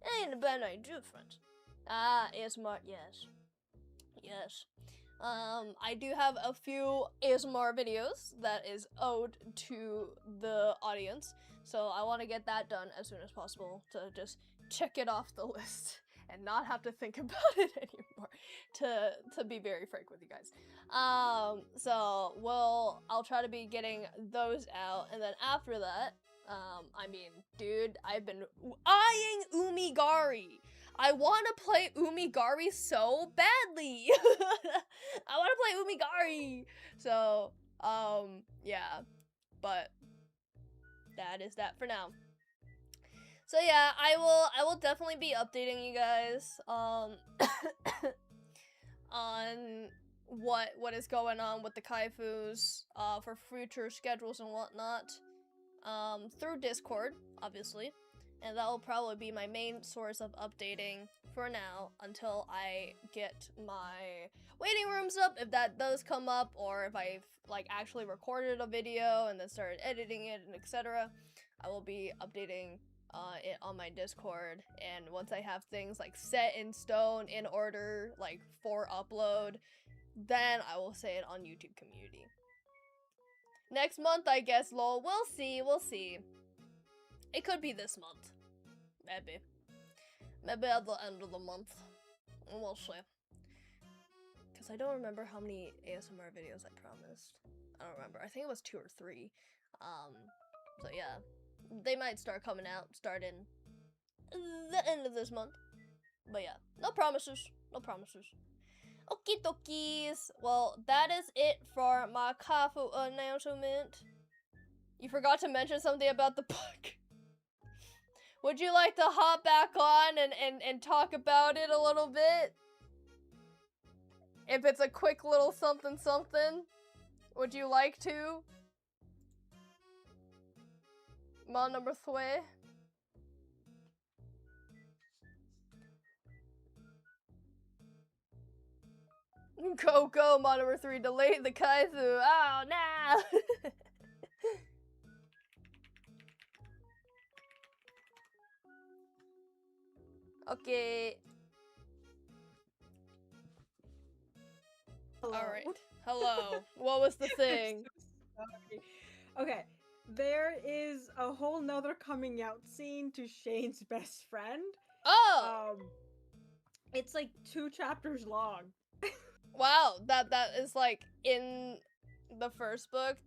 It ain't a bad idea, friends. Ah, it's smart, yes. Yes. I do have a few ASMR videos that is owed to the audience, so I want to get that done as soon as possible to just check it off the list and not have to think about it anymore, to be very frank with you guys. So I'll try to be getting those out, and then after that, I mean, dude, I've been eyeing Umigari. I want to play Umigari so badly. I want to play Umigari. So, yeah, but that is that for now. So yeah, I will definitely be updating you guys on what is going on with the Kaifus for future schedules and whatnot through Discord, obviously, and that will probably be my main source of updating for now until I get my waiting rooms up, if that does come up, or if I've like actually recorded a video and then started editing it and etc. I will be updating it on my Discord, and once I have things like set in stone in order, like for upload, then I will say it on YouTube community. Next month, I guess, lol. We'll see, we'll see. It could be this month. Maybe. Maybe at the end of the month. We'll see. Because I don't remember how many ASMR videos I promised. I don't remember. I think it was 2 or 3. So yeah. They might start coming out starting the end of this month. But yeah, no promises. No promises. Okie dokies. Well, that is it for my Kaifu announcement. You forgot to mention something about the book. Would you like to hop back on and talk about it a little bit? If it's a quick little something something, would you like to? Ma number 3. Go, ma number 3, delete the Kaifu. Oh, no! Okay. Alright. Hello. What was the thing? So sorry. Okay. There is a whole nother coming out scene to Shane's best friend. Oh! It's like 2 chapters long. Wow, that is like in the first book?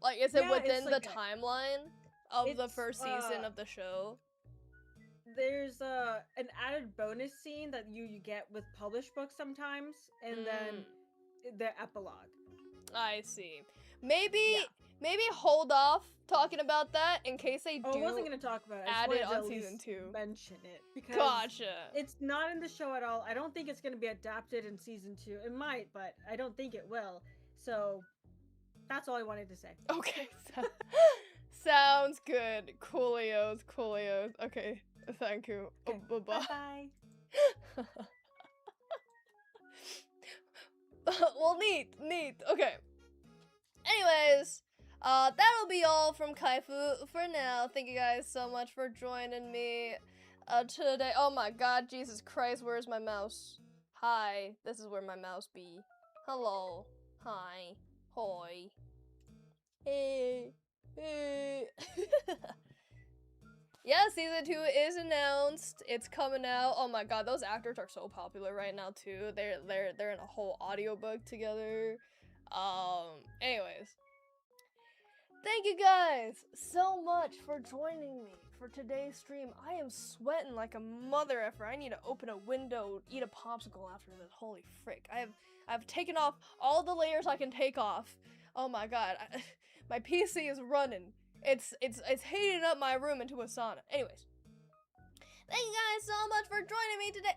Like, is it within like the timeline of the first season of the show? There's an added bonus scene that you get with published books sometimes, and then the epilogue. I see. Maybe hold off talking about that in case they do. I wasn't gonna talk about it. Add it on season 2. Mention it because Gotcha. It's not in the show at all. I don't think it's gonna be adapted in season 2. It might, but I don't think it will. So that's all I wanted to say. Okay. Sounds good. Coolios. Okay. Thank you. Okay. Bye-bye. Bye. Well, neat. Okay. Anyways, that'll be all from Kaifu for now. Thank you guys so much for joining me today. Oh my god, Jesus Christ, where's my mouse? Hi, this is where my mouse be. Hello. Hi. Hoi. Hey. Yeah, season 2 is announced. It's coming out. Oh my god, those actors are so popular right now too. They're in a whole audiobook together. Anyways. Thank you guys so much for joining me for today's stream. I am sweating like a mother effer. I need to open a window, eat a popsicle after this. Holy frick. I've taken off all the layers I can take off. Oh my god. My PC is running. It's heating up my room into a sauna. Anyways. Thank you guys so much for joining me today.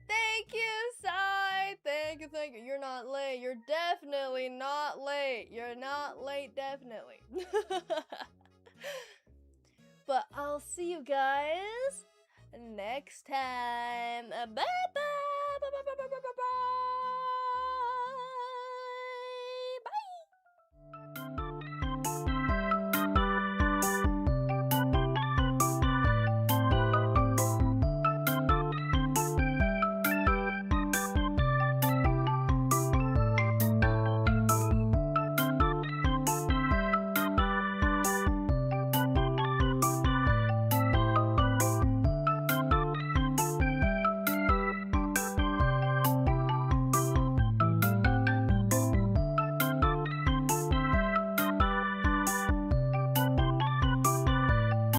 Thank you, Sai. Thank you. You're not late. You're definitely not late. You're not late, definitely. But I'll see you guys next time. Bye-bye.